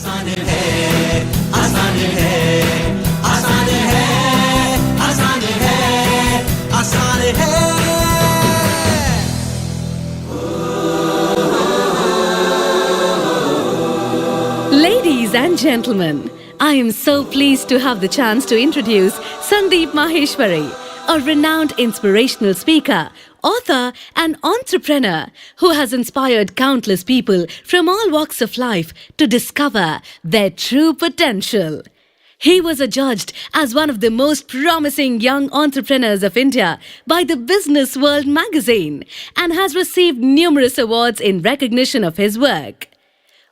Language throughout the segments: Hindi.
आसान है, आसान है, आसान है, आसान है, आसान है। Ladies and gentlemen, I am so pleased to have the chance to introduce Sandeep Maheshwari, a renowned inspirational speaker, author and entrepreneur who has inspired countless people from all walks of life to discover their true potential. He was adjudged as one of the most promising young entrepreneurs of India by the Business World magazine and has received numerous awards in recognition of his work.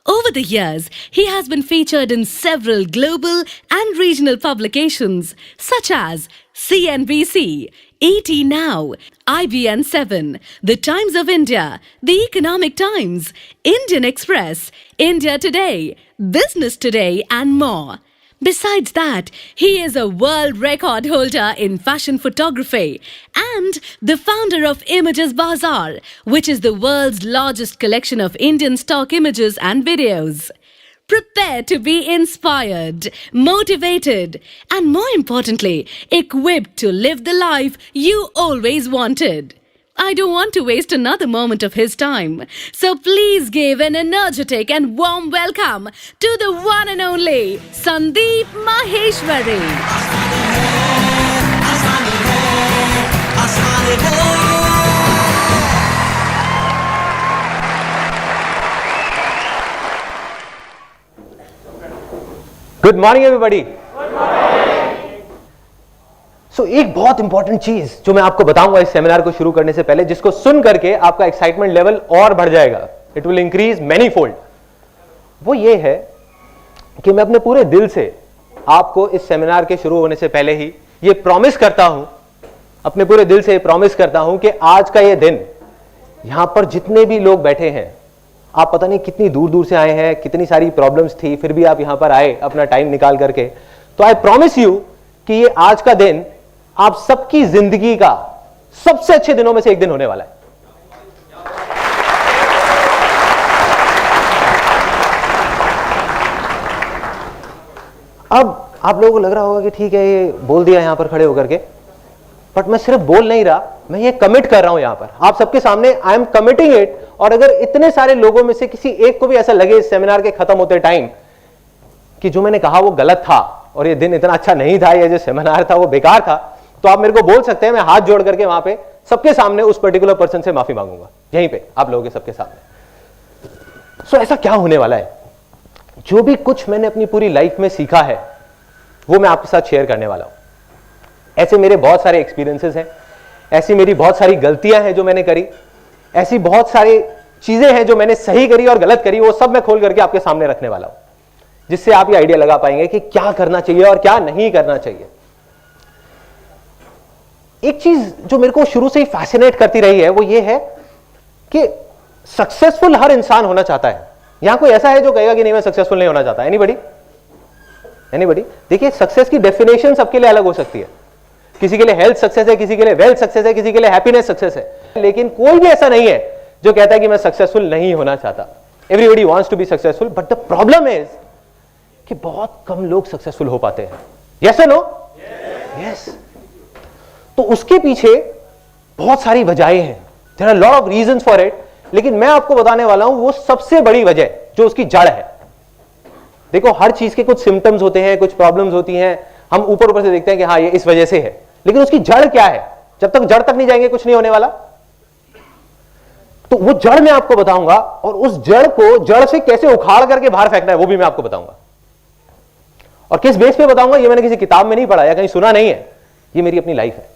Over the years, he has been featured in several global and regional publications such as CNBC, ET Now, IBN 7, The Times of India, The Economic Times, Indian Express, India Today, Business Today, and more. Besides that, he is a world record holder in fashion photography and the founder of Images Bazaar, which is the world's largest collection of Indian stock images and videos. Prepare to be inspired, motivated, and more importantly, equipped to live the life you always wanted. I don't want to waste another moment of his time. So please give an energetic and warm welcome to the one and only Sandeep Maheshwari. Good morning everybody. So एक बहुत इंपॉर्टेंट चीज जो मैं आपको बताऊंगा इस सेमिनार को शुरू करने से पहले, जिसको सुन करके आपका एक्साइटमेंट लेवल और बढ़ जाएगा, it will increase many fold, वो ये है कि मैं अपने पूरे दिल से आपको इस सेमिनार के शुरू होने से पहले ही ये प्रॉमिस करता हूं, अपने पूरे दिल से प्रॉमिस करता हूं कि आज का ये दिन, यहां पर जितने भी लोग बैठे हैं, आप पता नहीं कितनी दूर दूर से आए हैं, कितनी सारी प्रॉब्लम्स थी, फिर भी आप यहां पर आए अपना टाइम निकाल करके, तो आई प्रॉमिस यू कि ये आज का दिन आप सबकी जिंदगी का सबसे अच्छे दिनों में से एक दिन होने वाला है। अब आप लोगों को लग रहा होगा कि ठीक है ये बोल दिया यहां पर खड़े होकर के, बट मैं सिर्फ बोल नहीं रहा, मैं ये कमिट कर रहा हूं यहां पर आप सबके सामने, आई एम कमिटिंग इट। और अगर इतने सारे लोगों में से किसी एक को भी ऐसा लगे इस सेमिनार के खत्म होते टाइम कि जो मैंने कहा वो गलत था और ये दिन इतना अच्छा नहीं था, ये जो सेमिनार था वो बेकार था, तो आप मेरे को बोल सकते हैं, मैं हाथ जोड़ करके वहां पे सबके सामने उस पर्टिकुलर पर्सन से माफी मांगूंगा, यहीं पे आप लोगों के सबके सामने। सो ऐसा क्या होने वाला है, जो भी कुछ मैंने अपनी पूरी लाइफ में सीखा है वो मैं आपके साथ शेयर करने वाला हूं। ऐसे मेरे बहुत सारे एक्सपीरियंसेस हैं, ऐसी मेरी बहुत सारी गलतियां हैं जो मैंने करी, ऐसी बहुत सारी चीजें हैं जो मैंने सही करी और गलत करी, वो सब मैं खोल करके आपके सामने रखने वाला हूं, जिससे आप ये आइडिया लगा पाएंगे कि क्या करना चाहिए और क्या नहीं करना चाहिए। एक चीज जो मेरे को शुरू से ही फैसिनेट करती रही है वो ये है कि सक्सेसफुल हर इंसान होना चाहता है। यहां कोई ऐसा है जो कहेगा कि नहीं मैं सक्सेसफुल नहीं होना चाहता? एनीबॉडी? एनीबॉडी? देखिए, सक्सेस की डेफिनेशन सबके लिए अलग हो सकती है, किसी के लिए हेल्थ सक्सेस है, किसी के लिए वेल्थ सक्सेस है, किसी के लिए हैप्पीनेस सक्सेस है, लेकिन कोई भी ऐसा नहीं है जो कहता है कि मैं सक्सेसफुल नहीं होना चाहता। Everybody wants to be successful, but the problem is कि बहुत कम लोग सक्सेसफुल हो पाते हैं। यस और नो? यस। तो उसके पीछे बहुत सारी वजहें हैं, there are lot of reasons for it, लेकिन मैं आपको बताने वाला हूं वो सबसे बड़ी वजह जो उसकी जड़ है। देखो, हर चीज के कुछ सिम्टम्स होते हैं, कुछ प्रॉब्लम्स होती हैं, हम ऊपर ऊपर से देखते हैं कि हाँ ये इस वजह से है, लेकिन उसकी जड़ क्या है? जब तक जड़ तक नहीं जाएंगे कुछ नहीं होने वाला। तो वो जड़ मैं आपको बताऊंगा, और उस जड़ को जड़ से कैसे उखाड़ करके बाहर फेंकना है वो भी मैं आपको बताऊंगा। और किस बेस पे बताऊंगा ये मैंने किसी किताब में नहीं पढ़ा या कहीं सुना नहीं है, ये मेरी अपनी लाइफ है।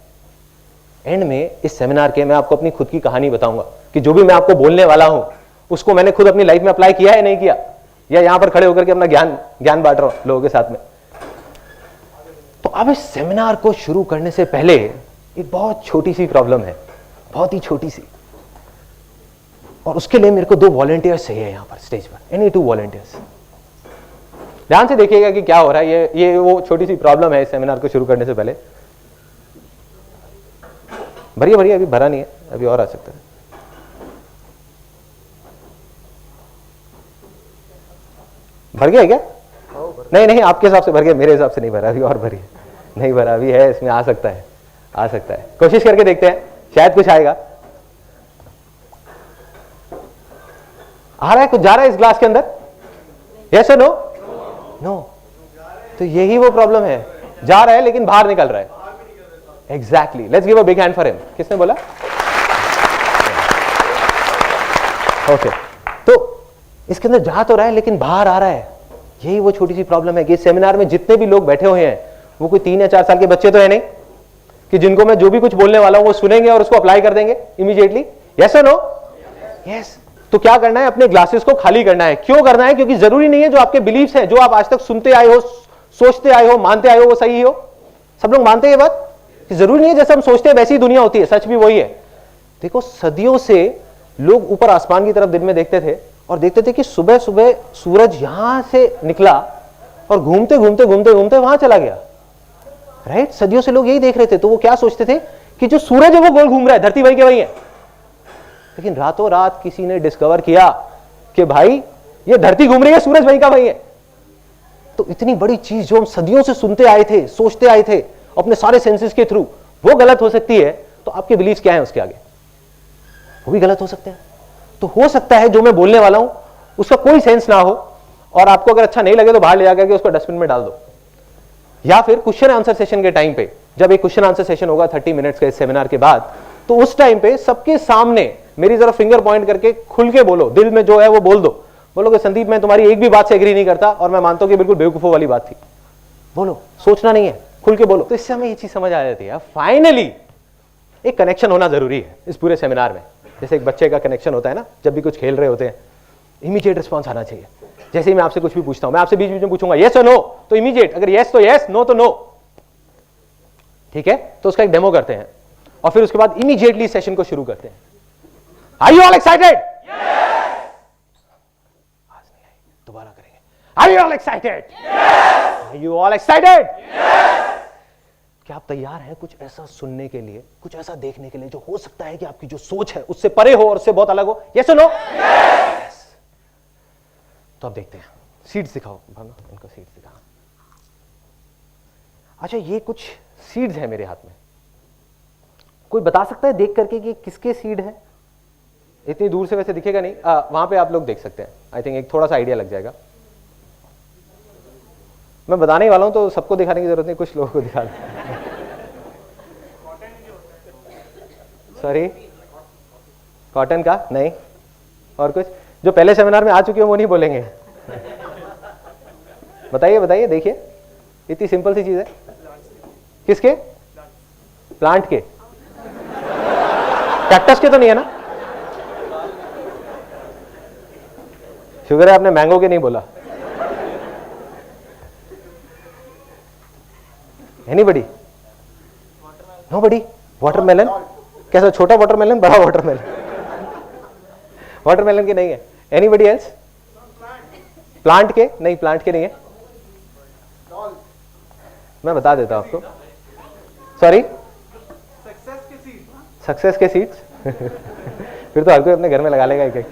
एंड में इस सेमिनार के मैं आपको अपनी खुद की कहानी बताऊंगा कि जो भी मैं आपको बोलने वाला हूं उसको मैंने खुद अपनी लाइफ में अप्लाई किया है नहीं किया, या यहां पर खड़े होकर के अपना ज्ञान बांट रहा हूं लोगों के साथ में। तो अब इस सेमिनार को शुरू करने से पहले एक बहुत छोटी सी प्रॉब्लम है, बहुत ही छोटी सी, और उसके लिए मेरे को 2 वॉलंटियर्स चाहिए यहां पर स्टेज पर, एनी 2 वॉलंटियर्स। ध्यान से देखिएगा कि क्या हो रहा है, ये वो छोटी सी प्रॉब्लम है इस सेमिनार को शुरू करने से पहले। भरिए भरिए, अभी भरा नहीं है, अभी और आ सकता है। भर गया है क्या? नहीं नहीं, आपके हिसाब से भर गया, मेरे हिसाब से नहीं भरा, अभी और भरिए। नहीं भरा अभी है, इसमें आ सकता है, आ सकता है, कोशिश करके देखते हैं, शायद कुछ आएगा। आ रहा है कुछ, जा रहा है इस ग्लास के अंदर? यस और नो? नो। तो यही वो प्रॉब्लम है, जा रहा है लेकिन बाहर निकल रहा है। Exactly, let's give a big hand for him. किसने बोला? ओके, तो इसके अंदर जा तो रहा है लेकिन बाहर आ रहा है। यही वो छोटी सी प्रॉब्लम है कि इस सेमिनार में जितने भी लोग बैठे हुए हैं वो कोई 3 या 4 साल के बच्चे तो है नहीं कि जिनको मैं जो भी कुछ बोलने वाला हूं वो सुनेंगे और उसको अप्लाई कर देंगे इमीडिएटली। यस और नो? यस। तो क्या करना है? अपने ग्लासेस को खाली करना है। क्यों करना है? क्योंकि जरूरी नहीं है जो आपके बिलीफ्स हैं, जो आप आज तक सुनते आए हो, सोचते आए हो, मानते आए हो, वो सही हो। सब लोग मानते हैं ये बात कि जरूरी नहीं है जैसे हम सोचते हैं वैसी ही दुनिया होती है। सच भी वही है। देखो, सदियों से लोग ऊपर आसमान की तरफ दिन में देखते थे और देखते थे कि सुबह सुबह सूरज यहां से निकला और घूमते घूमते घूमते घूमते वहां चला गया। राइट? सदियों से लोग यही देख रहे थे। तो वो क्या सोचते थे कि जो सूरज है वो गोल घूम रहा है, धरती वही के वही है। लेकिन रातों रात किसी ने डिस्कवर किया कि भाई ये धरती घूम रही है, सूरज वही का वही है। तो इतनी बड़ी चीज जो हम सदियों से सुनते आए थे, सोचते आए थे अपने सारे सेंसेस के थ्रू, वो गलत हो सकती है। तो आपके बिलीफ क्या है उसके आगे? वो भी गलत हो सकते हैं। तो हो सकता है जो मैं बोलने वाला हूं उसका कोई सेंस ना हो और आपको अगर अच्छा नहीं लगे तो बाहर ले जाकर के उसको डस्टबिन में डाल दो। या फिर क्वेश्चन आंसर सेशन के टाइम पे, जब एक क्वेश्चन आंसर सेशन होगा 30 मिनट्स के इस सेमिनार के बाद, तो उस टाइम पे सबके सामने मेरी जरा फिंगर पॉइंट करके खुल के बोलो, दिल में जो है वो बोल दो। बोलोगे संदीप मैं तुम्हारी एक भी बात से एग्री नहीं करता और मैं मानता हूं कि बिल्कुल बेवकूफों वाली बात थी। बोलो, सोचना नहीं है, खुल के बोलो। तो इससे हमें ये चीज समझ आ जाती है फाइनली एक कनेक्शन होना जरूरी है इस पूरे सेमिनार में। जैसे एक बच्चे का कनेक्शन होता है ना, जब भी कुछ खेल रहे होते हैं, इमीडिएट रिस्पॉन्स आना चाहिए। जैसे ही मैं आपसे कुछ भी पूछता हूं, मैं आपसे बीच बीच में पूछूंगा यस और नो, तो इमीडिएट, अगर यस तो यस, नो तो नो। ठीक है? तो उसका एक डेमो करते हैं और फिर उसके बाद इमीडिएटली सेशन को शुरू करते हैं। Are you all excited? दोबारा करेंगे। Are you all excited? Are you all excited? क्या आप तैयार हैं कुछ ऐसा सुनने के लिए, कुछ ऐसा देखने के लिए जो हो सकता है कि आपकी जो सोच है उससे परे हो और उससे बहुत अलग हो? यस और नो? यस। तो अब देखते हैं, सीड्स दिखाओ भावना, उनको सीड्स दिखा। अच्छा, ये कुछ सीड्स है मेरे हाथ में। कोई बता सकता है देख करके कि किसके सीड है? इतनी दूर से वैसे दिखेगा नहीं, वहां पे आप लोग देख सकते हैं। आई थिंक एक थोड़ा सा आइडिया लग जाएगा। मैं बताने ही वाला हूं तो सबको दिखाने की जरूरत नहीं, कुछ लोगों को दिखा दो। सॉरी, कॉटन का नहीं, और कुछ जो पहले सेमिनार में आ चुके हैं वो नहीं बोलेंगे। बताइए बताइए, देखिए इतनी सिंपल सी चीज है। किसके? प्लांट के? कैक्टस के तो नहीं है ना? शुगर है आपने मैंगो के नहीं बोला। एनीबडी? नोबडी? वाटरमेलन? कैसा, छोटा वाटरमेलन, बड़ा वाटरमेलन? वाटरमेलन के नहीं है। Anybody else? प्लांट के? नहीं, प्लांट के नहीं है। मैं बता देता हूं आपको। सॉरी, सक्सेस के सीड्स? फिर तो हर कोई अपने घर में लगा लेगा एक एक।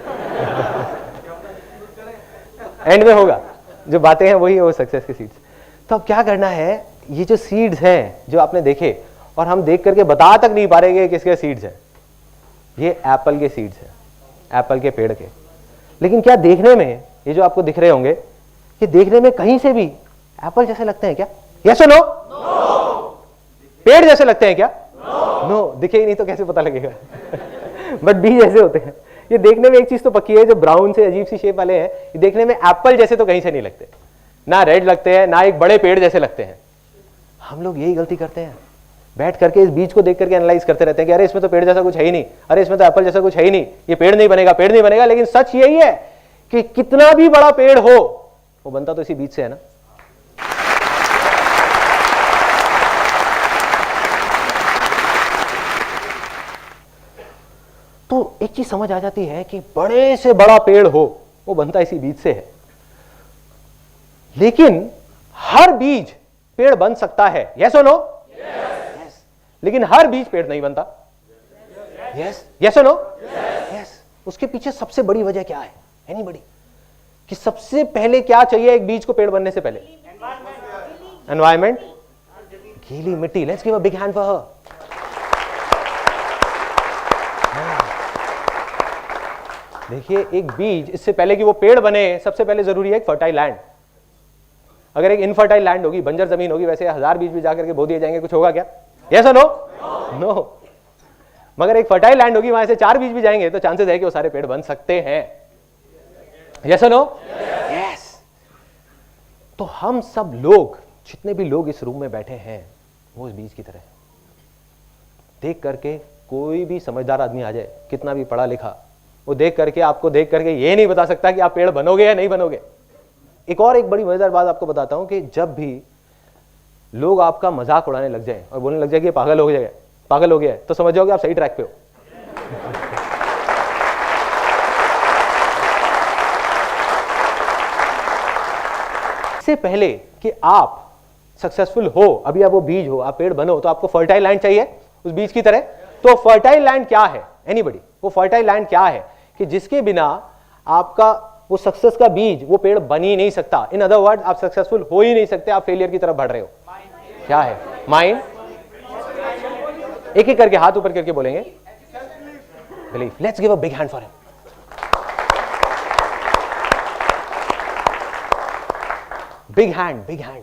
एंड में होगा, जो बातें हैं वही है वो सक्सेस के सीड्स। तो अब क्या करना है, ये जो सीड्स हैं जो आपने देखे और हम देख करके बता तक नहीं पा रहे कि किसके सीड्स हैं, ये एप्पल के सीड्स हैं, एप्पल के पेड़ के। लेकिन क्या देखने में ये जो आपको दिख रहे होंगे, ये देखने में कहीं से भी एप्पल जैसे लगते हैं क्या? यस और नो? पेड़ जैसे लगते हैं क्या? नो। दिखे ही नहीं तो कैसे पता लगेगा? बट बीज जैसे होते हैं। ये देखने में एक चीज तो पक्की है, जो ब्राउन से अजीब सी शेप वाले हैं, ये देखने में एप्पल जैसे तो कहीं से नहीं लगते, ना रेड लगते हैं, ना एक बड़े पेड़ जैसे लगते हैं। हम लोग यही गलती करते हैं, बैठ करके इस बीज को देख करके एनालाइज करते रहते हैं कि अरे इसमें तो पेड़ जैसा कुछ है ही नहीं, अरे इसमें तो एप्पल जैसा कुछ है ही नहीं, ये पेड़ नहीं बनेगा, पेड़ नहीं बनेगा। लेकिन सच यही है कि कितना भी बड़ा पेड़ हो वो बनता तो इसी बीज से है ना। तो एक चीज समझ आ जाती है कि बड़े से बड़ा पेड़ हो वो बनता इसी बीज से है। लेकिन हर बीज पेड़ बन सकता है। यस और नो? यस। लेकिन हर बीज पेड़ नहीं बनता। यस। यस और नो? यस। उसके पीछे सबसे बड़ी वजह क्या है? एनीबडी? कि सबसे पहले क्या चाहिए एक बीज को पेड़ बनने से पहले? एनवायरमेंट, गीली मिट्टी। Let's give a big hand for her. देखिए, एक बीज, इससे पहले कि वो पेड़ बने, सबसे पहले जरूरी है एक फर्टाइल लैंड। अगर एक इनफर्टाइल लैंड होगी, बंजर जमीन होगी, वैसे 1000 बीज भी जाकर के बो दिए जाएंगे, कुछ होगा क्या? यस और नो? नो। मगर एक फर्टाइल लैंड होगी, वहां से 4 बीज भी जाएंगे तो चांसेस है कि वो सारे पेड़ बन सकते हैं। यस और नो? यस। तो हम सब लोग, जितने भी लोग इस रूम में बैठे हैं, वो इस बीज की तरह देख करके, कोई भी समझदार आदमी आ जाए, कितना भी पढ़ा लिखा, वो देख करके, आपको देख करके ये नहीं बता सकता कि आप पेड़ बनोगे या नहीं बनोगे। एक बड़ी मजेदार बात आपको बताता हूं कि जब भी लोग आपका मजाक उड़ाने लग जाए और बोलने लग जाए कि पागल हो गया है, तो समझ जाओगे आप सही ट्रैक पे हो। इससे पहले कि आप सक्सेसफुल हो, अभी आप वो बीज हो, आप पेड़ बनो, तो आपको फर्टाइल लैंड चाहिए उस बीज की तरह। तो फर्टाइल लैंड क्या है? एनीबॉडी? वो फर्टाइल लैंड क्या है कि जिसके बिना आपका वो सक्सेस का बीज, वो पेड़ बन ही नहीं सकता। इन अदर वर्ड, आप सक्सेसफुल हो ही नहीं सकते, आप फेलियर की तरफ बढ़ रहे हो। क्या है? माइंड। एक एक करके हाथ ऊपर करके बोलेंगे, belief. Let's give a big hand for him. Big hand, big hand.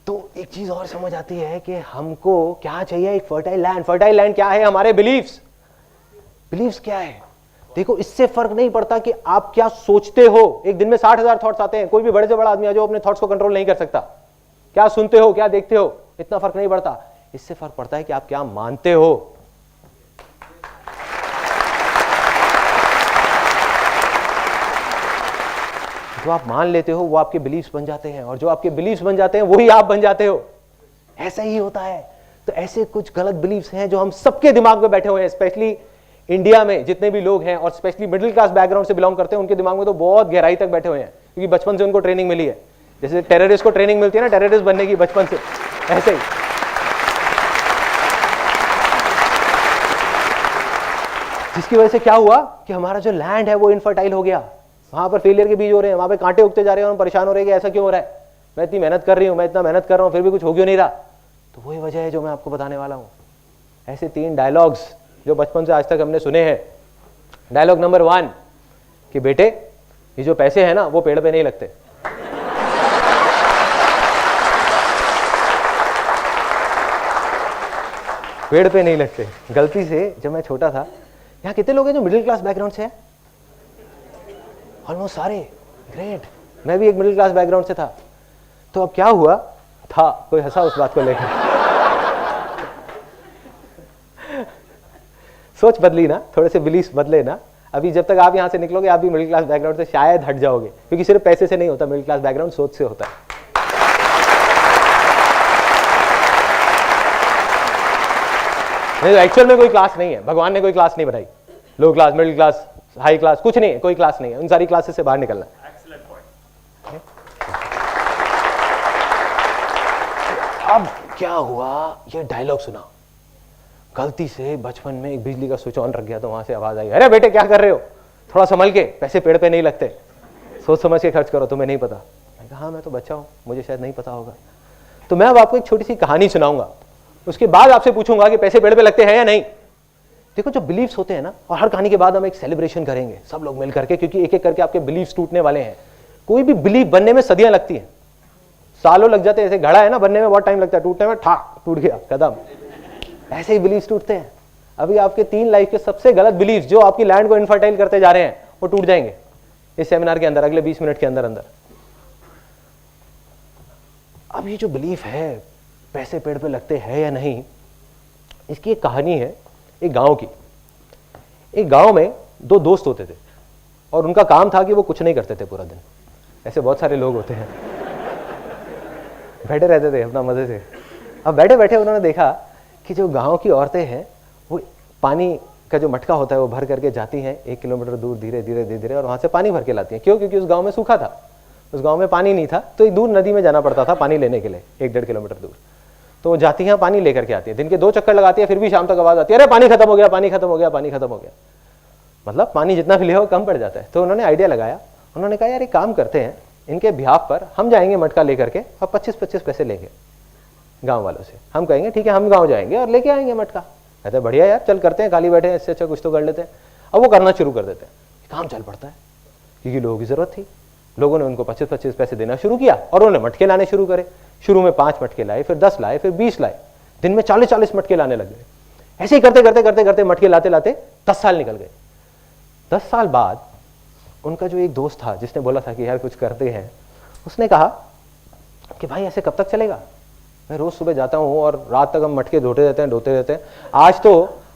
तो एक चीज और समझ आती है कि हमको क्या चाहिए? एक फर्टाइल लैंड। फर्टाइल लैंड क्या है? हमारे बिलीफ्स। बिलीफ्स क्या है? देखो, इससे फर्क नहीं पड़ता कि आप क्या सोचते हो। एक दिन में 60,000 थॉट्स आते हैं। कोई भी बड़े से बड़ा आदमी आ जाओ, अपने थॉट्स को कंट्रोल नहीं कर सकता। क्या सुनते हो, क्या देखते हो, इतना फर्क नहीं पड़ता। इससे फर्क पड़ता है कि आप क्या मानते हो। जो आप मान लेते हो वो आपके बिलीफ्स बन जाते हैं, और जो आपके बिलीफ्स बन जाते हैं वही आप बन जाते हो। ऐसा ही होता है। तो ऐसे कुछ गलत बिलीफ्स हैं जो हम सबके दिमाग में बैठे हुए हैं, स्पेशली इंडिया में जितने भी लोग हैं, और स्पेशली मिडिल क्लास बैकग्राउंड से बिलोंग करते हैं, उनके दिमाग में तो बहुत गहराई तक बैठे हुए हैं, क्योंकि बचपन से उनको ट्रेनिंग मिली है। जैसे टेररिस्ट को ट्रेनिंग मिलती है ना, टेररिस्ट बनने की बचपन से, ऐसे ही। जिसकी वजह से क्या हुआ कि हमारा जो लैंड है वो इनफर्टाइल हो गया। वहां पर फेलियर के बीज हो रहे हैं, वहां पे कांटे उगते जा रहे हैं, और हम परेशान हो रहे हैं कि ऐसा क्यों हो रहा है, मैं इतनी मेहनत कर रही हूं, मैं इतना मेहनत कर रहा हूं, फिर भी कुछ हो क्यों नहीं रहा। तो वही वजह है जो मैं आपको बताने वाला हूं। ऐसे 3 डायलॉग्स जो बचपन से आज तक हमने सुने हैं। डायलॉग नंबर 1 कि बेटे, ये जो पैसे हैं ना, वो पेड़ पे नहीं लगते। पेड़ पे नहीं लगते। गलती से जब मैं छोटा था, यहाँ कितने लोग हैं जो मिडिल क्लास बैकग्राउंड से हैं? ऑलमोस्ट सारे। ग्रेट। मैं भी एक मिडिल क्लास बैकग्राउंड से था। तो अब क्या हुआ था, कोई हंसा उस बात को लेकर। सोच बदली ना, थोड़े से बिलीफ बदले ना। अभी जब तक आप यहां से निकलोगे, आप भी मिडिल क्लास बैकग्राउंड से शायद हट जाओगे, क्योंकि सिर्फ पैसे से नहीं होता मिडिल क्लास बैकग्राउंड, सोच से होता है। नहीं, तो एक्चुअल में कोई क्लास नहीं है। भगवान ने कोई क्लास नहीं बनाई। Low class, middle class, high class, कुछ नहीं है, कोई क्लास नहीं है। उन सारी क्लासेस से बाहर निकलना। अब क्या हुआ, ये डायलॉग सुना, गलती से बचपन में एक बिजली का स्विच ऑन रख गया, तो वहां से आवाज आई, अरे बेटे क्या कर रहे हो, थोड़ा संभल के, पैसे पेड़ पे नहीं लगते, सोच समझ के खर्च करो, तुम्हें नहीं पता। मैं कहा हाँ, मैं तो बच्चा हूं, मुझे शायद नहीं पता होगा। तो मैं अब आपको एक छोटी सी कहानी सुनाऊंगा, उसके बाद आपसे पूछूंगा कि पैसे पेड़ पे लगते हैं या नहीं। देखो, जो बिलीफ्स होते हैं ना, और हर कहानी के बाद हम एक सेलिब्रेशन करेंगे सब लोग मिल करके, क्योंकि एक एक करके आपके बिलीफ्स टूटने वाले हैं। कोई भी बिलीफ बनने में सदियां लगती हैं, सालों लग जाते हैं। ऐसे घड़ा है ना, बनने में बहुत टाइम लगता है, टूटने में ठाक टूट गया कदम। ऐसे ही बिलीफ टूटते हैं। अभी आपके 3 लाइफ के सबसे गलत बिलीफ जो आपकी लैंड को इनफर्टाइल करते जा रहे हैं, वो टूट जाएंगे इस सेमिनार के अंदर, अगले 20 मिनट के अंदर अंदर। अब ये जो बिलीफ है पैसे पेड़ पे लगते हैं या नहीं, इसकी एक कहानी है एक गांव की। एक गांव में 2 दोस्त होते थे, और उनका काम था कि वो कुछ नहीं करते थे पूरा दिन। ऐसे बहुत सारे लोग होते हैं, बैठे रहते थे अपना मजे से। अब बैठे बैठे उन्होंने देखा कि जो गांव की औरतें हैं, वो पानी का जो मटका होता है वो भर करके जाती हैं 1 किलोमीटर दूर, धीरे धीरे धीरे धीरे, और वहां से पानी भर के लाती हैं। क्यों? क्योंकि उस गांव में सूखा था, उस गांव में पानी नहीं था, तो एक दूर नदी में जाना पड़ता था पानी लेने के लिए, 1-1.5 किलोमीटर दूर। तो वो जाती हैं पानी लेकर के आती है, दिन के 2 चक्कर लगाती है, फिर भी शाम तक आवाज आती है, अरे पानी खत्म हो गया, पानी खत्म हो गया, पानी खत्म हो गया। मतलब पानी जितना भी ले हो कम पड़ जाता है। तो उन्होंने आइडिया लगाया, उन्होंने कहा यार एक काम करते हैं, इनके बिहाफ पर हम जाएंगे मटका लेकर के और 25-25 पैसे लेंगे गांव वालों से। हम कहेंगे ठीक है हम गांव जाएंगे और लेके आएंगे मटका। कहते हैं बढ़िया यार, चल करते हैं, खाली बैठे हैं, इससे अच्छा कुछ तो कर लेते हैं। अब वो करना शुरू कर देते हैं, काम चल पड़ता है क्योंकि लोगों की जरूरत थी। लोगों ने उनको 25-25 पैसे देना शुरू किया और उन्होंने मटके लाने शुरू करे। शुरू में 5 मटके लाए, फिर 10 लाए, फिर 20 लाए, दिन में 40-40 मटके लाने लग गए। ऐसे ही करते करते करते करते मटके लाते लाते 10 साल निकल गए। 10 साल बाद उनका जो एक दोस्त था जिसने बोला था कि यार कुछ करते हैं, उसने कहा कि भाई ऐसे कब तक चलेगा, मैं रोज सुबह जाता हूँ और रात तक हम मटके धोते रहते हैं। आज तो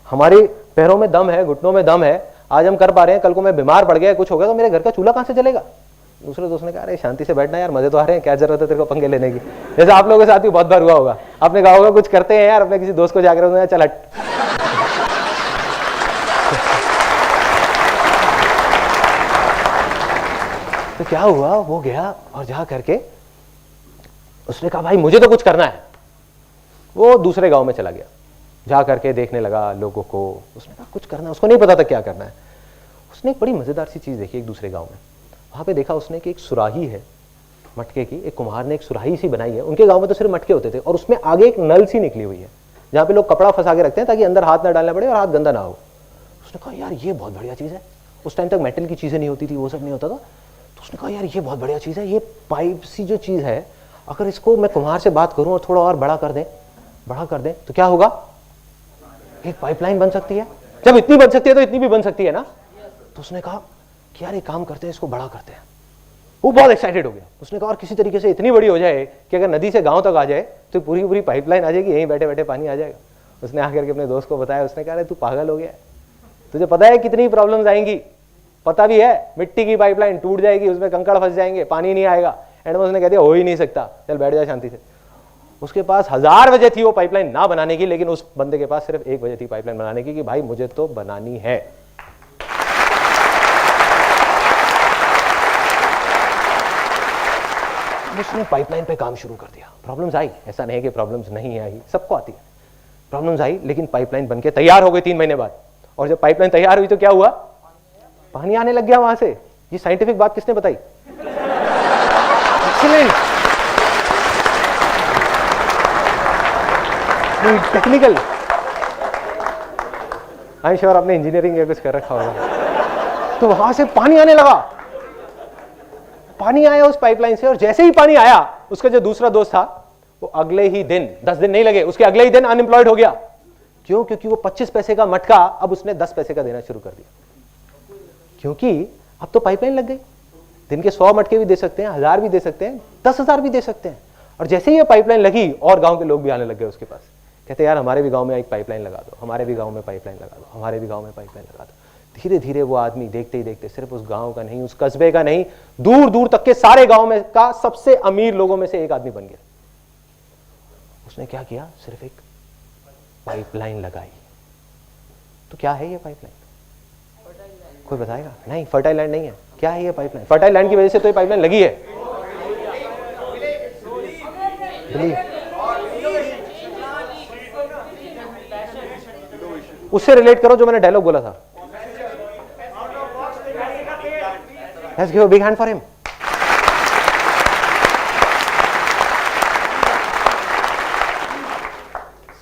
हमारे पैरों में दम है, घुटनों में दम है, आज हम कर पा रहे हैं, कल को मैं बीमार पड़ गया, कुछ हो गया तो मेरे घर का चूल्हा कहाँ से चलेगा। दूसरे दोस्त ने कहा अरे शांति से बैठना यार, मजे तो आ रहे हैं, क्या जरूरत है तेरे को पंगे लेने की। जैसे आप लोगों के साथ भी बहुत बार हुआ होगा, आपने कहा होगा कुछ करते हैं यार, अपने किसी दोस्त को जाकर चल हट। तो क्या हुआ, वो गया और जा करके उसने कहा भाई मुझे तो कुछ करना है। वो दूसरे गांव में चला गया, जा करके देखने लगा लोगों को। उसने कहा कुछ करना है, उसको नहीं पता था क्या करना है। उसने एक बड़ी मजेदार सी चीज देखी एक दूसरे गांव में। वहां पे देखा उसने कि एक सुराही है मटके की, एक कुम्हार ने एक सुराही सी बनाई है। उनके गांव में तो सिर्फ मटके होते थे और उसमें आगे एक नल सी निकली हुई है जहां पे लोग कपड़ा फंसा के रखते हैं ताकि अंदर हाथ ना डालना पड़े और हाथ गंदा ना हो। उसने कहा यार ये बहुत बढ़िया चीज है। उस टाइम तक मेटल की चीजें नहीं होती थी, वो सब नहीं होता था। तो उसने कहा यार ये बहुत बढ़िया चीज है, ये पाइप सी जो चीज है, अगर इसको मैं कुम्हार से बात करूं और थोड़ा और बड़ा कर दें तो क्या होगा, एक पाइपलाइन बन सकती है। जब इतनी बन सकती है तो इतनी भी बन सकती है ना। तो उसने कहा कि यार एक काम करते हैं, इसको बड़ा करते हैं। वो बहुत एक्साइटेड हो गया। उसने कहा और किसी तरीके से इतनी बड़ी हो जाए कि अगर नदी से गांव तक आ जाए तो पूरी पूरी पाइपलाइन आ जाएगी, यहीं बैठे बैठे पानी आ जाएगा। उसने आकर के अपने दोस्त को बताया। उसने कहा अरे तू पागल हो गया है, तुझे पता है कितनी प्रॉब्लम्स आएंगी, पता भी है, मिट्टी की पाइपलाइन टूट जाएगी, उसमें कंकड़ फंस जाएंगे, पानी नहीं आएगा। एंड में उसने कह दिया हो ही नहीं सकता, चल बैठ जा शांति से। उसके पास 1000 वजह थी वो पाइपलाइन ना बनाने की, लेकिन उस बंदे के पास सिर्फ एक वजह थी पाइपलाइन बनाने की कि भाई मुझे तो बनानी है। उसने पाइपलाइन पे काम शुरू कर दिया। प्रॉब्लम्स आई, ऐसा नहीं है कि प्रॉब्लम्स नहीं आई, सबको आती है। प्रॉब्लम्स आई लेकिन पाइपलाइन बनके तैयार हो गई 3 महीने बाद। और जब पाइपलाइन तैयार हुई तो क्या हुआ, पानी आने लग गया वहां से। ये साइंटिफिक बात किसने बताई? Excellent, technical. I am sure आपने इंजीनियरिंग या कुछ कर रखा होगा। तो वहां से पानी आने लगा, पानी आया उस पाइपलाइन से। और जैसे ही पानी आया, उसका जो दूसरा दोस्त था वो अगले ही दिन, 10 दिन नहीं लगे, उसके अगले ही दिन अनएम्प्लॉयड हो गया। क्यों? क्योंकि वो 25 पैसे का मटका अब उसने 10 पैसे का देना शुरू कर दिया। क्योंकि अब तो पाइपलाइन लग गई। दिन के 100 मटके भी दे सकते हैं, 1000 भी दे सकते हैं, 10,000 भी दे सकते हैं। और जैसे ही ये पाइपलाइन लगी और गांव के लोग भी आने लग गए उसके पास। कहते यार हमारे भी गांव में एक पाइपलाइन लगा दो, हमारे भी गांव में पाइपलाइन लगा दो, हमारे भी गांव में पाइपलाइन लगा दो। धीरे धीरे वो आदमी देखते ही देखते सिर्फ उस गांव का नहीं, उस कस्बे का नहीं, दूर दूर तक के सारे गांव में का सबसे अमीर लोगों में से एक आदमी बन गया। उसने क्या किया, सिर्फ एक पाइपलाइन लगाई। तो क्या है ये पाइपलाइन? कोई बताएगा? नहीं, फर्टाइल लैंड नहीं है। क्या है ये पाइपलाइन? फर्टाइल लैंड की वजह से तो ये पाइपलाइन लगी है। उससे रिलेट करो जो मैंने डायलॉग बोला था। Let's give a big hand for him.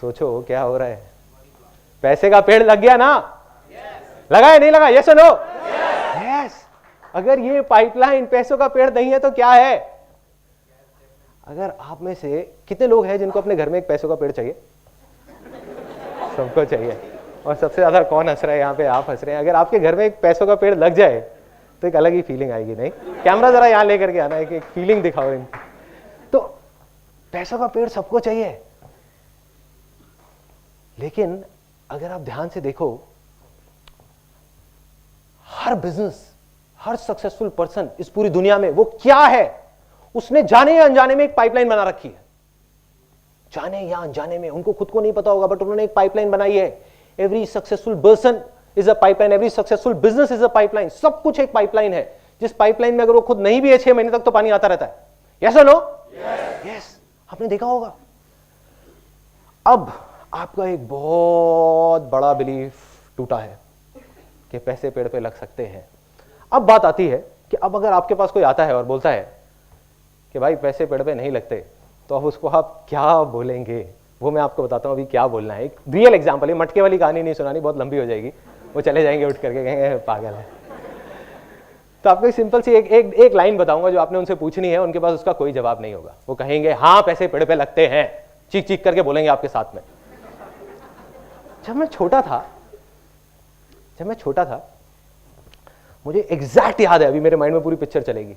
सोचो क्या हो रहा है। पैसे का पेड़ लग गया ना? लगा है नहीं लगा? यस और नो? यस। अगर ये पाइपलाइन पैसों का पेड़ नहीं है तो क्या है? अगर आप में से कितने लोग हैं जिनको अपने घर में एक पैसों का पेड़ चाहिए? सबको चाहिए। और सबसे ज्यादा कौन हंस रहा है यहाँ पे? आप हंस रहे हैं। अगर आपके घर में एक पैसों का पेड़ लग जाए तो एक अलग ही फीलिंग आएगी। नहीं, कैमरा जरा यहाँ लेकर के आना है कि एक फीलिंग दिखाओ इनको। तो पैसों का पेड़ सबको चाहिए, लेकिन अगर आप ध्यान से देखो, हर बिजनेस, हर सक्सेसफुल पर्सन इस पूरी दुनिया में वो क्या है, उसने जाने या अनजाने में एक पाइपलाइन बना रखी है। जाने या अनजाने में, उनको खुद को नहीं पता होगा, बट उन्होंने एक पाइपलाइन बनाई है। Every successful person is a pipeline, every successful business is a pipeline. सब कुछ एक पाइपलाइन है, जिस पाइपलाइन में अगर वो खुद नहीं भी है 6 महीने तक तो पानी आता रहता है। यस और नो? यस। आपने देखा होगा अब आपका एक बहुत बड़ा बिलीफ टूटा है कि पैसे पेड़ पे लग सकते हैं। अब बात आती है कि अब अगर आपके पास कोई आता है और बोलता है कि भाई पैसे पेड़ पे नहीं लगते, तो अब उसको आप क्या बोलेंगे? वो मैं आपको बताता हूँ अभी क्या बोलना है। एक रियल एग्जांपल है, मटके वाली कहानी नहीं सुनानी, बहुत लंबी हो जाएगी, वो चले जाएंगे उठ करके, कहेंगे पागल है। तो आपको सिंपल सी एक लाइन बताऊंगा जो आपने उनसे पूछनी है, उनके पास उसका कोई जवाब नहीं होगा। वो कहेंगे हाँ पैसे पेड़ पे लगते हैं, चीख चीख करके बोलेंगे आपके साथ में। जब मैं छोटा था मुझे एग्जैक्ट याद है, अभी मेरे माइंड में पूरी पिक्चर चलेगी।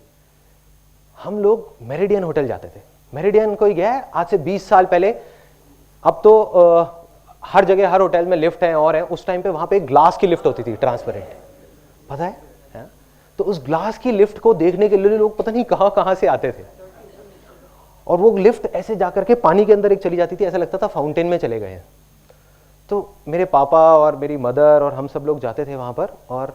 हम लोग मेरिडियन होटल जाते थे। मेरिडियन कोई गया है आज से 20 साल पहले, अब तो हर जगह हर होटल में लिफ्ट है और है। उस टाइम पे वहां पे ग्लास की लिफ्ट होती थी, ट्रांसपेरेंट, पता है? तो उस ग्लास की लिफ्ट को देखने के लिए लोग पता नहीं कहां से आते थे, और वो लिफ्ट ऐसे जाकर के पानी के अंदर एक चली जाती थी, ऐसा लगता था फाउंटेन में चले गए हैं। तो मेरे पापा और मेरी मदर और हम सब लोग जाते थे वहां पर, और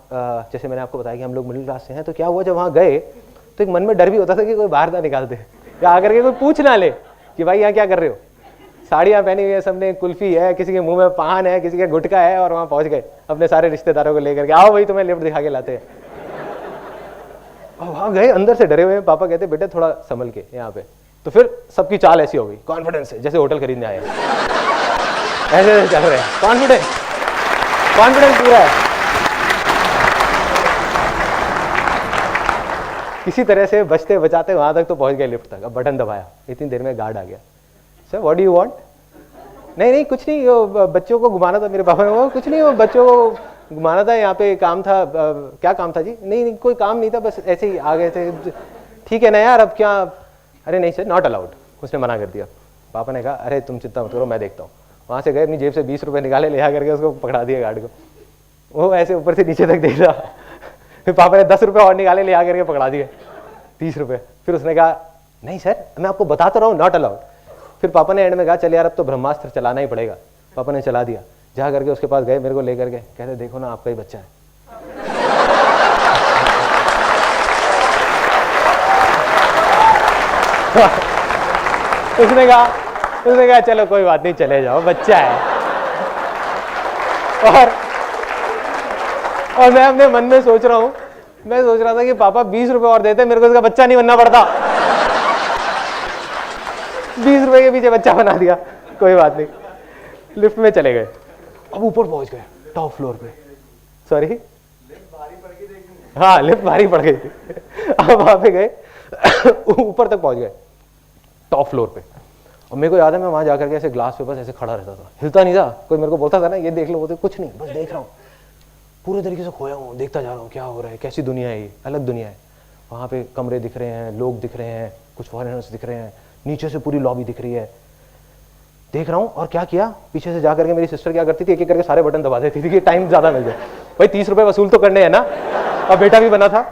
जैसे मैंने आपको बताया कि हम लोग मिडिल क्लास से हैं, तो क्या हुआ जब वहां गए तो एक मन में डर भी होता था कि कोई बाहर ना निकाल दे, या आकर के कोई पूछ ना ले कि भाई यहाँ क्या कर रहे हो। साड़ियाँ पहनी हुई है सबने, कुल्फी है, किसी के मुंह में पान है, किसी के गुटखा है, और वहां पहुंच गए अपने सारे रिश्तेदारों को लेकर के, आओ भाई तुम्हें लिफ्ट दिखा के लाते हैं। और वहां गए अंदर से डरे हुए, पापा कहते बेटे थोड़ा संभल के यहाँ पे। तो फिर सबकी चाल ऐसी हो गई, कॉन्फिडेंस है जैसे होटल खरीदने आए ऐसे चल रहे हैं, कॉन्फिडेंस पूरा है। किसी तरह से बचते बचाते वहां तक तो पहुंच गए लिफ्ट तक। अब बटन दबाया, इतनी देर में गार्ड आ गया। Sir what do you want? नहीं कुछ नहीं, वो बच्चों को घुमाना था, मेरे पापा ने, वो कुछ नहीं, वो बच्चों को घुमाना था, यहाँ पे काम था। क्या काम था जी? नहीं कोई काम नहीं था, बस ऐसे ही आ गए थे। ठीक है ना यार, अब क्या? अरे नहीं सर नॉट अलाउड, उसने मना कर दिया। पापा ने कहा अरे तुम चिंता मत करो मैं देखता हूँ। वहां से गए, अपनी जेब से 20 रुपए निकाले, ले आ करके उसको पकड़ा दिया गार्ड को। वो ऐसे ऊपर से नीचे तक देख रहा। फिर पापा ने 10 रुपए और निकाले, ले आ करके पकड़ा दिए 30 रुपए। फिर उसने कहा नहीं सर मैं आपको बता तो रहा हूँ नॉट अलाउड। फिर पापा ने एंड में कहा चल यार अब तो ब्रह्मास्त्र चलाना ही पड़ेगा। पापा ने चला दिया। जा करके उसके पास गए, मेरे को लेकर के कहते देखो ना आपका ही बच्चा है। उसने कहा चलो कोई बात नहीं चले जाओ, बच्चा है। और मैं अपने मन में सोच रहा था कि पापा 20 रुपए और देते, मेरे को इसका बच्चा नहीं बनना पड़ता। 20 रुपए के पीछे बच्चा बना दिया, कोई बात नहीं। लिफ्ट में चले गए, अब ऊपर पहुंच गए, टॉप फ्लोर पे। सॉरी हाँ लिफ्ट भारी पड़ गई थी। अब वहां पे गए, ऊपर तक पहुंच गए टॉप फ्लोर पे। और मेरे को याद है मैं वहां जाकर के ऐसे ग्लास पे बस ऐसे खड़ा रहता था, हिलता नहीं था। कोई मेरे को बोलता था ना ये देख लो, वो तो कुछ नहीं, बस देख रहा हूँ, पूरे तरीके से खोया हूँ, देखता जा रहा हूँ क्या हो रहा है, कैसी दुनिया है ये, अलग दुनिया है। वहां पे कमरे दिख रहे हैं, लोग दिख रहे हैं, कुछ फॉरेनर्स दिख रहे हैं, नीचे से पूरी लॉबी दिख रही है, देख रहा हूँ। और क्या किया, पीछे से जाकर के मेरी सिस्टर क्या करती थी, एक एक करके सारे बटन दबा देती थी कि टाइम ज्यादा मिल जाए। भाई 30 रुपए वसूल तो करने हैं ना, और बेटा भी बना था।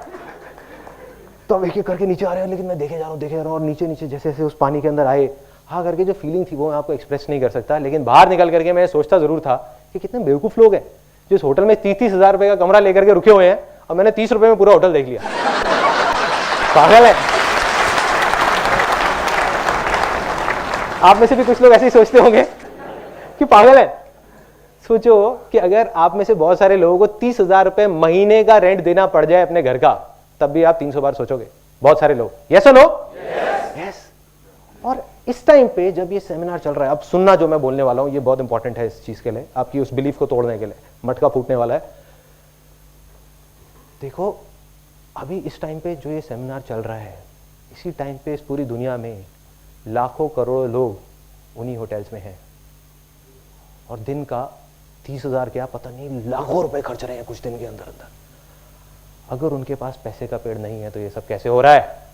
तो अब एक एक करके नीचे आ रहे हैं, लेकिन मैं देखे जा रहा हूँ, और नीचे नीचे जैसे जैसे उस पानी के अंदर आए, हाँ करके जो फीलिंग थी वो मैं आपको एक्सप्रेस नहीं कर सकता। लेकिन बाहर निकल करके मैं सोचता जरूर था कि कितने बेवकूफ लोग हैं जो इस होटल में 30-30 हजार रुपए का कमरा लेकर के रुके हुए हैं, और मैंने 30 रुपए में पूरा होटल देख लिया। पागल है। आप में से भी कुछ लोग ऐसे ही सोचते होंगे कि पागल है। सोचो कि अगर आप में से बहुत सारे लोगों को 30,000 रुपए महीने का रेंट देना पड़ जाए अपने घर का, तब भी आप 300 बार सोचोगे। बहुत सारे लोग, यस और नो? यस। और इस टाइम पे जब ये सेमिनार चल रहा है, अब सुनना जो मैं बोलने वाला हूं ये बहुत इंपॉर्टेंट है इस चीज के लिए, आपकी उस बिलीफ को तोड़ने के लिए, मटका फूटने वाला है। देखो अभी इस टाइम पे जो ये सेमिनार चल रहा है, इसी टाइम पे इस पूरी दुनिया में लाखों करोड़ों लोग उन्हीं होटल्स में हैं, और दिन का 30,000 क्या पता नहीं लाखों रुपए खर्च रहे हैं कुछ दिन के अंदर अंदर। अगर उनके पास पैसे का पेड़ नहीं है तो ये सब कैसे हो रहा है?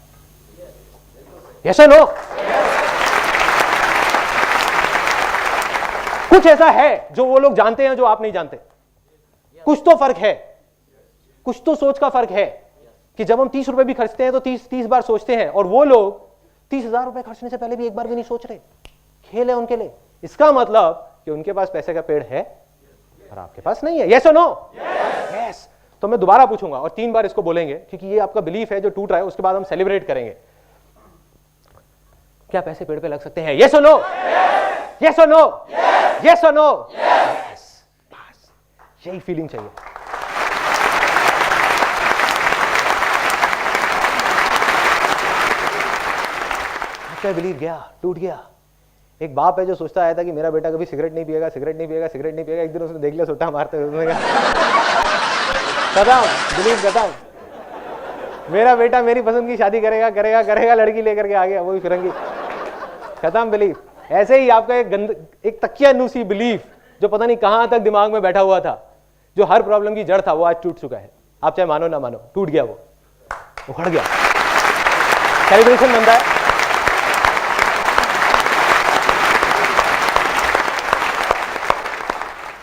यस और नो? कुछ ऐसा है जो वो लोग जानते हैं जो आप नहीं जानते। कुछ तो फर्क है, कुछ तो सोच का फर्क है कि जब हम 30 रुपए भी खर्चते हैं तो 30 बार सोचते हैं, और वो लोग 30,000 रुपए खर्चने से पहले भी एक बार भी नहीं सोच रहे। खेल है उनके लिए। इसका मतलब कि उनके पास पैसे का पेड़ है और आपके पास नहीं है। यस और नो? यस। तो मैं दोबारा पूछूंगा और 3 बार इसको बोलेंगे, क्योंकि ये आपका बिलीफ है जो टूट रहा है। उसके बाद हम सेलिब्रेट करेंगे। क्या पैसे पेड़ पे लग सकते हैं? यस और नो? यस और नो, यस और नो, यस, बस यही फीलिंग चाहिए। आपका बिलीव गया, टूट गया। एक बाप है जो सोचता आया था कि मेरा बेटा कभी सिगरेट नहीं पिएगा, सिगरेट नहीं पिएगा, सिगरेट नहीं पिएगा। एक दिन उसने देख लिया सुट्टा मारते हुए, उसने कहा खत्म, बिलीव खत्म। मेरा बेटा मेरी पसंद की शादी करेगा, करेगा, करेगा, लड़की लेकर के आ गया, वो भी फिरंगी, खत्म बिलीव। ऐसे ही आपका एक तकिया नूसी बिलीफ जो पता नहीं कहां तक दिमाग में बैठा हुआ था, जो हर प्रॉब्लम की जड़ था, वो आज टूट चुका है। आप चाहे मानो ना मानो, टूट गया, वो उखड़ गया। सेलिब्रेशन बनता है।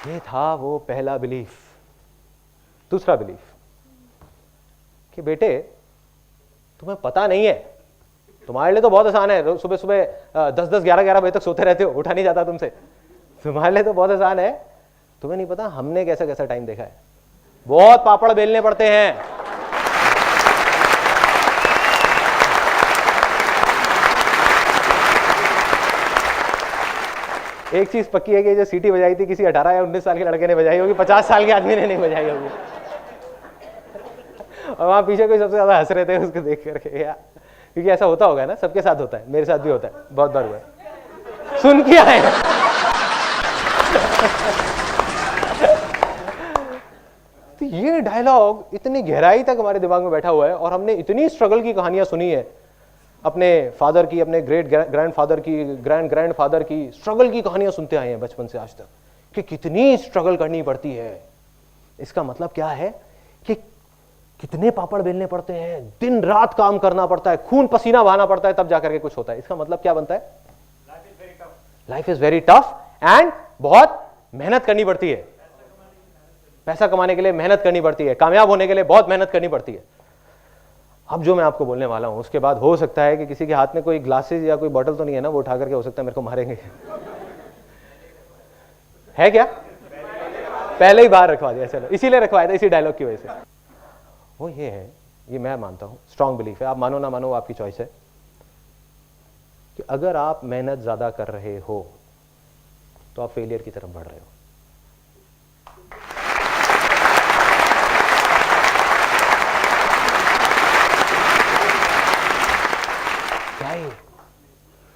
ये था वो पहला बिलीफ। दूसरा बिलीफ कि बेटे तुम्हें पता नहीं है, तुम्हारे लिए तो बहुत आसान है, सुबह सुबह 10-10, 11-11 बजे तक सोते रहते हो, उठा नहीं जाता तुमसे, तुम्हारे लिए तो बहुत आसान है। तुम्हें नहीं पता हमने कैसा कैसा टाइम देखा है, बहुत पापड़ बेलने पड़ते हैं। एक चीज पक्की है कि जो सीटी बजाई थी किसी 18 या 19 साल के लड़के ने बजाई होगी, 50 साल के आदमी ने नहीं बजाई होगी। और वहां पीछे कोई सबसे ज्यादा हंस रहे थे उसको देख करके यार, क्योंकि ऐसा होता होगा ना, सबके साथ होता है, मेरे साथ भी होता है, बहुत बार हुआ है, सुन के आए। तो ये डायलॉग इतनी गहराई तक हमारे दिमाग में बैठा हुआ है, और हमने इतनी स्ट्रगल की कहानियां सुनी है, अपने फादर की, अपने ग्रेट ग्रैंडफादर की, ग्रैंडफादर की स्ट्रगल की कहानियां सुनते आए हैं बचपन से आज तक, कि कितनी स्ट्रगल करनी पड़ती है। इसका मतलब क्या है कि कितने पापड़ बेलने पड़ते हैं, दिन रात काम करना पड़ता है, खून पसीना बहाना पड़ता है, तब जाकर के कुछ होता है। इसका मतलब क्या बनता है? Life is very tough and बहुत मेहनत करनी पड़ती है। पैसा कमाने के लिए मेहनत करनी पड़ती है, कामयाब होने के लिए बहुत मेहनत करनी पड़ती है। अब जो मैं आपको बोलने वाला हूं उसके बाद हो सकता है कि किसी के हाथ में कोई ग्लासेस या कोई बॉटल तो नहीं है ना, वो उठा करके हो सकता है मेरे को मारेंगे। है क्या? पहले ही बाहर रखवा दिया, चलो इसीलिए रखवाया था, इसी डायलॉग की वजह से। वो ये है, ये मैं मानता हूं, स्ट्रांग बिलीफ है, आप मानो ना मानो आपकी चॉइस है, कि अगर आप मेहनत ज्यादा कर रहे हो तो आप फेलियर की तरफ बढ़ रहे हो।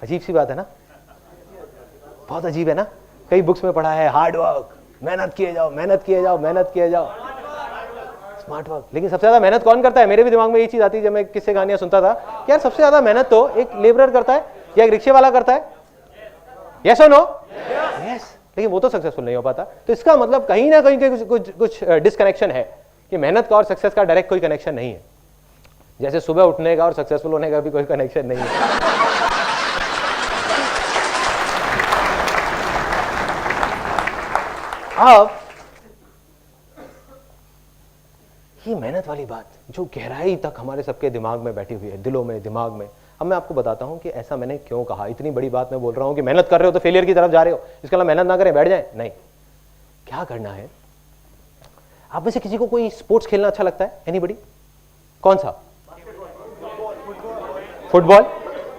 अजीब सी बात है ना, बहुत अजीब है ना। कई बुक्स में पढ़ा है हार्ड वर्क, मेहनत किए जाओ, मेहनत किए जाओ, मेहनत किए जाओ, स्मार्ट वर्क। लेकिन सबसे ज्यादा मेहनत कौन करता है? मेरे भी दिमाग में ये चीज आती है जब मैं किससे कहानियां सुनता था कि यार सबसे ज्यादा मेहनत तो एक लेबरर करता है या एक रिक्शे वाला करता है। यस और नो? यस। लेकिन वो तो सक्सेसफुल नहीं हो पाता। तो इसका मतलब कहीं ना कहीं कुछ डिसकनेक्शन है, कि मेहनत का और सक्सेस का डायरेक्ट कोई कनेक्शन नहीं है। जैसे सुबह उठने का और सक्सेसफुल होने का भी कोई कनेक्शन नहीं है। अब ये मेहनत वाली बात जो गहराई तक हमारे सबके दिमाग में बैठी हुई है, दिलों में, दिमाग में। अब मैं आपको बताता हूं कि ऐसा मैंने क्यों कहा। इतनी बड़ी बात मैं बोल रहा हूं कि मेहनत कर रहे हो तो फेलियर की तरफ जा रहे हो, इसका मतलब मेहनत ना करें बैठ जाए, नहीं। क्या करना है? आप में से किसी को कोई स्पोर्ट्स खेलना अच्छा लगता है? एनीबॉडी? कौन सा? फुटबॉल।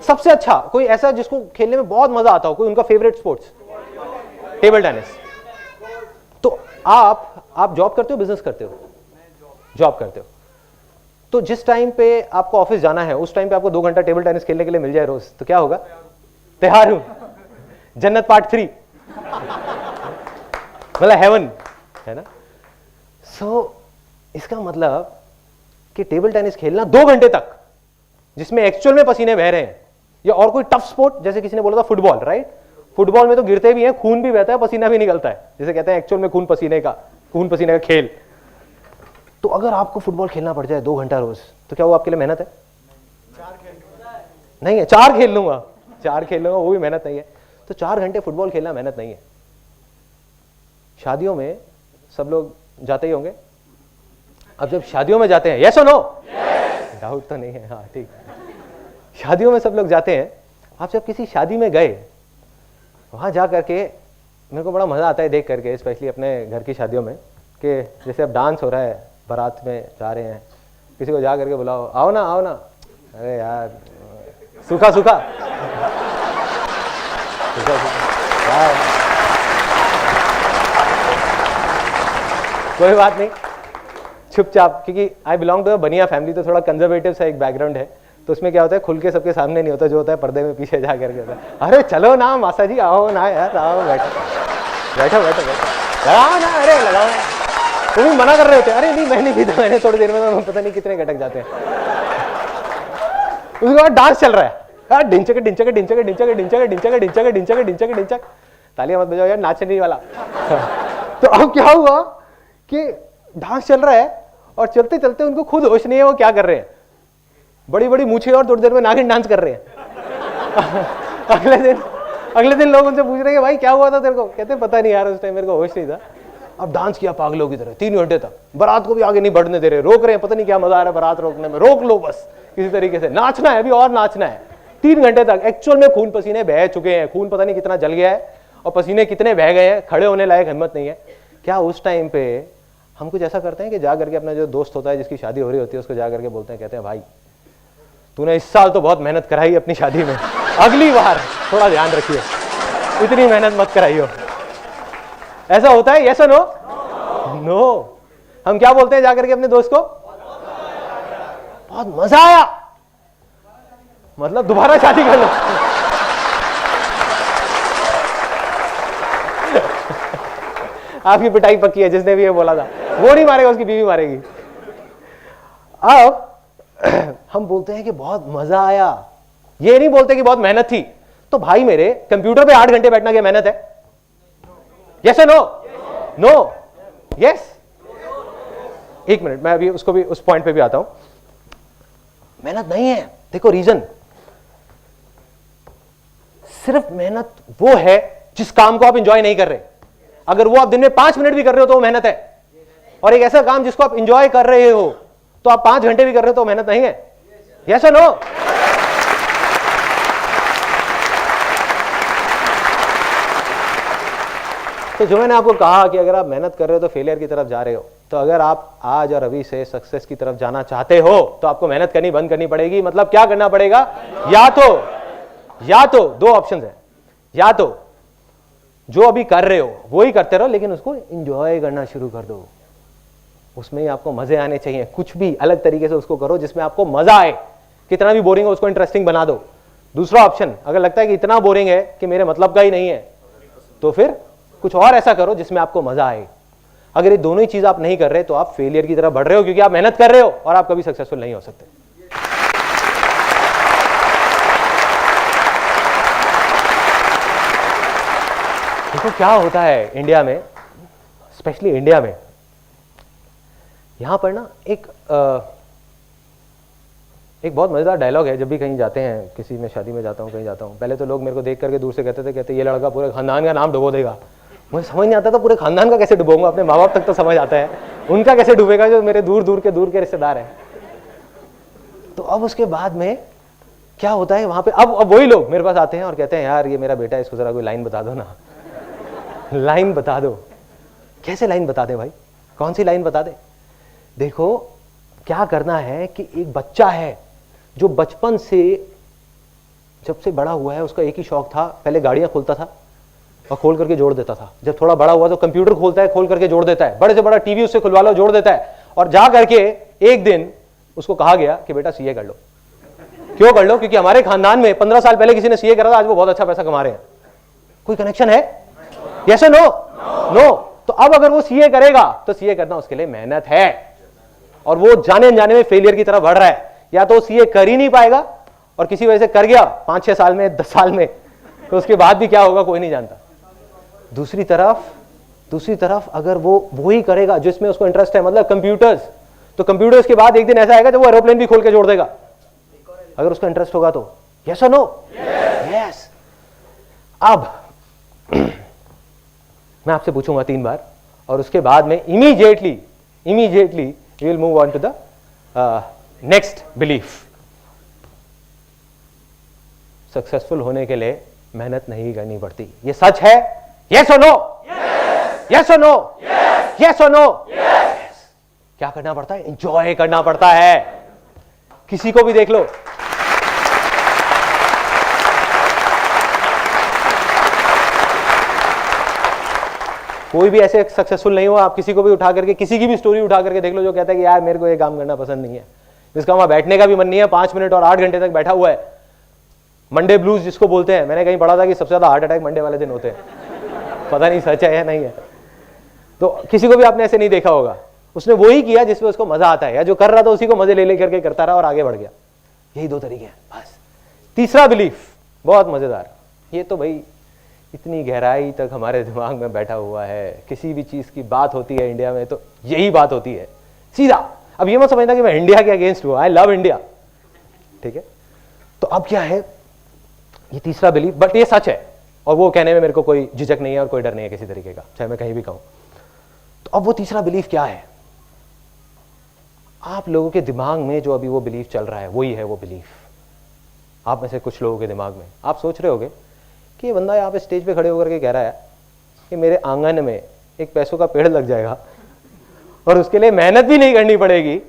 सबसे अच्छा कोई ऐसा जिसको खेलने में बहुत मजा आता हो, कोई उनका फेवरेट स्पोर्ट्स? Table tennis. तो आप जॉब करते हो, बिजनेस करते हो? जॉब करते हो। तो जिस टाइम पे आपको ऑफिस जाना है उस टाइम पे आपको 2 घंटा टेबल टेनिस खेलने के लिए मिल जाए रोज, तो क्या होगा? तैयार हूं, जन्नत पार्ट 3, मतलब हेवन, है ना। सो इसका मतलब कि टेबल टेनिस खेलना 2 घंटे तक, जिसमें एक्चुअल में पसीने बह रहे हैं, या और कोई टफ स्पोर्ट, जैसे किसी ने बोला था फुटबॉल, राइट? फुटबॉल में तो गिरते भी हैं, खून भी बहता है, पसीना भी निकलता है, जिसे कहते हैं एक्चुअल में खून पसीने का खेल। तो अगर आपको फुटबॉल खेलना पड़ जाए 2 घंटा रोज, तो क्या वो आपके लिए मेहनत है? नहीं है। 4 खेल लूंगा, वो भी मेहनत नहीं है। तो 4 घंटे फुटबॉल खेलना मेहनत नहीं है। शादियों में सब लोग जाते ही होंगे। अब जब शादियों में जाते हैं, यस और नो? डाउट तो नहीं है, हाँ ठीक। शादियों में सब लोग जाते हैं। आप जब किसी शादी में गए, वहां जा करके मेरे को बड़ा मजा आता है देख करके, स्पेशली अपने घर की शादियों में, कि जैसे अब डांस हो रहा है, बारात में जा रहे हैं, किसी को जा करके बुलाओ, आओ ना आओ ना, अरे यार सूखा सूखा कोई बात नहीं, चुपचाप, क्योंकि आई बिलोंग टू अ बनिया फैमिली, तो थोड़ा कंजर्वेटिव सा एक बैकग्राउंड है, तो उसमें क्या होता है, खुल के सबके सामने नहीं होता, जो होता है पर्दे में पीछे जा करके होता है। अरे चलो ना मासा जी, आओ ना यार, आओ, बैठो बैठो बैठो बैठो, लगाओ ना, अरे लगाओ ना। तुम भी मना कर रहे होते, अरे नहीं मैं नहीं पीता, मैंने थोड़ी देर में पता नहीं कितने घटक जाते हैं। उसके बाद डांस चल रहा है, ढिंचक ढिंचक ढिंचक ढिंचक ढिंचक ढिंचक ढिंचक ढिंचक ढिंचक ढिंचक। तालियां मत बजाओ यार, नाचने वाला। तो अब क्या हुआ कि डांस चल रहा है और चलते चलते उनको खुद होश नहीं है वो क्या कर रहे हैं, बड़ी बड़ी मूछें और थोड़ी देर में नागिन डांस कर रहे हैं। अगले दिन लोग उनसे पूछ रहे हैं भाई क्या हुआ था तेरे को, कहते पता नहीं यार, उस टाइम मेरे को होश नहीं था। अब डांस किया पागलों की तरह 3 घंटे तक, बारात को भी आगे नहीं बढ़ने दे रहे, रोक रहे हैं, पता नहीं क्या मजा आ रहा है बारात रोकने में, रोक लो बस किसी तरीके से, नाचना है अभी और नाचना है। 3 घंटे तक एक्चुअल में खून पसीने बह चुके हैं, खून पता नहीं कितना जल गया है और पसीने कितने बह गए हैं, खड़े होने लायक हिम्मत नहीं है। क्या उस टाइम पे हम कुछ ऐसा करते हैं कि जा करके अपना जो दोस्त होता है जिसकी शादी हो रही होती है उसको जा करके बोलते हैं, कहते हैं भाई तूने इस साल तो बहुत मेहनत कराई अपनी शादी में, अगली बार थोड़ा ध्यान रखिए, इतनी मेहनत मत कराइयो। ऐसा होता है? यस और नो? नो। हम क्या बोलते हैं जाकर के अपने दोस्त को, बहुत मजा आया, मतलब दोबारा शादी कर लो। आपकी पिटाई पक्की है, जिसने भी ये बोला था वो नहीं मारेगा, उसकी बीवी मारेगी। अब हम बोलते हैं कि बहुत मजा आया, ये नहीं बोलते कि बहुत मेहनत थी। तो भाई मेरे, कंप्यूटर पे 8 घंटे बैठना क्या मेहनत है? Yes no? नो? यस? एक मिनट, मैं अभी उसको भी उस पॉइंट पे भी आता हूं। मेहनत नहीं है, देखो रीजन, सिर्फ मेहनत वो है जिस काम को आप इंजॉय नहीं कर रहे। अगर वो आप दिन में 5 मिनट भी कर रहे हो तो वो मेहनत है, और एक ऐसा काम जिसको आप इंजॉय कर रहे हो तो आप 5 घंटे भी कर रहे हो तो मेहनत नहीं है। यस और नो? तो जो मैंने आपको कहा कि अगर आप मेहनत कर रहे हो तो फेलियर की तरफ जा रहे हो, तो अगर आप आज और अभी से सक्सेस की तरफ जाना चाहते हो तो आपको मेहनत करनी बंद करनी पड़ेगी। मतलब क्या करना पड़ेगा? या तो 2 ऑप्शन है, या तो जो अभी कर रहे हो वो ही करते रहो, लेकिन उसको एंजॉय करना शुरू कर दो, उसमें ही आपको मजे आने चाहिए। कुछ भी अलग तरीके से उसको करो जिसमें आपको मजा आए, कितना भी बोरिंग हो उसको इंटरेस्टिंग बना दो। दूसरा ऑप्शन, अगर लगता है कि इतना बोरिंग है कि मेरे मतलब का ही नहीं है, तो फिर कुछ और ऐसा करो जिसमें आपको मजा आए। अगर ये दोनों ही चीज आप नहीं कर रहे तो आप फेलियर की तरफ बढ़ रहे हो, क्योंकि आप मेहनत कर रहे हो और आप कभी सक्सेसफुल नहीं हो सकते। देखो क्या होता है इंडिया में, स्पेशली इंडिया में, यहां पर ना एक बहुत मजेदार डायलॉग है। जब भी कहीं जाते हैं, किसी में शादी में जाता हूं, कहीं जाता हूं, पहले तो लोग मेरे को देख करके दूर से कहते ये लड़का पूरे खानदान का नाम डुबो देगा। मुझे समझ नहीं आता था पूरे खानदान का कैसे डुबोऊंगा, अपने माँ बाप तक तो समझ आता है, उनका कैसे डूबेगा जो मेरे दूर के रिश्तेदार हैं। तो अब उसके बाद में क्या होता है वहां पे, अब वही लोग मेरे पास आते हैं और कहते हैं यार ये मेरा बेटा है, इसको जरा कोई लाइन बता दो ना, लाइन बता दो। कैसे लाइन बता दे भाई, कौन सी लाइन बता दे? देखो क्या करना है कि एक बच्चा है जो बचपन से जब से बड़ा हुआ है, उसका एक ही शौक था, पहले गाड़ियां खोलता था और खोल करके जोड़ देता था। जब थोड़ा बड़ा हुआ तो कंप्यूटर खोलता है, खोल करके जोड़ देता है, बड़े से बड़ा टीवी उससे खुलवा लो, जोड़ देता है। और जा करके एक दिन उसको कहा गया कि बेटा सीए कर लो। क्यों कर लो? क्योंकि हमारे खानदान में 15 साल पहले किसी ने सीए करा था, आज वो बहुत अच्छा पैसा कमा रहे हैं। कोई कनेक्शन है? यस और नो? नो। तो अब अगर वो सीए करेगा तो सीए करना उसके लिए मेहनत है, और वो जाने अनजाने में फेलियर की तरफ बढ़ रहा है। या तो सीए कर ही नहीं पाएगा, और किसी वजह से कर गया 5-6 साल में, 10 साल में, तो उसके बाद भी क्या होगा कोई नहीं जानता। दूसरी तरफ अगर वो ही करेगा जिसमें उसको इंटरेस्ट है, मतलब कंप्यूटर्स, तो कंप्यूटर्स के बाद एक दिन ऐसा आएगा जब वो एरोप्लेन भी खोल के जोड़ देगा, अगर उसका इंटरेस्ट होगा तो। यस और नो? यस। अब मैं आपसे पूछूंगा 3 बार, और उसके बाद में immediately you will move on to the next belief. Successful होने के लिए मेहनत नहीं करनी पड़ती, ये सच है? यस और नो? यस और नो? यस और नो? क्या करना पड़ता है? एंजॉय करना पड़ता है। किसी को भी देख लो, कोई भी ऐसे सक्सेसफुल नहीं हुआ, आप किसी को भी उठा करके, किसी की भी स्टोरी उठा करके देख लो जो कहता है कि यार मेरे को ये काम करना पसंद नहीं है, जिसका वहां बैठने का भी मन नहीं है, 5 मिनट और 8 घंटे तक बैठा हुआ है, मंडे ब्लूज जिसको बोलते हैं। मैंने कहीं पढ़ा था कि सबसे ज्यादा हार्ट अटैक मंडे वाले दिन होते हैं, पता नहीं सच है या नहीं है। तो किसी को भी आपने ऐसे नहीं देखा होगा, उसने वही किया जिसमें उसको मजा आता है, या जो कर रहा था उसी को मजे ले लेकर के करता रहा और आगे बढ़ गया। यही 2 तरीके हैं बस। तीसरा बिलीफ बहुत मजेदार, ये तो भाई इतनी गहराई तक हमारे दिमाग में बैठा हुआ है, किसी भी चीज की बात होती है इंडिया में तो यही बात होती है सीधा। अब ये मत समझना कि मैं इंडिया के अगेंस्ट हूं, आई लव इंडिया, ठीक है। तो अब क्या है, ये तीसरा बिलीफ, बट ये सच है और वो कहने में मेरे को कोई झिझक नहीं है और कोई डर नहीं है किसी तरीके का, चाहे मैं कहीं भी कहूं। तो अब वो तीसरा बिलीफ क्या है, आप लोगों के दिमाग में जो अभी वो बिलीफ चल रहा है वही है वो बिलीफ। आप में से कुछ लोगों के दिमाग में आप सोच रहे होगे कि ये बंदा यहाँ पे स्टेज पे खड़े होकर के कह रहा है कि मेरे आंगन में एक पैसों का पेड़ लग जाएगा और उसके लिए मेहनत भी नहीं करनी पड़ेगी।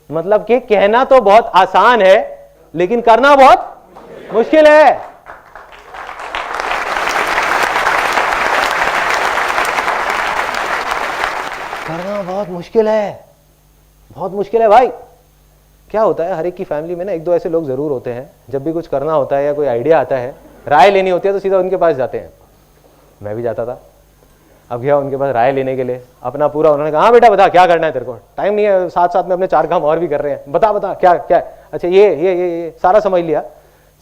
मतलब कि कहना तो बहुत आसान है लेकिन करना बहुत मुश्किल है। करना बहुत मुश्किल है, बहुत मुश्किल है भाई। क्या होता है, हर एक की फैमिली में ना 1-2 ऐसे लोग जरूर होते हैं, जब भी कुछ करना होता है या कोई आइडिया आता है, राय लेनी होती है तो सीधा उनके पास जाते हैं। मैं भी जाता था, अब गया उनके पास राय लेने के लिए, अपना पूरा, उन्होंने कहा हाँ बेटा बता क्या करना है, तेरे को टाइम नहीं है, साथ साथ में अपने 4 काम और भी कर रहे हैं, बता बता क्या क्या। अच्छा ये सारा समझ लिया।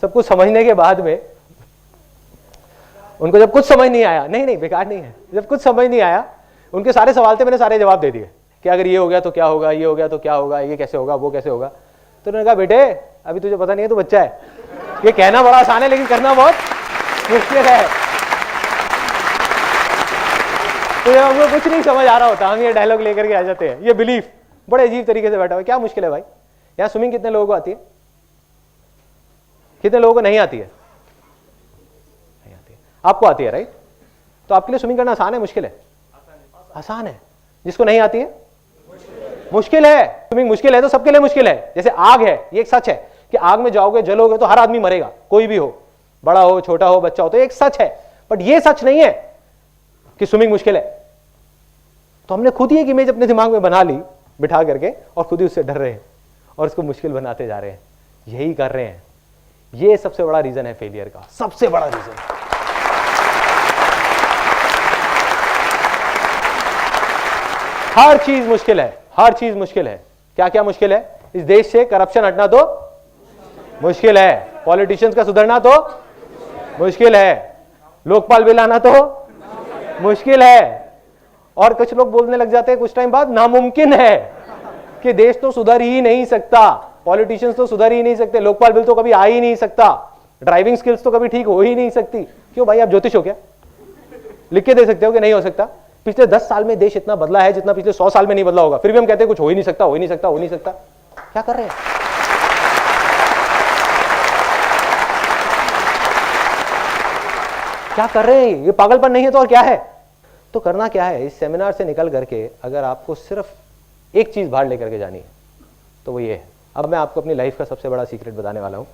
सब कुछ समझने के बाद में उनको जब कुछ समझ नहीं आया, नहीं बेकार नहीं है, जब कुछ समझ नहीं आया, उनके सारे सवाल थे, मैंने सारे जवाब दे दिए कि अगर ये हो गया तो क्या होगा, ये हो गया तो क्या होगा, ये कैसे होगा, वो कैसे होगा। तो उन्होंने कहा बेटे अभी तुझे पता नहीं है, तू बच्चा है, ये कहना बड़ा आसान है लेकिन करना बहुत मुश्किल है। तो जब हमको कुछ नहीं समझ आ रहा होता, हम ये डायलॉग लेकर के आ जाते हैं। ये बिलीफ बड़े अजीब तरीके से बैठा हुआ है। क्या मुश्किल है भाई, यहाँ स्विमिंग कितने लोगों को आती है, कितने लोगों को नहीं आती है? नहीं आती है। आपको आती है राइट? तो आपके लिए स्विमिंग करना आसान है मुश्किल है? आसान है। जिसको नहीं आती है मुश्किल है। स्विमिंग मुश्किल है तो सबके लिए मुश्किल है। जैसे आग है, ये एक सच है कि आग में जाओगे जलोगे तो हर आदमी मरेगा, कोई भी हो, बड़ा हो छोटा हो बच्चा हो, तो एक सच है। बट ये सच नहीं है कि स्विमिंग मुश्किल है। तो हमने खुद ही एक इमेज अपने दिमाग में बना ली बिठा करके और खुद ही उससे डर रहे हैं और उसको मुश्किल बनाते जा रहे हैं। यही कर रहे हैं। ये सबसे बड़ा रीजन है फेलियर का, सबसे बड़ा रीजन। हर चीज मुश्किल है, हर चीज मुश्किल है। क्या क्या मुश्किल है? इस देश से करप्शन हटना तो मुश्किल है, पॉलिटिशियंस का सुधरना तो मुश्किल है, लोकपाल बिल आना तो मुश्किल है। और कुछ लोग बोलने लग जाते हैं कुछ टाइम बाद नामुमकिन है कि देश तो सुधर ही नहीं सकता, पॉलिटिशियंस तो सुधर ही नहीं सकते, लोकपाल बिल तो कभी आ ही नहीं सकता, ड्राइविंग स्किल्स तो कभी ठीक हो ही नहीं सकती। क्यों भाई, आप ज्योतिष हो क्या? लिख के दे सकते हो कि नहीं हो सकता? पिछले 10 साल में देश इतना बदला है जितना पिछले 100 साल में नहीं बदला होगा, फिर भी हम कहते हैं कुछ हो ही नहीं सकता, हो ही नहीं सकता, हो नहीं सकता। क्या कर रहे हैं? क्या कर रहे हैं? ये पागलपन नहीं है तो और क्या है? तो करना क्या है, इस सेमिनार से निकल करके अगर आपको सिर्फ एक चीज बाहर लेकर के जानी है तो वो ये है। अब मैं आपको अपनी लाइफ का सबसे बड़ा सीक्रेट बताने वाला हूं।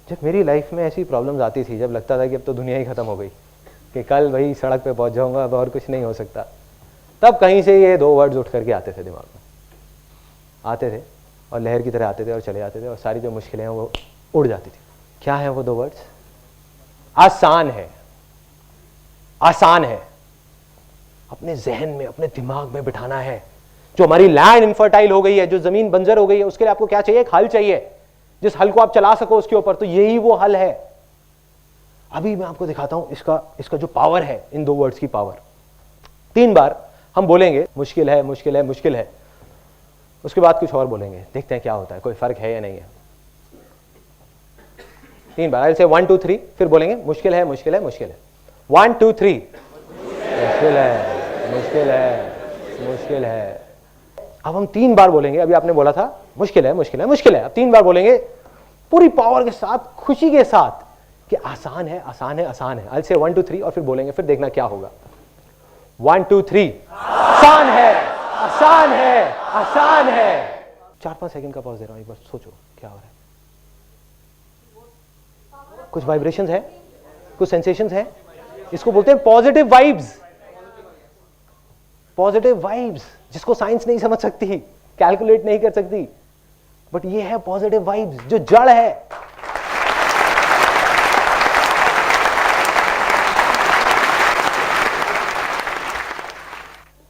जब मेरी लाइफ में ऐसी प्रॉब्लम्स आती थी, जब लगता था कि अब तो दुनिया ही खत्म हो गई, कि कल वही सड़क पे पहुंच जाऊंगा, अब और कुछ नहीं हो सकता, तब कहीं से ये 2 वर्ड्स उठ करके आते थे दिमाग में, आते थे और लहर की तरह आते थे और चले जाते थे और सारी जो मुश्किलें हैं वो उड़ जाती थी। क्या है वो 2 वर्ड्स? आसान है। आसान है। अपने जहन में, अपने दिमाग में बिठाना है। जो हमारी लैंड इनफर्टाइल हो गई है, जो जमीन बंजर हो गई है, उसके लिए आपको क्या चाहिए? एक हल चाहिए, जिस हल को आप चला सको उसके ऊपर। तो यही वो हल है। अभी मैं आपको दिखाता हूं इसका जो पावर है, इन 2 वर्ड्स की पावर। 3 बार हम बोलेंगे मुश्किल है, मुश्किल है, मुश्किल है, उसके बाद कुछ और बोलेंगे, देखते हैं क्या होता है, कोई फर्क है या नहीं है। 3 बार, से 1 2 3, फिर बोलेंगे मुश्किल है, मुश्किल है, मुश्किल है। 1 2 3, मुश्किल है, मुश्किल है, मुश्किल है। अब हम 3 बार बोलेंगे। अभी आपने बोला था मुश्किल है, मुश्किल है, मुश्किल है। अब 3 बार बोलेंगे पूरी पावर के साथ, खुशी के साथ कि आसान है, आसान है, आसान है। से 1 2 3 और फिर बोलेंगे, फिर देखना क्या होगा। 1 2 3, आसान है, आसान है, आसान है। 4-5 सेकंड का पॉज दे रहा हूं, एक बार सोचो क्या हो रहा है। कुछ वाइब्रेशंस है, कुछ सेंसेशंस है, इसको बोलते हैं पॉजिटिव वाइब्स। पॉजिटिव वाइब्स, जिसको साइंस नहीं समझ सकती, कैलकुलेट नहीं कर सकती, बट ये है पॉजिटिव वाइब्स जो जड़ है।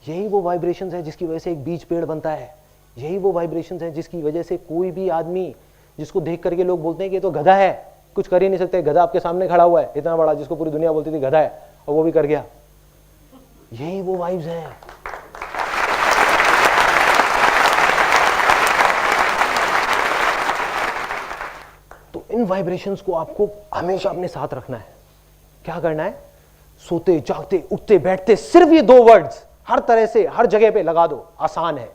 यही वो वाइब्रेशंस है जिसकी वजह से एक बीज पेड़ बनता है। यही वो वाइब्रेशंस है जिसकी वजह से कोई भी आदमी जिसको देख करके लोग बोलते हैं कि ये तो गधा है, कुछ कर ही नहीं सकते, गधा आपके सामने खड़ा हुआ है इतना बड़ा, जिसको पूरी दुनिया बोलती थी गधा है, और वो भी कर गया। यही वो वाइब्स हैं। तो इन वाइब्रेशंस को आपको हमेशा अपने साथ रखना है। क्या करना है? सोते जागते उठते बैठते सिर्फ ये दो वर्ड्स हर तरह से हर जगह पे लगा दो, आसान है।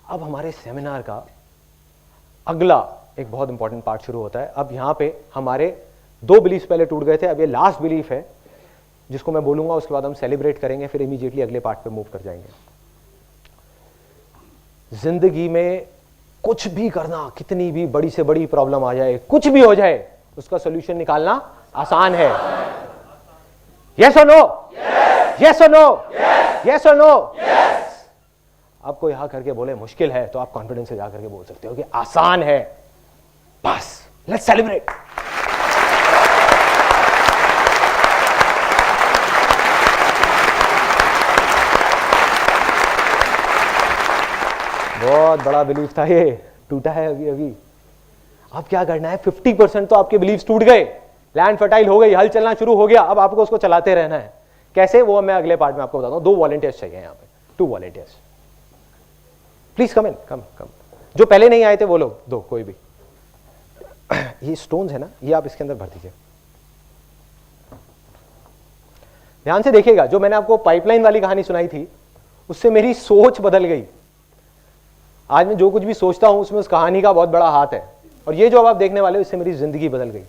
अब हमारे सेमिनार का अगला एक बहुत इंपॉर्टेंट पार्ट शुरू होता है। अब यहां पे हमारे दो बिलीफ पहले टूट गए थे, अब ये लास्ट बिलीफ है जिसको मैं बोलूंगा, उसके बाद हम सेलिब्रेट करेंगे, फिर इमीडिएटली अगले पार्ट पे मूव कर जाएंगे। जिंदगी में कुछ भी करना, कितनी भी बड़ी से बड़ी प्रॉब्लम आ जाए, कुछ भी हो जाए, उसका सॉल्यूशन निकालना आसान है। यस और नो? यस और नो? यस और नो? आपको यहां करके बोले मुश्किल है, तो आप कॉन्फिडेंस से जाकर के बोल सकते हो कि आसान है। बस लेट्स सेलिब्रेट। बहुत बड़ा बिलीफ था, ये टूटा है अभी अभी। अब क्या करना है? 50% तो आपके बिलीव्स टूट गए, लैंड फर्टाइल हो गई, हल चलना शुरू हो गया। अब आपको उसको चलाते रहना है। कैसे? वो मैं अगले पार्ट में आपको बताता हूं। 2 वॉलंटियर्स चाहिए यहां पे, 2 वॉलंटियर्स। प्लीज कम इन, कम। जो पहले नहीं आए थे वो लोग दो, कोई भी। ये स्टोन्स है ना, ये आप इसके अंदर भर दीजिए। ध्यान से देखिएगा, जो मैंने आपको पाइपलाइन वाली कहानी सुनाई थी उससे मेरी सोच बदल गई। आज मैं जो कुछ भी सोचता हूं उसमें उस कहानी का बहुत बड़ा हाथ है, और ये जो अब आप देखने वाले हो इससे मेरी जिंदगी बदल गई।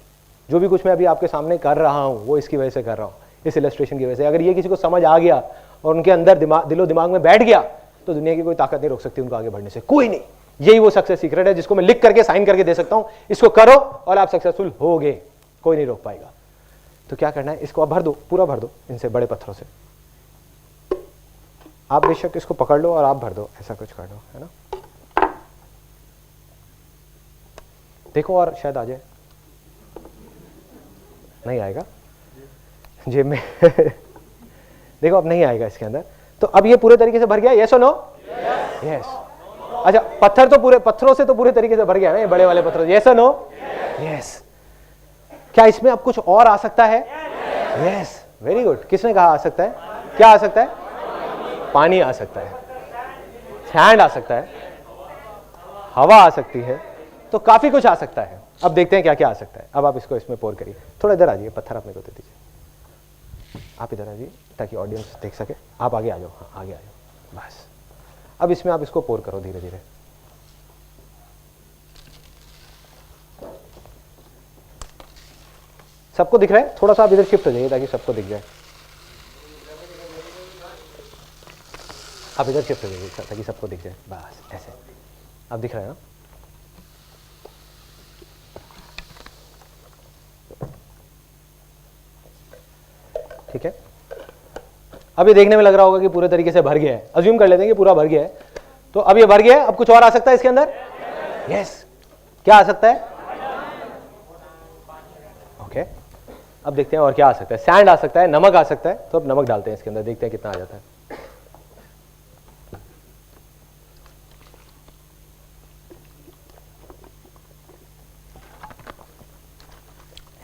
जो भी कुछ मैं अभी आपके सामने कर रहा हूं वो इसकी वजह से कर रहा हूं, इस इलस्ट्रेशन की वजह से। अगर ये किसी को समझ आ गया और उनके अंदर दिलो दिमाग में बैठ गया तो दुनिया की कोई ताकत नहीं रोक सकती उनको आगे बढ़ने से, कोई नहीं। यही वो सक्सेस सीक्रेट है जिसको मैं लिख करके साइन करके दे सकता हूं। इसको करो और आप सक्सेसफुल होगे, कोई नहीं रोक पाएगा। तो क्या करना है? इसको आप भर दो, पूरा भर दो इनसे, बड़े पत्थरों से। आप बेशक इसको पकड़ लो और आप भर दो, ऐसा कुछ कर दो, है ना। देखो और शायद आ जाए। नहीं आएगा जेब में। देखो अब नहीं आएगा इसके अंदर। तो अब ये पूरे तरीके से भर गया, यस और नो? यस। अच्छा, पत्थर तो पूरे, पत्थरों से तो पूरे तरीके से भर गया ना, ये बड़े वाले पत्थर, यस और नो? यस। क्या इसमें अब कुछ और आ सकता है? Yes, very good. किसने कहा आ सकता है? क्या आ सकता है? पानी आ सकता है, सैंड आ सकता है, हवा आ सकती है, तो काफी कुछ आ सकता है। अब देखते हैं क्या क्या आ सकता है। अब आप इसको इसमें पोर करिए। थोड़ा इधर आ जाइए, पत्थर अपने को दे दीजिए। आप इधर आ जाइए ताकि ऑडियंस देख सके। आप आगे आ जाओ, हाँ आगे आ जाओ, बस। अब इसमें आप इसको पोर करो धीरे धीरे। सबको दिख रहा है? थोड़ा सा आप इधर शिफ्ट हो जाइए ताकि सबको दिख जाए। आप इधर शिफ्ट हो जाइए ताकि सबको दिख जाए, बस ऐसे। अब दिख रहा है ना? ठीक है। अब ये देखने में लग रहा होगा कि पूरे तरीके से भर गया है। अज्यूम कर लेते हैं कि पूरा भर गया है। तो अब ये भर गया है, अब कुछ और आ सकता है इसके अंदर? यस। क्या आ सकता है? ओके, अब देखते हैं और क्या आ सकता है। सैंड आ सकता है, नमक आ सकता है। तो अब नमक डालते हैं इसके अंदर, देखते हैं कितना आ जाता है।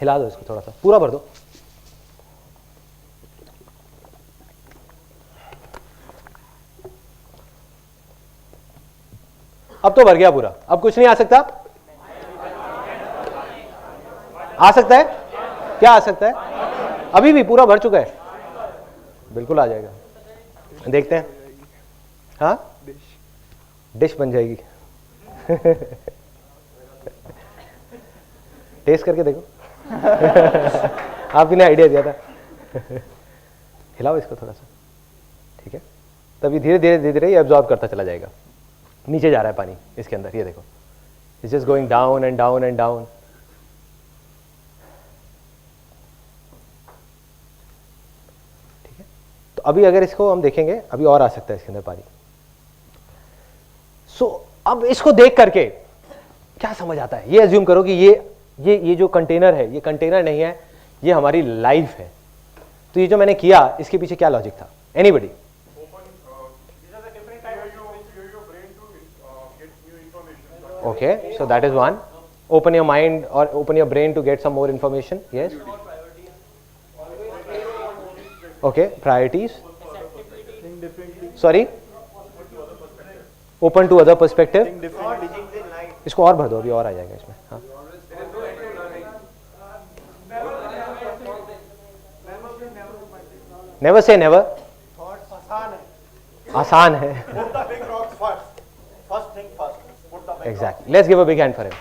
हिला दो इसको, थोड़ा सा पूरा भर दो। अब तो भर गया पूरा, अब कुछ नहीं आ सकता? आ सकता है? क्या आ सकता है? अभी भी पूरा भर चुका है, बिल्कुल आ जाएगा। देखते हैं। हाँ, डिश बन जाएगी। टेस्ट करके देखो। आपने आइडिया दिया था। हिलाओ इसको थोड़ा सा, ठीक है। तभी धीरे धीरे धीरे धीरे ये एब्जॉर्ब करता चला जाएगा। नीचे जा रहा है पानी इसके अंदर, ये देखो, it's just going down and down and down. ठीक है, तो अभी अगर इसको हम देखेंगे, अभी और आ सकता है इसके अंदर पानी। सो अब इसको देख करके क्या समझ आता है, ये अज्यूम करो कि ये जो कंटेनर है, ये कंटेनर नहीं है, ये हमारी लाइफ है। तो ये जो मैंने किया, इसके पीछे क्या लॉजिक था? Anybody? Okay, so that is one. Open your mind or open your brain to get some more information. Yes. Okay, priorities. Sorry. Open to other perspective. इसको और भर दो, अभी और आ जाएगा इसमें। हाँ। Never say never. आसान है। Exactly. Let's give a big hand for him.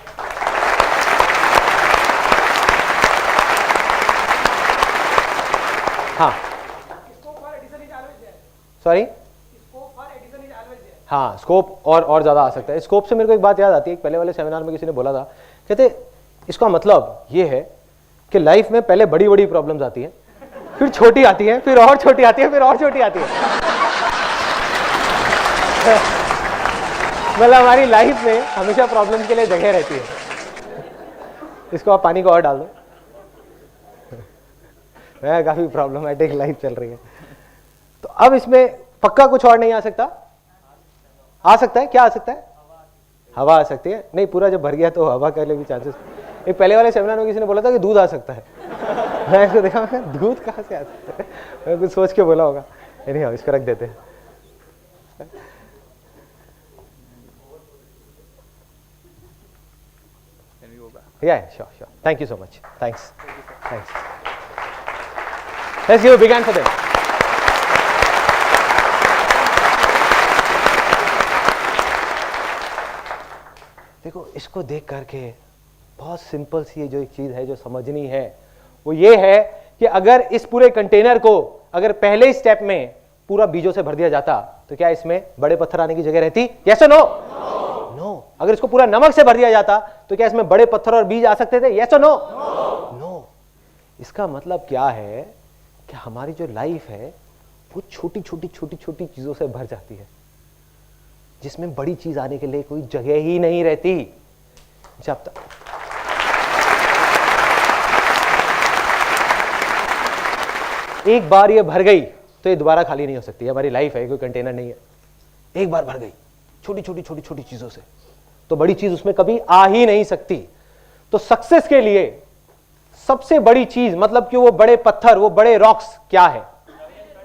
हाँ. Sorry? हाँ, स्कोप और ज्यादा आ सकता है। स्कोप से मेरे को एक बात याद आती है, पहले वाले सेमिनार में किसी ने बोला था, कहते इसका मतलब ये है कि लाइफ में पहले बड़ी बड़ी प्रॉब्लम्स आती हैं, फिर छोटी आती है, फिर और छोटी आती है, फिर और छोटी आती है। मतलब हमारी लाइफ में हमेशा प्रॉब्लम के लिए जगह रहती है। इसको आप पानी को और डाल दो। काफी प्रॉब्लमेटिक लाइफ चल रही है। तो अब इसमें पक्का कुछ और नहीं आ सकता? आ सकता है, क्या आ सकता है? हवा आ सकती है। नहीं, पूरा जब भर गया तो हवा के लिए भी चांसेस। एक पहले वाले सेमिनार में किसी ने बोला था कि दूध आ सकता है। मैं इसको देखा, दूध कहाँ से आ सकता है? मैं कुछ सोच के बोला होगा। नहीं, इसको रख देते हैं। Yeah, sure. Thank you so much. Thanks. Let's give a big hand for them. देखो, इसको देख करके बहुत सिंपल सी जो एक चीज है जो समझनी है, वो ये है कि अगर इस पूरे कंटेनर को अगर पहले ही स्टेप में पूरा बीजों से भर दिया जाता तो क्या इसमें बड़े पत्थर आने की जगह रहती? यस और नो? नो। अगर इसको पूरा नमक से भर दिया जाता तो क्या इसमें बड़े पत्थर और बीज आ सकते थे? यस और नो? नो। इसका मतलब क्या है कि हमारी जो लाइफ है वो छोटी छोटी चीजों से भर जाती है, जिसमें बड़ी चीज आने के लिए कोई जगह ही नहीं रहती। जब तक एक बार ये भर गई तो ये दोबारा खाली नहीं हो सकती। हमारी लाइफ है, कोई कंटेनर नहीं है। एक बार भर गई छोटी छोटी चीजों से, तो बड़ी चीज उसमें कभी आ ही नहीं सकती। तो सक्सेस के लिए सबसे बड़ी चीज, मतलब कि वो बड़े पत्थर, वो बड़े रॉक्स क्या है?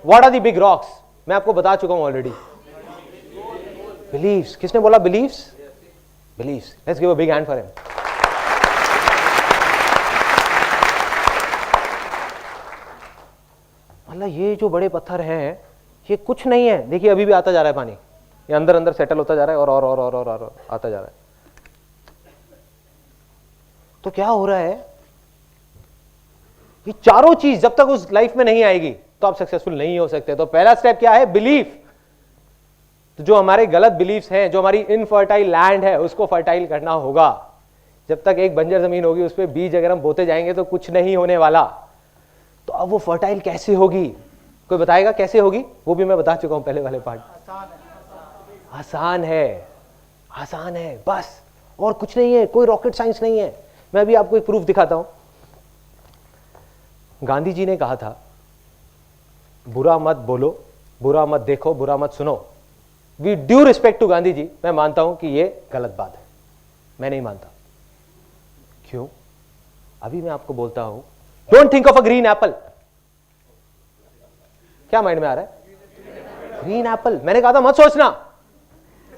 What are the big rocks? मैं आपको बता चुका हूं ऑलरेडी। बिलीव्स। किसने बोला believes? Believes. Let's give a big hand for him. मतलब ये जो बड़े पत्थर हैं ये कुछ नहीं है। देखिए अभी भी आता जा रहा है पानी, ये अंदर अंदर सेटल होता जा रहा है और आता जा रहा है। तो क्या हो रहा है? ये चारों चीज जब तक उस लाइफ में नहीं आएगी तो आप सक्सेसफुल नहीं हो सकते। तो पहला स्टेप क्या है? बिलीफ। तो जो हमारे गलत बिलीफ्स हैं, जो हमारी इनफर्टाइल लैंड है, उसको फर्टाइल करना होगा। जब तक एक बंजर जमीन होगी उस पर बीज अगर हम बोते जाएंगे तो कुछ नहीं होने वाला। तो अब वो फर्टाइल कैसे होगी? कोई बताएगा कैसे होगी? वो भी मैं बता चुका हूं पहले वाले पार्ट। आसान है, आसान है बस, और कुछ नहीं है, कोई रॉकेट साइंस नहीं है। मैं अभी आपको एक प्रूफ दिखाता हूं। गांधी जी ने कहा था, बुरा मत बोलो, बुरा मत देखो, बुरा मत सुनो। We due respect to Gandhi ji, मैं मानता हूं कि ये गलत बात है, मैं नहीं मानता। क्यों? अभी मैं आपको बोलता हूं, don't think of a green Apple. क्या माइंड में आ रहा है? Green Apple. मैंने कहा था मत सोचना,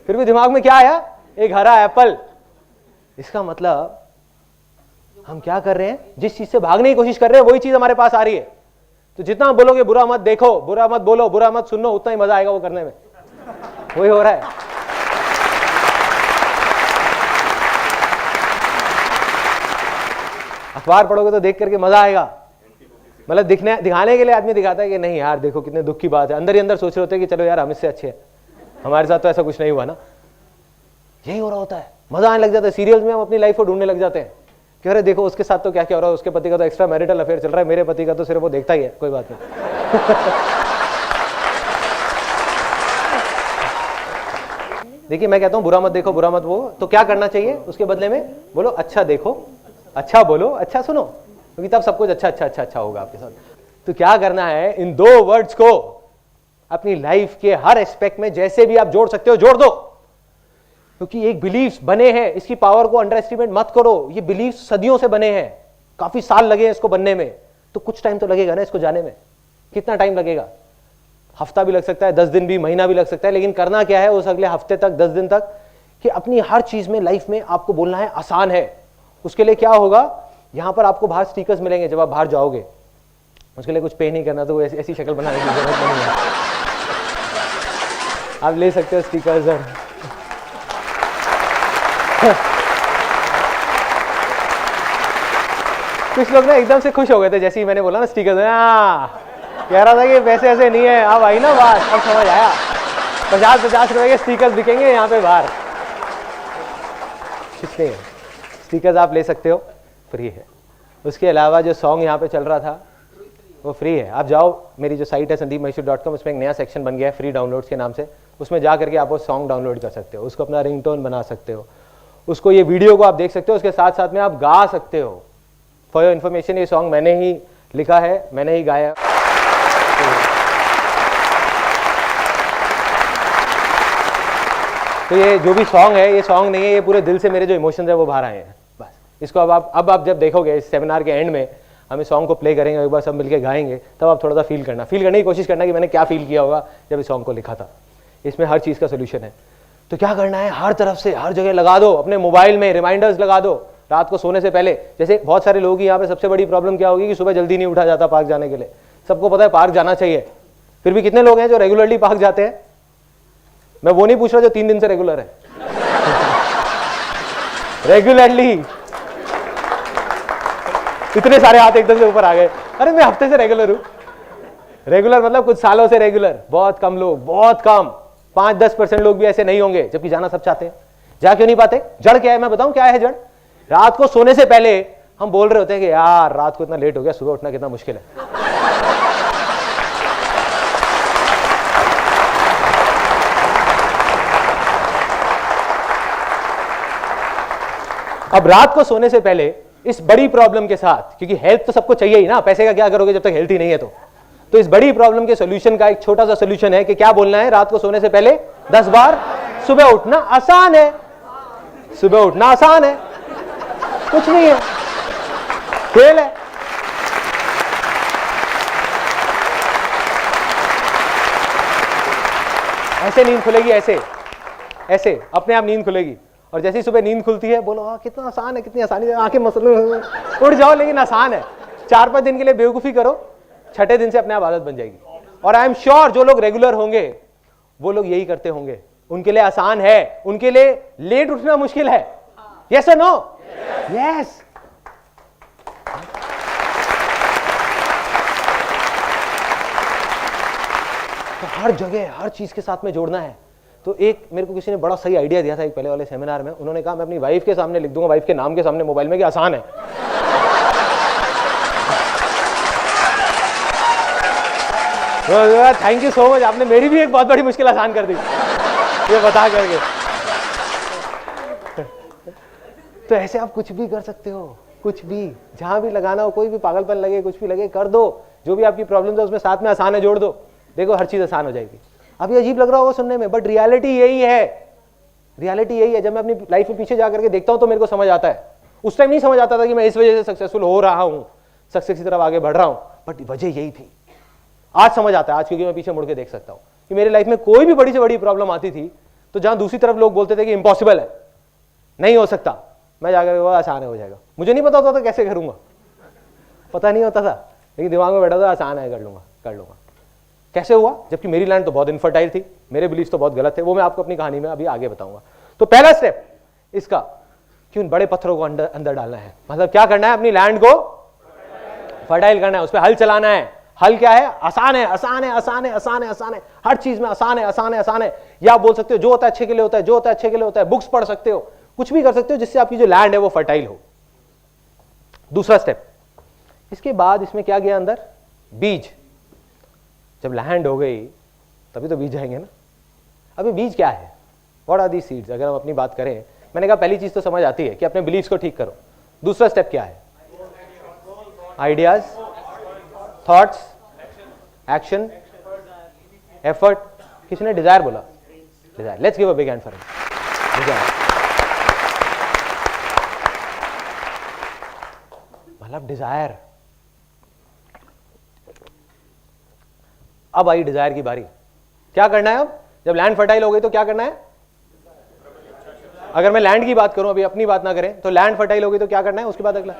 फिर भी दिमाग में क्या आया? एक हरा एप्पल। इसका मतलब हम क्या कर रहे हैं? जिस चीज से भागने की कोशिश कर रहे हैं वही चीज हमारे पास आ रही है। तो जितना बोलोगे बुरा मत देखो, बुरा मत बोलो, बुरा मत सुनो, उतना ही मजा आएगा वो करने में। वही हो रहा है। अखबार पढ़ोगे तो देख करके मजा आएगा। मतलब दिखाने के लिए आदमी दिखाता है कि नहीं यार देखो कितने दुख की बात है, अंदर ही अंदर सोच रहे होते हैं कि चलो यार हम इससे अच्छे हैं, हमारे साथ तो ऐसा कुछ नहीं हुआ ना। यही हो रहा होता है, मजा आने लग जाता है। सीरियल्स में हम अपनी लाइफ को ढूंढने लग जाते हैं कि अरे देखो उसके साथ तो क्या क्या हो रहा है, उसके पति का तो एक्स्ट्रा मैरिटल अफेयर चल रहा है, मेरे पति का तो सिर्फ वो देखता ही है, कोई बात नहीं। देखिए मैं कहता हूं बुरा मत देखो, बुरा मत वो, तो क्या करना चाहिए उसके बदले में? बोलो अच्छा देखो, अच्छा बोलो, अच्छा सुनो, क्योंकि तब सब कुछ अच्छा अच्छा अच्छा अच्छा होगा आपके साथ। तो क्या करना है, इन 2 वर्ड्स को अपनी लाइफ के हर एस्पेक्ट में जैसे भी आप जोड़ सकते हो जोड़ दो, क्योंकि एक बिलीफ बने हैं, इसकी पावर को अंडर एस्टिमेट मत करो। ये बिलीफ सदियों से बने हैं, काफी साल लगे हैं इसको बनने में, तो कुछ टाइम तो लगेगा ना इसको जाने में। कितना टाइम लगेगा? हफ्ता भी लग सकता है, 10 दिन भी, महीना भी लग सकता है, लेकिन करना क्या है उस अगले हफ्ते तक, 10 दिन तक, कि अपनी हर चीज में लाइफ में आपको बोलना है आसान है। उसके लिए क्या होगा, यहां पर आपको बाहर स्टिकर्स मिलेंगे जब आप बाहर जाओगे, उसके लिए कुछ पे नहीं करना, तो ऐसी शक्ल बनाने की जरूरत नहीं है, आप ले सकते हो स्टिकर्स। और कुछ लोग ना एकदम से खुश हो गए थे जैसे ही मैंने बोला ना स्टिकर्स, कह रहा था कि पैसे ऐसे नहीं है। अब आई ना बात, अब समझ आया, 50-50 रुपए के स्टिकर्स बिकेंगे यहाँ पे बाहर। कितने स्टिकर्स आप ले सकते हो, फ्री है। उसके अलावा जो सॉन्ग यहाँ पे चल रहा था वो फ्री है। आप जाओ, मेरी जो साइट है sandeepmaheshwari.com, उसमें एक नया सेक्शन बन गया है फ्री डाउनलोड्स के नाम से, उसमें जा करके आप वो सॉन्ग डाउनलोड कर सकते हो, उसको अपना रिंगटोन बना सकते हो, उसको, ये वीडियो को आप देख सकते हो, उसके साथ साथ में आप गा सकते हो। फॉर योर इन्फॉर्मेशन, ये सॉन्ग मैंने ही लिखा है, मैंने ही गाया। तो ये जो भी सॉन्ग है, ये सॉन्ग नहीं है, ये पूरे दिल से मेरे जो इमोशंस है वो बाहर आए हैं बस। इसको अब आप जब देखोगे इस सेमिनार के एंड में, हम इस सॉन्ग को प्ले करेंगे, एक बार सब मिलके गाएंगे, तब आप थोड़ा सा फील करने की कोशिश करना कि मैंने क्या फील किया होगा जब इस सॉन्ग को लिखा था। इसमें हर चीज़ का सोल्यूशन है। तो क्या करना है, हर तरफ से हर जगह लगा दो, अपने मोबाइल में रिमाइंडर्स लगा दो रात को सोने से पहले। जैसे बहुत सारे लोग यहाँ पे सबसे बड़ी प्रॉब्लम क्या होगी कि सुबह जल्दी नहीं उठा जाता पार्क जाने के लिए। सबको पता है पार्क जाना चाहिए, फिर भी कितने लोग हैं जो रेगुलरली पार्क जाते हैं? मैं वो नहीं पूछ रहा जो 3 दिन से रेगुलर है, रेगुलरली। इतने सारे हाथ एकदम से ऊपर आ गए, अरे मैं हफ्ते से रेगुलर हूं। रेगुलर मतलब कुछ सालों से रेगुलर, बहुत कम लोग, बहुत कम, 5-10% लोग भी ऐसे नहीं होंगे, जबकि जाना सब चाहते हैं। जा क्यों नहीं पाते? जड़ क्या है मैं बताऊं क्या है जड़? रात को सोने से पहले हम बोल रहे होते हैं कि यार रात को इतना लेट हो गया, सुबह उठना कितना मुश्किल है। अब रात को सोने से पहले इस बड़ी प्रॉब्लम के साथ, क्योंकि हेल्थ तो सबको चाहिए ही ना, पैसे का क्या करोगे जब तक हेल्थ ही नहीं है। तो इस बड़ी प्रॉब्लम के सॉल्यूशन का एक छोटा सा सॉल्यूशन है कि क्या बोलना है, रात को सोने से पहले 10 बार सुबह उठना आसान है। सुबह उठना आसान है, कुछ नहीं है, खेल है। ऐसे नींद खुलेगी, ऐसे ऐसे अपने आप नींद खुलेगी। और जैसे ही सुबह नींद खुलती है बोलो हाँ कितना आसान है, कितनी आसानी से आंखें मसल उठ जाओ, लेकिन आसान है। 4-5 दिन के लिए बेवकूफी करो, 6ठे दिन से अपने आप आदत बन जाएगी। और आई एम श्योर जो लोग रेगुलर होंगे वो लोग यही करते होंगे, उनके लिए आसान है, उनके लिए लेट उठना मुश्किल है। यस और नो? यस। तो हर जगह हर चीज के साथ में जोड़ना है। तो एक मेरे को किसी ने बड़ा सही आइडिया दिया था एक पहले वाले सेमिनार में, उन्होंने कहा मैं अपनी वाइफ के सामने लिख दूंगा, वाइफ के नाम के सामने मोबाइल में, कि आसान है। थैंक यू सो मच, आपने मेरी भी एक बहुत बड़ी मुश्किल आसान कर दी ये बता करके। तो ऐसे आप कुछ भी कर सकते हो, कुछ भी, जहां भी लगाना हो, कोई भी पागलपन लगे, कुछ भी लगे, कर दो। जो भी आपकी प्रॉब्लम है उसमें साथ में आसान है जोड़ दो, देखो हर चीज आसान हो जाएगी। अभी अजीब लग रहा होगा सुनने में, बट रियलिटी यही है। रियलिटी यही है। जब मैं अपनी लाइफ में पीछे जाकर के देखता हूं तो मेरे को समझ आता है। उस टाइम नहीं समझ आता था कि मैं इस वजह से सक्सेसफुल हो रहा हूं, सक्सेस की तरफ आगे बढ़ रहा हूं, बट वजह यही थी। आज समझ आता है, आज क्योंकि मैं पीछे मुड़ के देख सकता हूं कि मेरी लाइफ में कोई भी बड़ी से बड़ी प्रॉब्लम आती थी तो जहां दूसरी तरफ लोग बोलते थे कि इम्पॉसिबल है, नहीं हो सकता, मैं जाकर वो आसान है हो जाएगा। मुझे नहीं पता होता था कैसे करूंगा, पता नहीं होता था, लेकिन दिमाग में बैठा था आसान है, कर लूंगा कर लूंगा। कैसे हुआ? जबकि मेरी लैंड तो बहुत इनफर्टाइल थी, मेरे बिलीफ तो बहुत गलत थे, वो मैं आपको अपनी कहानी में अभी आगे बताऊंगा। तो पहला स्टेप इसका कि उन बड़े पत्थरों को अंदर डालना है। मतलब क्या करना है, अपनी लैंड को फर्टाइल करना है, उस पर हल चलाना है। हल क्या है? आसान है, आसान है, आसान है, आसान है, आसान है, हर चीज में आसान है, आसान है, आसान है। या आप बोल सकते हो जो होता है अच्छे के लिए होता है, जो होता है अच्छे के लिए होता है। बुक्स पढ़ सकते हो, कुछ भी कर सकते हो जिससे आपकी जो लैंड है वो फर्टाइल हो। दूसरा स्टेप, इसके बाद इसमें क्या गया अंदर? बीज। जब लैंड हो गई तभी तो बीज जाएंगे ना। अभी बीज क्या है? What are the seeds? अगर हम अपनी बात करें, मैंने कहा पहली चीज तो समझ आती है कि अपने बिलीव्स को ठीक करो। दूसरा स्टेप क्या है? Ideas, thoughts, action, effort. किसने डिजायर बोला? Desire. Let's give a big hand for him. Desire मतलब डिजायर। अब आई डिजायर की बारी। क्या करना है अब? जब लैंड फर्टाइल हो गई तो क्या करना है? अगर मैं लैंड की बात करूं, अभी अपनी बात ना करें, तो लैंड फर्टाइल हो गई तो क्या करना है? उसके बाद अगला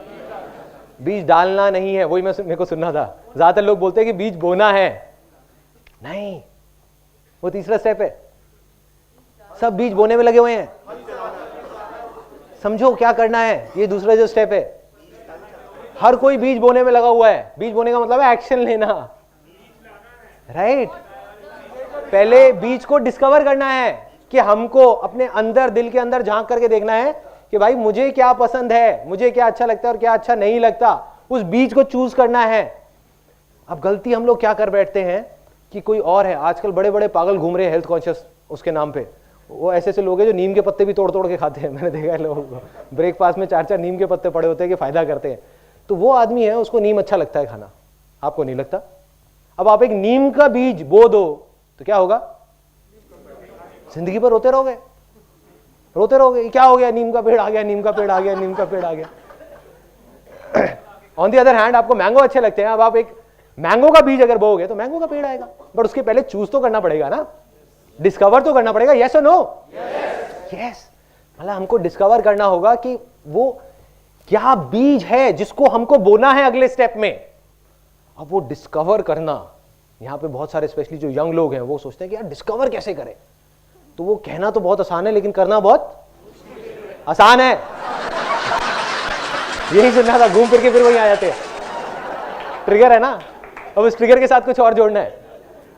बीज डालना नहीं है। वही मेरे को सुनना था। ज्यादातर लोग बोलते हैं कि बीज बोना है। नहीं, वो तीसरा स्टेप है। सब बीज बोने में लगे हुए हैं। समझो क्या करना है। ये दूसरा जो स्टेप है, हर कोई बीज बोने में लगा हुआ है। बीज बोने का मतलब है एक्शन लेना, राइट? पहले बीज को डिस्कवर करना है कि हमको अपने अंदर, दिल के अंदर झांक करके देखना है कि भाई मुझे क्या पसंद है, मुझे क्या अच्छा लगता है और क्या अच्छा नहीं लगता। उस बीज को चूज करना है। अब गलती हम लोग क्या कर बैठते हैं कि कोई और है। आजकल बड़े बड़े पागल घूम रहे हैं हेल्थ कॉन्शियस उसके नाम पे। वो ऐसे ऐसे लोग हैं जो नीम के पत्ते भी तोड़ तोड़ के खाते हैं। मैंने देखा है लोगों को ब्रेकफास्ट में 4-4 नीम के पत्ते पड़े होते हैं कि फायदा करते हैं। तो वो आदमी है, उसको नीम अच्छा लगता है खाना, आपको नहीं लगता। अब आप एक नीम का बीज बो दो तो क्या होगा? जिंदगी भर रोते रहोगे, रोते रहोगे। क्या हो गया? नीम का पेड़ आ गया, नीम का पेड़ आ गया, नीम का पेड़ आ गया। ऑन दी अदर हैंड, आपको मैंगो अच्छे लगते हैं। अब आप एक मैंगो का बीज अगर बोओगे तो मैंगो का पेड़ आएगा। बट उसके पहले चूज तो करना पड़ेगा ना, डिस्कवर तो करना पड़ेगा। यस और नो? यस। मतलब हमको डिस्कवर करना होगा कि वो क्या बीज है जिसको हमको बोना है अगले स्टेप में। अब वो डिस्कवर करना, यहां पे बहुत सारे स्पेशली जो यंग लोग हैं वो सोचते हैं कि यार डिस्कवर कैसे करें। तो वो कहना तो बहुत आसान है लेकिन करना बहुत आसान है। यही सुनना था, घूम फिर के फिर वही आ जाते हैं। ट्रिगर है ना, अब उस ट्रिगर के साथ कुछ और जोड़ना है।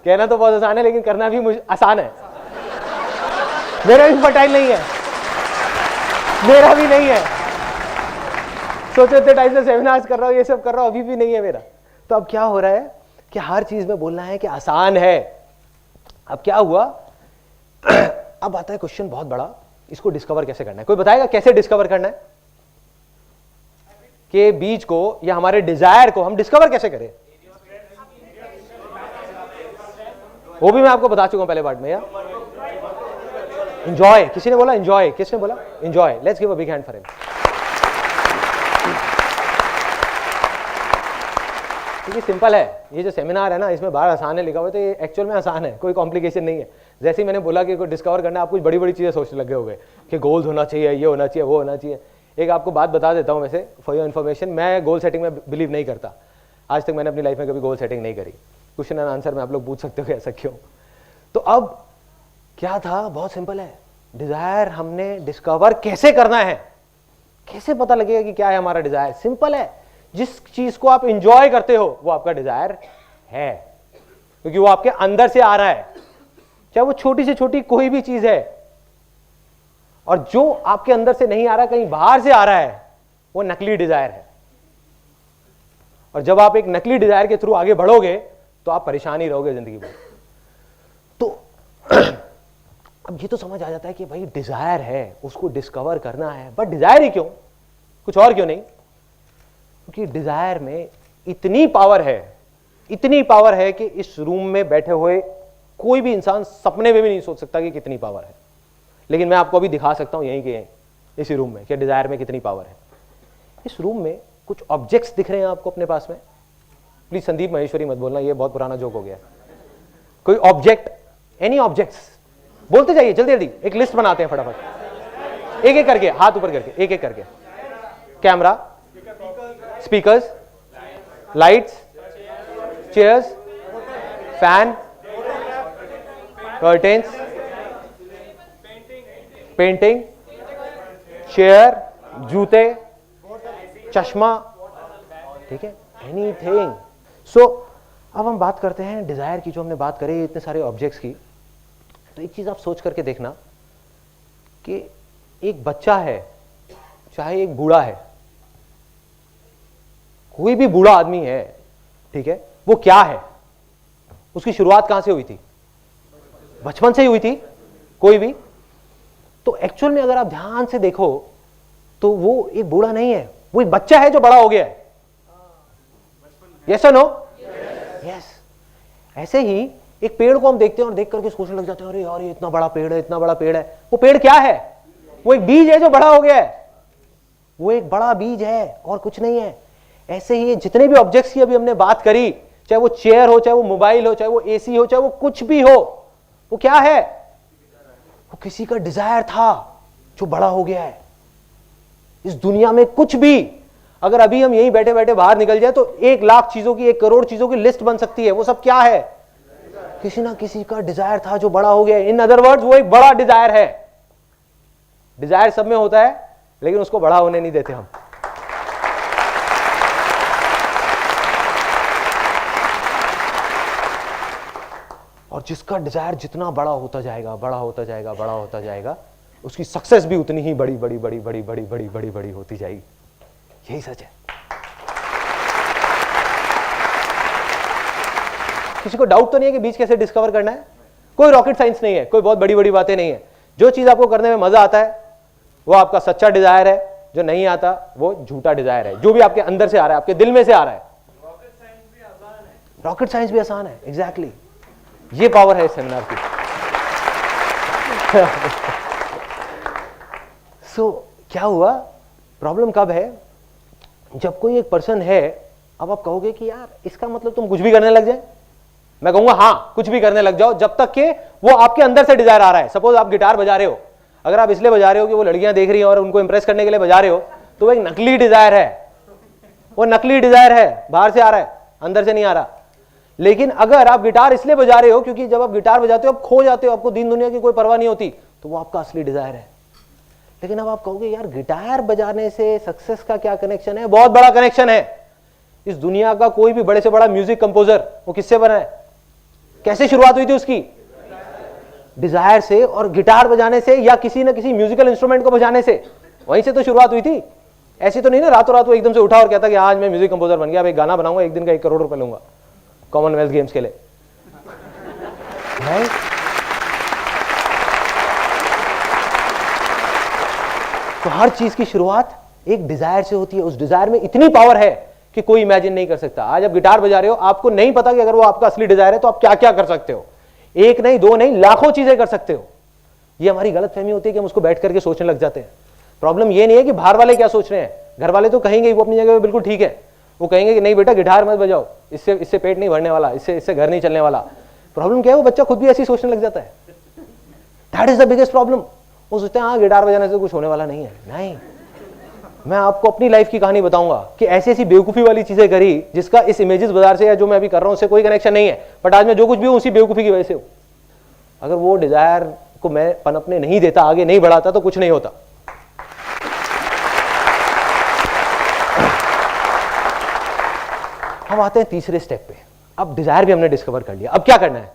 कहना तो बहुत आसान है लेकिन करना भी मुझे आसान है। मेरा भी फर्टाइल नहीं है, मेरा भी नहीं है। सोचो इतने टाइम से सेमिनार्स कर रहा हूं, ये सब कर रहा हूं, अभी भी नहीं है मेरा। तो अब क्या हो रहा है कि हर चीज में बोलना है कि आसान है। अब क्या हुआ? अब आता है क्वेश्चन बहुत बड़ा, इसको डिस्कवर कैसे करना है? कोई बताएगा कैसे डिस्कवर करना है कि बीज को या हमारे डिजायर को हम डिस्कवर कैसे करें? वो भी मैं आपको बता चुका हूं पहले पार्ट में। यार एंजॉय, किसी ने बोला एंजॉय? किसने बोला enjoy? Let's give a big hand for him. क्योंकि सिंपल है, ये जो सेमिनार है ना, इसमें बाहर आसान है लिखा हुआ है, तो ये एक्चुअल में आसान है, कोई कॉम्प्लिकेशन नहीं है। जैसे ही मैंने बोला कि कोई डिस्कवर करना है, आप कुछ बड़ी बड़ी चीजें सोचने लगे होंगे कि गोल्स होना चाहिए, ये होना चाहिए, वो होना चाहिए। एक आपको बात बता देता हूं वैसे फॉर योर इन्फॉर्मेशन, मैं गोल सेटिंग में बिलीव नहीं करता। आज तक मैंने अपनी लाइफ में कभी गोल सेटिंग नहीं करी। क्वेश्चन एंड आंसर में आप लोग पूछ सकते हो ऐसा क्यों। तो अब क्या था, बहुत सिंपल है। डिजायर हमने डिस्कवर कैसे करना है, कैसे पता लगेगा कि क्या है हमारा डिजायर? सिंपल है, जिस चीज को आप इंजॉय करते हो वो आपका डिजायर है, क्योंकि वो आपके अंदर से आ रहा है। चाहे वो छोटी से छोटी कोई भी चीज है, और जो आपके अंदर से नहीं आ रहा, कहीं बाहर से आ रहा है, वो नकली डिजायर है। और जब आप एक नकली डिजायर के थ्रू आगे बढ़ोगे तो आप परेशान ही रहोगे जिंदगी भर। तो अब ये तो समझ आ जाता है कि भाई डिजायर है, उसको डिस्कवर करना है। बट डिजायर ही क्यों, कुछ और क्यों नहीं? क्योंकि डिजायर में इतनी पावर है, इतनी पावर है कि इस रूम में बैठे हुए कोई भी इंसान सपने में भी नहीं सोच सकता कि कितनी पावर है। लेकिन मैं आपको अभी दिखा सकता हूं यहीं के इसी रूम में कि डिजायर में कितनी पावर है। इस रूम में कुछ ऑब्जेक्ट्स दिख रहे हैं आपको अपने पास में। प्लीज संदीप महेश्वरी मत बोलना, ये बहुत पुराना जोक हो गया। कोई ऑब्जेक्ट, एनी ऑब्जेक्ट्स, बोलते जाइए जल्दी जल्दी। एक लिस्ट बनाते हैं फटाफट, एक एक करके, हाथ ऊपर करके, एक एक करके। Camera, speakers, lights, chairs, fan, curtains, painting, chair, जूते, चश्मा, ठीक है, एनीथिंग। सो अब हम बात करते हैं डिजायर की। जो हमने बात करी इतने सारे ऑब्जेक्ट्स की, तो एक चीज आप सोच करके देखना कि एक बच्चा है, चाहे एक बूढ़ा है, कोई भी बूढ़ा आदमी है, ठीक है, वो क्या है? उसकी शुरुआत कहां से हुई थी? बचपन से ही हुई थी। कोई भी तो एक्चुअल में अगर आप ध्यान से देखो तो वो एक बूढ़ा नहीं है, वो एक बच्चा है जो बड़ा हो गया है। यस और नो? यस। ऐसे ही एक पेड़ को हम देखते हैं और देख करके सोचने लग जाते हैं, अरे यार ये इतना बड़ा पेड़ है, इतना बड़ा पेड़ है। वो पेड़ क्या है? वो एक बीज है जो बड़ा हो गया है। वो एक बड़ा बीज है और कुछ नहीं है। ऐसे ही जितने भी ऑब्जेक्ट्स की अभी हमने बात करी, चाहे वो चेयर हो, चाहे वो मोबाइल हो, चाहे वो एसी हो, चाहे वो कुछ भी हो, वो क्या है? वो किसी का डिजायर था जो बड़ा हो गया है। इस दुनिया में कुछ भी, अगर अभी हम यहीं बैठे बैठे बाहर निकल जाए तो 1,00,000 चीजों की, 1 करोड़ चीजों की लिस्ट बन सकती है। वो सब क्या है? किसी ना किसी का डिजायर था जो बड़ा हो गया। इन अदर वर्ड्स वो एक बड़ा डिजायर है। डिजायर सब में होता है लेकिन उसको बड़ा होने नहीं देते हम। और जिसका डिजायर जितना बड़ा होता जाएगा, बड़ा होता जाएगा, बड़ा होता जाएगा, उसकी सक्सेस भी उतनी ही बड़ी बड़ी बड़ी बड़ी बड़ी बड़ी बड़ी बड़ी होती जाएगी। यही सच है। किसी को डाउट तो नहीं है कि बीज कैसे डिस्कवर करना है? कोई रॉकेट साइंस नहीं है, कोई बहुत बड़ी बड़ी बातें नहीं है। जो चीज आपको करने में मजा आता है वो आपका सच्चा डिजायर है, जो नहीं आता वो झूठा डिजायर है, जो भी आपके अंदर से आ रहा है, आपके दिल में से आ रहा है। रॉकेट साइंस भी आसान है। एग्जैक्टली ये पावर है इस सेमिनार की। सो क्या हुआ? प्रॉब्लम कब है? जब कोई एक पर्सन है, अब आप कहोगे कि यार इसका मतलब तुम कुछ भी करने लग जाए। मैं कहूंगा हाँ, कुछ भी करने लग जाओ जब तक कि वो आपके अंदर से डिजायर आ रहा है। सपोज आप गिटार बजा रहे हो, अगर आप इसलिए बजा रहे हो कि वो लड़कियां देख रही हैं और उनको इंप्रेस करने के लिए बजा रहे हो, तो वो एक नकली डिजायर है। वो नकली डिजायर है, बाहर से आ रहा है, अंदर से नहीं आ रहा। लेकिन अगर आप गिटार इसलिए बजा रहे हो क्योंकि जब आप गिटार बजाते हो आप खो जाते हो, आपको दीन दुनिया की कोई परवाह नहीं होती, तो वो आपका असली डिजायर है। लेकिन अब आप कहोगे यार गिटार बजाने से सक्सेस का क्या कनेक्शन है? बहुत बड़ा कनेक्शन है। इस दुनिया का कोई भी बड़े से बड़ा म्यूजिक कंपोजर वो किससे बना है? कैसे शुरुआत हुई थी उसकी? डिजायर से, और गिटार बजाने से या किसी न किसी म्यूजिकल इंस्ट्रूमेंट को बजाने से, वहीं से तो शुरुआत हुई थी। ऐसी तो नहीं ना रातों रात वो एकदम से उठा और कहता कि आज मैं म्यूजिक कंपोजर बन गया, अब एक गाना बनाऊंगा, एक दिन का 1 करोड़ रुपए लूंगा कॉमनवेल्थ गेम्स के लिए। तो हर चीज की शुरुआत एक डिजायर से होती है। उस डिजायर में इतनी पावर है कि कोई इमेजिन नहीं कर सकता। आज आप गिटार बजा रहे हो, आपको नहीं पता कि अगर वो आपका असली डिजायर है तो आप क्या क्या कर सकते हो। एक नहीं, दो नहीं, लाखों चीजें कर सकते हो। ये हमारी गलतफहमी होती है कि हम उसको बैठ करके सोचने लग जाते हैं। प्रॉब्लम ये नहीं है कि बाहर वाले क्या सोच रहे हैं, घर वाले तो कहेंगे वो अपनी जगह पे बिल्कुल ठीक है। वो कहेंगे कि नहीं बेटा गिटार मत बजाओ, इससे पेट नहीं भरने वाला, इससे घर नहीं चलने वाला। प्रॉब्लम क्या है? वो बच्चा खुद भी ऐसी सोचने लग जाता है। That is the biggest problem. वो सोचते हैं हाँ गिटार बजाने से कुछ होने वाला नहीं है। नहीं, मैं आपको अपनी लाइफ की कहानी बताऊंगा कि ऐसी ऐसी बेवकूफी वाली चीजें करी जिसका इस इमेजेस बाजार से या जो मैं अभी कर रहा हूं उससे कोई कनेक्शन नहीं है, बट आज मैं जो कुछ भी हूं उसी बेवकूफी की वजह से हूं। अगर वो डिजायर को मैं पनपने नहीं देता, आगे नहीं बढ़ाता, तो कुछ नहीं होता। हम आते हैं तीसरे स्टेप पे। अब डिजायर भी हमने डिस्कवर कर लिया, अब क्या करना है?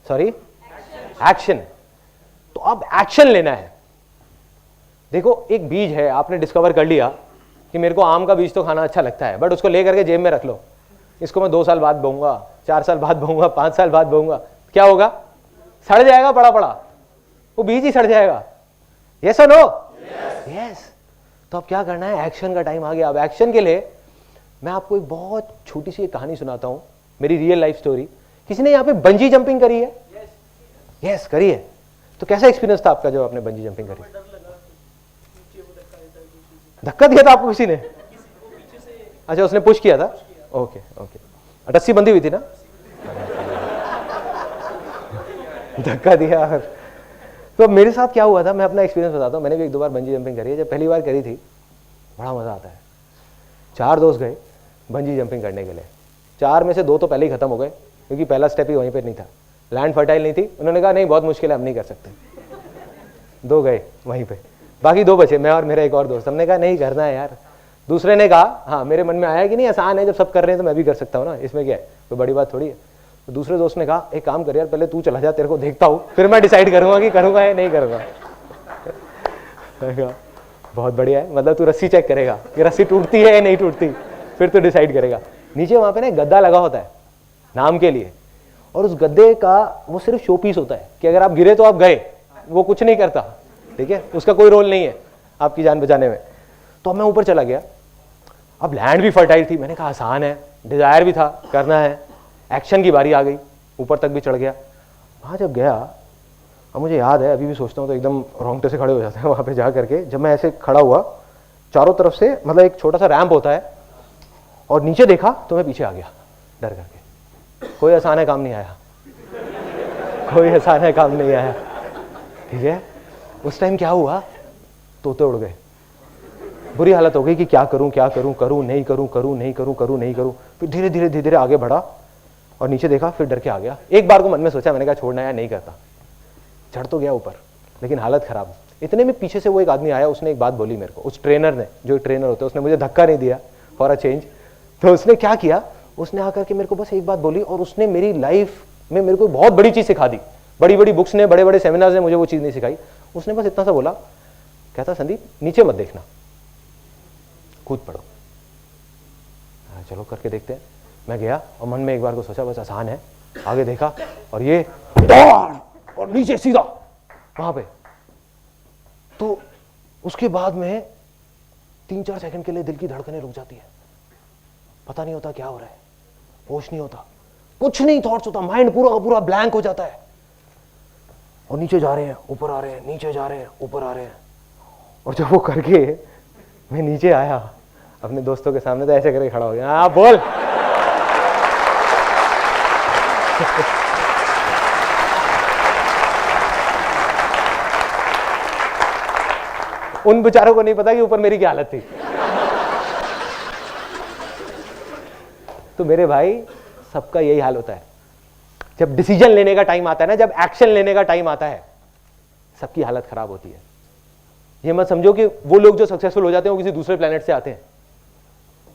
Sorry, action. तो अब एक्शन लेना है। देखो एक बीज है, आपने डिस्कवर कर लिया कि मेरे को आम का बीज तो खाना अच्छा लगता है, बट उसको लेकर के जेब में रख लो। इसको मैं 2 साल बाद बोऊंगा, 4 साल बाद बोऊंगा, 5 साल बाद बोऊंगा, क्या होगा? सड़ जाएगा, पड़ा पड़ा वो बीज ही सड़ जाएगा। यस और नो? यस। तो अब क्या करना है? एक्शन का टाइम आ गया। अब एक्शन के लिए मैं आपको एक बहुत छोटी सी कहानी सुनाता हूं, मेरी रियल लाइफ स्टोरी। किसी ने यहाँ पे बंजी जंपिंग करी है? यस, करी है। तो कैसा एक्सपीरियंस था आपका जब आपने बंजी जंपिंग करी? धक्का दिया था आपको किसी ने? अच्छा, उसने पुश किया था। ओके ओके, रस्सी बंधी हुई थी ना? धक्का दिया। तो मेरे साथ क्या हुआ था, मैं अपना एक्सपीरियंस बताता हूँ। मैंने भी 1-2 बार बंजी जंपिंग करी है। जब पहली बार करी थी बड़ा मजा आता है। 4 दोस्त गए बंजी जंपिंग करने के लिए। 4 में से 2 तो पहले ही खत्म हो गए क्योंकि पहला स्टेप ही वहीं पे नहीं था, लैंड फर्टाइल नहीं थी। उन्होंने कहा नहीं बहुत मुश्किल है, हम नहीं कर सकते। 2 गए वहीं पे, बाकी 2 बचे, मैं और मेरा एक और दोस्त। हमने कहा नहीं करना है यार। दूसरे ने कहा हाँ, मेरे मन में आया कि नहीं आसान है, जब सब कर रहे हैं तो मैं भी कर सकता हूँ ना, इसमें क्या है, कोई बड़ी बात थोड़ी है। तो दूसरे दोस्त ने कहा एक काम कर यार, पहले तू चला जा, तेरे को देखता हूँ, फिर मैं डिसाइड करूंगा कि करूंगा या नहीं करूंगा। बहुत बढ़िया है, मतलब तू रस्सी चेक करेगा कि रस्सी टूटती है या नहीं टूटती, फिर तू डिसाइड करेगा। नीचे वहां पे ना गद्दा लगा होता है नाम के लिए, और उस गद्दे का वो सिर्फ शो पीस होता है कि अगर आप गिरे तो आप गए, वो कुछ नहीं करता, ठीक है, उसका कोई रोल नहीं है आपकी जान बचाने में। तो अब मैं ऊपर चला गया, अब लैंड भी फर्टाइल थी, मैंने कहा आसान है, डिजायर भी था करना है, एक्शन की बारी आ गई, ऊपर तक भी चढ़ गया। वहाँ जब गया, अब मुझे याद है, अभी भी सोचता हूँ तो एकदम रोंगटे से खड़े हो जाते हैं वहाँ पे जा करके। जब मैं ऐसे खड़ा हुआ, चारों तरफ से मतलब एक छोटा सा रैंप होता है, और नीचे देखा तो मैं पीछे आ गया डर करके। कोई आसान है काम नहीं आया, कोई आसान है काम नहीं आया, ठीक है। उस टाइम क्या हुआ, तोते उड़ गए, बुरी हालत हो गई कि क्या करूं क्या करूं, करूं नहीं करूं, करूं नहीं करूं, करूं नहीं करूं। फिर धीरे धीरे धीरे धीरे आगे बढ़ा और नीचे देखा, फिर डर के आ गया। एक बार को मन में सोचा, मैंने कहा छोड़ना है, नहीं करता। चढ़ तो गया ऊपर, लेकिन हालत खराब। इतने में पीछे से वो एक आदमी आया, उसने एक बात बोली मेरे को, उस ट्रेनर ने, जो ट्रेनर होता है, उसने मुझे धक्का नहीं दिया फॉर अ चेंज। तो उसने क्या किया, उसने आकर के मेरे को बस एक बात बोली, और उसने मेरी लाइफ में मेरे को बहुत बड़ी चीज सिखा दी। बड़ी बड़ी बुक्स ने, बड़े बड़े सेमिनार्स ने मुझे वो चीज नहीं सिखाई। उसने बस इतना सा बोला, कहता संदीप नीचे मत देखना, कूद पड़ो। चलो करके देखते हैं। मैं गया और मन में एक बार को सोचा बस आसान है, आगे देखा और ये दौड़ और नीचे सीधा वहां पे। तो उसके बाद में 3-4 सेकंड के लिए दिल की धड़कनें रुक जाती है, पता नहीं होता क्या हो रहा है, होश नहीं होता, कुछ नहीं थॉट्स होता, माइंड पूरा का पूरा ब्लैंक हो जाता है। और नीचे जा रहे हैं, ऊपर आ रहे हैं, नीचे जा रहे हैं, ऊपर आ रहे हैं। और जब वो करके मैं नीचे आया अपने दोस्तों के सामने, तो ऐसे करके खड़ा हो गया, हाँ बोल। उन बेचारों को नहीं पता कि ऊपर मेरी क्या हालत थी। तो मेरे भाई, सबका यही हाल होता है जब डिसीजन लेने का टाइम आता है ना, जब एक्शन लेने का टाइम आता है, सबकी हालत खराब होती है। ये मत समझो कि वो लोग जो सक्सेसफुल हो जाते हैं वो किसी दूसरे प्लेनेट से आते हैं,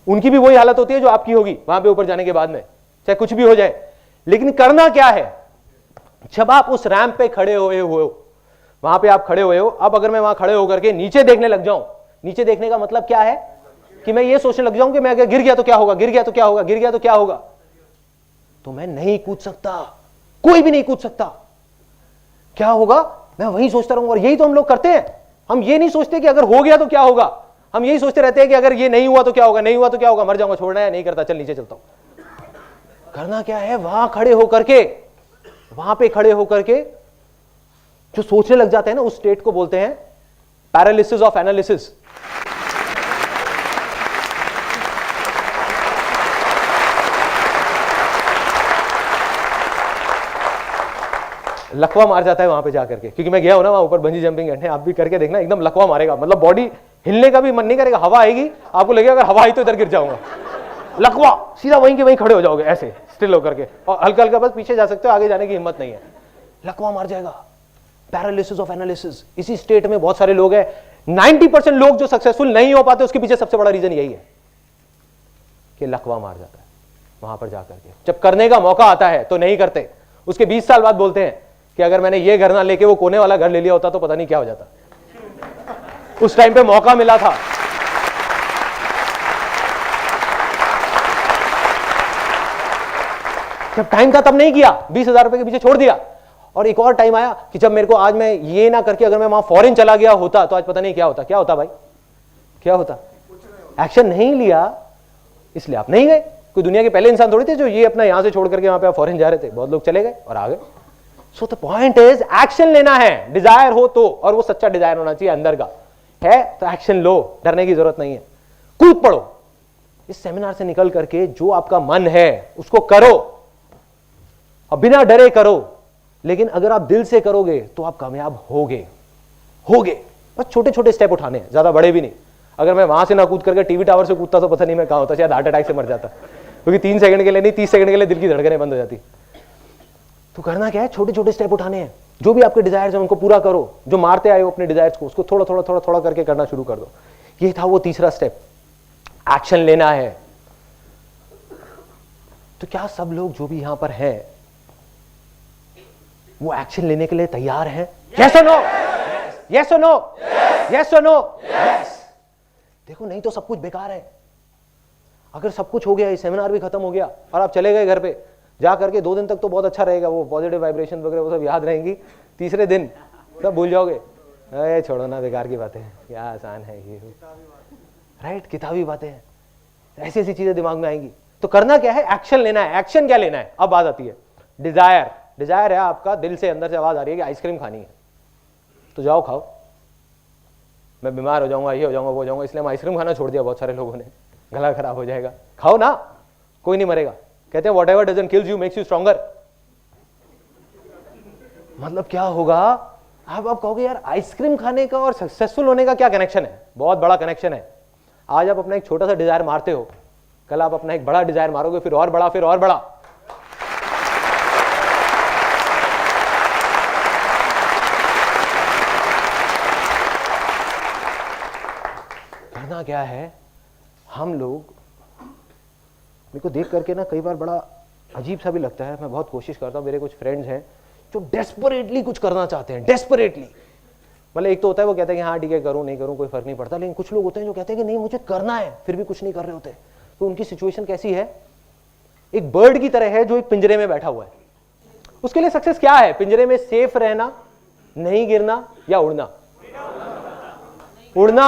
उनकी भी वही हालत होती है जो आपकी होगी वहां पे ऊपर जाने के बाद में, चाहे कुछ भी हो जाए। लेकिन करना क्या है, जब आप उस रैंप पे खड़े हुए हो, वहां पे आप खड़े हुए हो, अब अगर मैं वहां खड़े होकर के नीचे देखने लग जाऊं, नीचे देखने का मतलब क्या है कि मैं ये सोचने लग जाऊं कि मैं अगर गिर गया तो क्या होगा, गिर गया तो क्या होगा, गिर गया तो क्या होगा, तो मैं नहीं कूद सकता, कोई भी नहीं कूद सकता। क्या होगा, मैं वही सोचता रहूंगा। और यही तो हम लोग करते हैं, हम ये नहीं सोचते कि अगर हो गया तो क्या होगा, हम यही सोचते रहते हैं कि अगर ये नहीं हुआ तो क्या होगा, नहीं हुआ तो क्या होगा, मर जाऊंगा, छोड़ना है, नहीं करता, चल नीचे चलता हूं। करना क्या है, वहां खड़े होकर के, वहां पे खड़े होकर के जो सोचने लग जाते हैं ना, उस स्टेट को बोलते हैं पैरालिसिस ऑफ एनालिसिस। लकवा मार जाता है वहां पे जाकर के, क्योंकि मैं गया हूं ना वहां ऊपर बंजी जंपिंग करने, आप भी करके देखना, एकदम लकवा मारेगा, मतलब बॉडी हिलने का भी मन नहीं करेगा, हवा आएगी, आपको लगेगा अगर हवा आई तो इधर गिर जाऊंगा, लकवा, सीधा वहीं के वहीं खड़े हो जाओगे ऐसे स्टिल होकर के, और हल्का हल्का बस पीछे जा सकते हो, आगे जाने की हिम्मत नहीं है, लकवा मार जाएगा। पैरालिसिस ऑफ एनालिसिस, इसी स्टेट में बहुत सारे लोग हैं। 90% लोग जो सक्सेसफुल नहीं हो पाते, उसके पीछे सबसे बड़ा रीजन यही है कि लकवा मार जाता है वहां पर जाकर के। जब करने का मौका आता है तो नहीं करते, उसके 20 साल बाद बोलते हैं कि अगर मैंने ये घर ना लेके वो कोने वाला घर ले लिया होता तो पता नहीं क्या हो जाता, उस टाइम पे मौका मिला था। जब टाइम था तब नहीं किया, 20,000 रुपए के पीछे छोड़ दिया। और एक और टाइम आया कि जब मेरे को, आज मैं ये ना करके अगर मैं वहां फॉरेन चला गया होता तो आज पता नहीं क्या होता। क्या होता भाई, क्या होता? एक्शन नहीं लिया इसलिए आप नहीं गए। कोई दुनिया के पहले इंसान थोड़ी थे जो ये अपना यहां से छोड़ करके वहां पे आप फॉरेन जा रहे थे, बहुत लोग चले गए और आ गए। So the point is action लेना है, डिजायर हो तो, और वो सच्चा डिजायर होना चाहिए अंदर का है, तो एक्शन लो, डरने की जरूरत नहीं है, कूद पड़ो। इस सेमिनार से निकल करके जो आपका मन है उसको करो और बिना डरे करो, लेकिन अगर आप दिल से करोगे तो आप कामयाब होगे। बस छोटे छोटे स्टेप उठाने हैं, ज्यादा बड़े भी नहीं। अगर मैं वहां से ना कूद करके टीवी टावर से कूदता तो पता नहीं मैं कहां होता, शायद हार्ट अटैक से मर जाता, क्योंकि 3 सेकंड के लिए नहीं, 30 सेकंड के लिए दिल की धड़कनें बंद हो जाती। तो करना क्या है, छोटे छोटे स्टेप उठाने हैं। जो भी आपके डिजायर्स हैं उनको पूरा करो, जो मारते आए हो अपने डिजायर्स को, उसको थोड़ा थोड़ा थोड़ा थोड़ा करके करना शुरू कर दो। ये था वो तीसरा स्टेप, एक्शन लेना है। तो क्या सब लोग जो भी यहां पर हैं वो एक्शन लेने के लिए तैयार हैं? यस और नो? यस और नो? यस और नो? देखो, नहीं तो सब कुछ बेकार है। अगर सब कुछ हो गया, ये सेमिनार भी खत्म हो गया और आप चले गए घर पे, जा करके 2 दिन तक तो बहुत अच्छा रहेगा, वो पॉजिटिव वाइब्रेशन वगैरह वो सब याद रहेंगी। तीसरे दिन सब भूल जाओगे। अरे छोड़ो ना, बेकार की बातें हैं, क्या आसान है ये, राइट, किताबी बातें हैं, ऐसी ऐसी चीजें दिमाग में आएंगी। तो करना क्या है, एक्शन लेना है। एक्शन क्या लेना है, अब बात आती है डिजायर। डिजायर है आपका, दिल से अंदर से आवाज आ रही है कि आइसक्रीम खानी है, तो जाओ खाओ। मैं बीमार हो जाऊंगा, ये हो जाऊंगा, वो हो जाऊंगा, इसलिए हम आइसक्रीम खाना छोड़ दिया बहुत सारे लोगों ने, गला खराब हो जाएगा। खाओ ना, कोई नहीं मरेगा। कहते हैं what ever doesn't kills you makes you stronger. मतलब क्या होगा, आप कहोगे यार आइसक्रीम खाने का और सक्सेसफुल होने का क्या कनेक्शन है? बहुत बड़ा कनेक्शन है। आज आप अपना एक छोटा सा डिजायर मारते हो, कल आप अपना एक बड़ा डिजायर मारोगे, फिर और बड़ा, फिर और बड़ा। करना क्या है, हम लोग, मेरे को देख करके ना कई बार बड़ा अजीब सा भी लगता है। मैं बहुत कोशिश करता हूँ, मेरे कुछ फ्रेंड्स हैं जो डेस्परेटली कुछ करना चाहते हैं, डेस्परेटली। मतलब एक तो होता है वो कहता है कि हाँ ठीक है, करूँ नहीं करूँ कोई फर्क नहीं पड़ता, लेकिन कुछ लोग होते हैं जो कहते हैं कि नहीं मुझे करना है, फिर भी कुछ नहीं कर रहे होते। तो उनकी सिचुएशन कैसी है, एक बर्ड की तरह है जो एक पिंजरे में बैठा हुआ है। उसके लिए सक्सेस क्या है, पिंजरे में सेफ रहना, नहीं गिरना, या उड़ना? उड़ना,